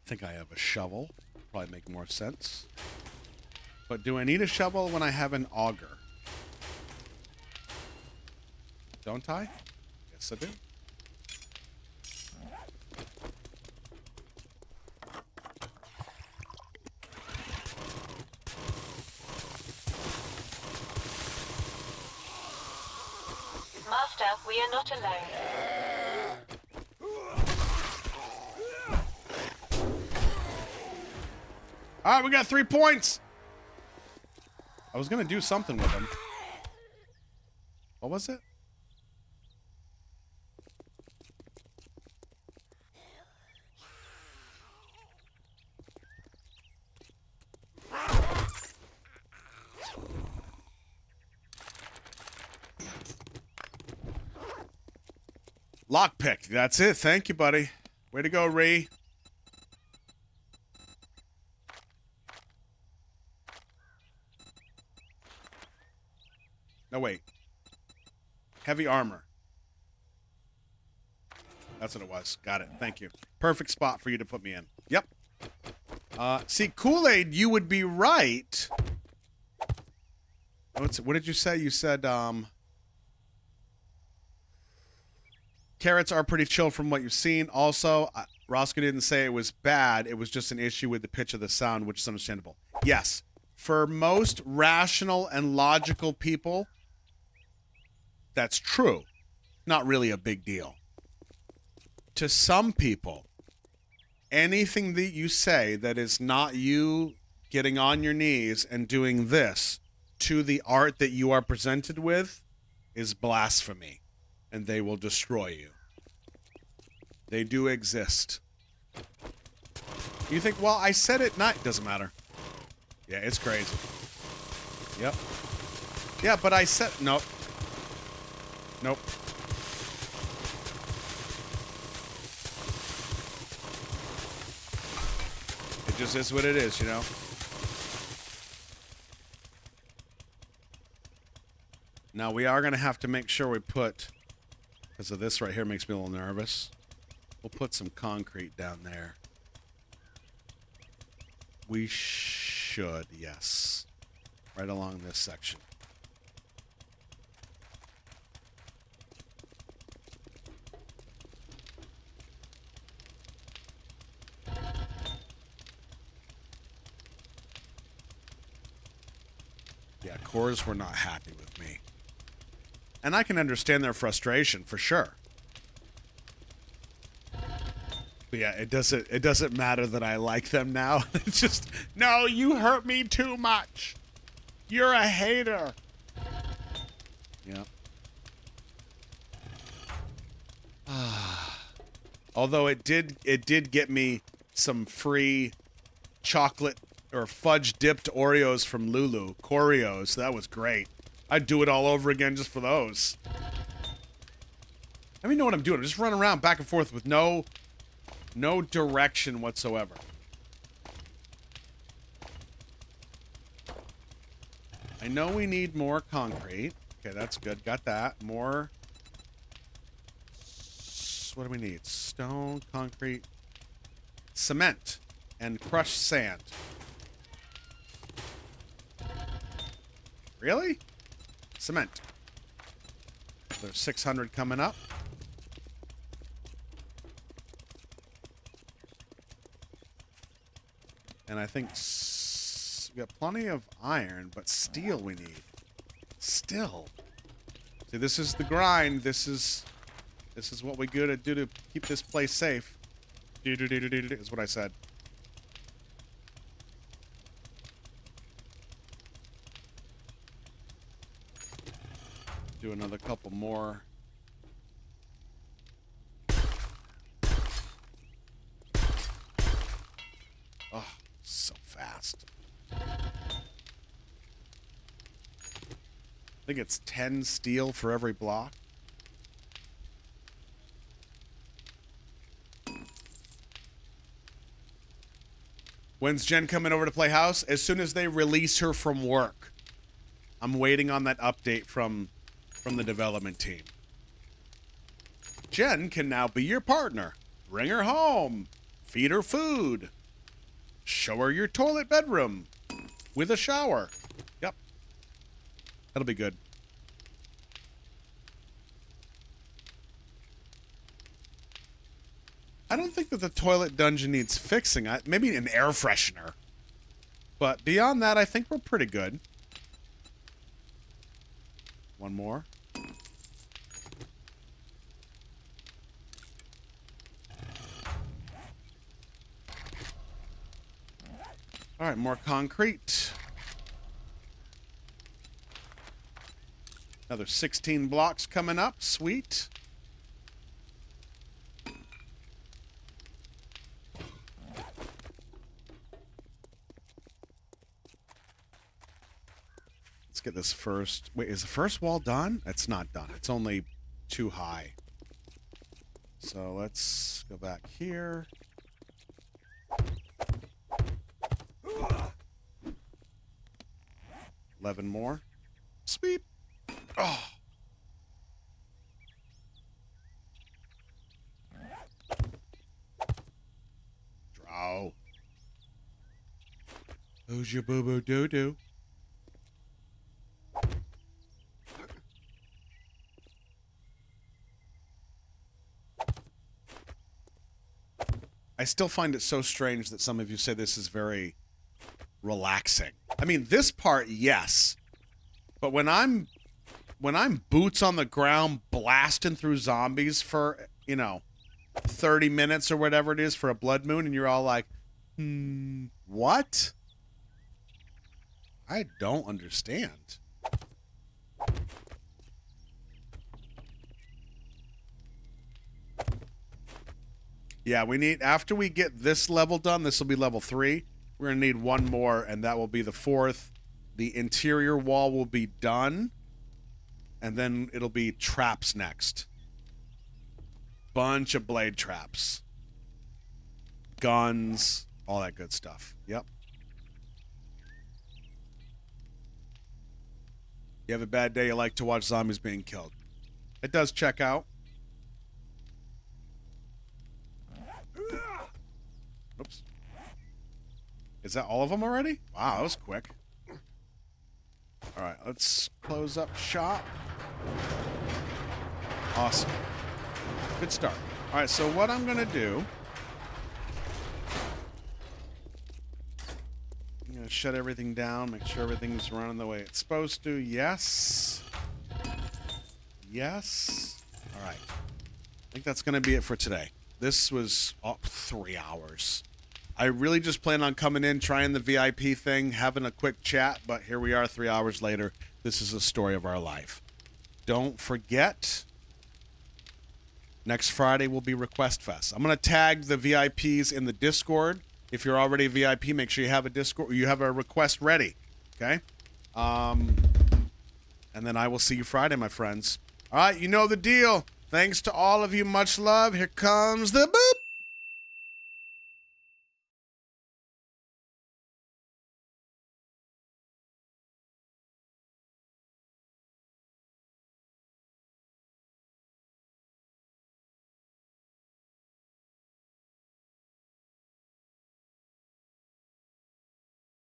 I think I have a shovel. probably make more sense. But do I need a shovel when I have an auger? Don't I? Yes, I do. Master, we are not alone. All right, we got 3 points. I was going to do something with them. What was it? Lockpick. That's it. Thank you, buddy. Way to go, Ree. No, wait. Heavy armor. That's what it was. Got it. Thank you. Perfect spot for you to put me in. Yep. See, Kool-Aid, you would be right. What did you say? You said, carrots are pretty chill from what you've seen. Also, Roscoe didn't say it was bad. It was just an issue with the pitch of the sound, which is understandable. Yes. For most rational and logical people, that's true. Not really a big deal. To some people, anything that you say that is not you getting on your knees and doing this to the art that you are presented with is blasphemy, and they will destroy you. They do exist. You think, well, I said it not. Doesn't matter. Yeah, it's crazy. Yep. Yeah, but I said... Nope. Nope. It just is what it is, you know? Now, we are going to have to make sure we put... Because of this right here makes me a little nervous. We'll put some concrete down there. We should, yes. Right along this section. Yeah, cores were not happy with me. And I can understand their frustration for sure. But yeah, it doesn't matter that I like them now. It's just, no, you hurt me too much. You're a hater. Yeah. Although it did get me some free chocolate or fudge dipped Oreos from Lulu, Coreos. That was great. I'd do it all over again just for those. I don't even know what I'm doing. I'm just running around back and forth with no direction whatsoever. I know we need more concrete. Okay, that's good. Got that. More. What do we need? Stone, concrete, cement, and crushed sand. Really? Cement. There's 600 coming up. And I think we got plenty of iron, but steel we need. Still. See, this is the grind. This is what we gotta do to keep this place safe. Is what I said. Do another couple more. Oh, so fast. I think it's 10 steel for every block. When's Jen coming over to play house? As soon as they release her from work. I'm waiting on that update from the development team. Jen can now be your partner. Bring her home. Feed her food. Show her your toilet bedroom with a shower. Yep. That'll be good. I don't think that the toilet dungeon needs fixing. Maybe an air freshener. But beyond that, I think we're pretty good. One more. All right, more concrete. Another 16 blocks coming up. Sweet. Let's get this first. Wait, is the first wall done? It's not done. It's only too high. So let's go back here. $11 more. Sweet. Oh. Drow. Who's your boo-boo doo-doo? I still find it so strange that some of you say this is very relaxing. I mean, this part, yes. But when I'm boots on the ground blasting through zombies for, 30 minutes or whatever it is for a blood moon, and you're all like, what? I don't understand. Yeah, we need, after we get this level done, this will be level 3. We're going to need one more, and that will be the 4th. The interior wall will be done, and then it'll be traps next. Bunch of blade traps. Guns, all that good stuff. Yep. You have a bad day, you like to watch zombies being killed. It does check out. Oops. Is that all of them already? Wow, that was quick. All right, let's close up shop. Awesome. Good start. All right, so what I'm going to do... I'm going to shut everything down, make sure everything's running the way it's supposed to. Yes. Yes. All right. I think that's going to be it for today. This was 3 hours. I really just plan on coming in, trying the VIP thing, having a quick chat, but here we are 3 hours later. This is the story of our life. Don't forget, next Friday will be Request Fest. I'm going to tag the VIPs in the Discord. If you're already a VIP, make sure you have a Discord, you have a request ready, okay? And then I will see you Friday, my friends. All right, you know the deal. Thanks to all of you. Much love. Here comes the boop.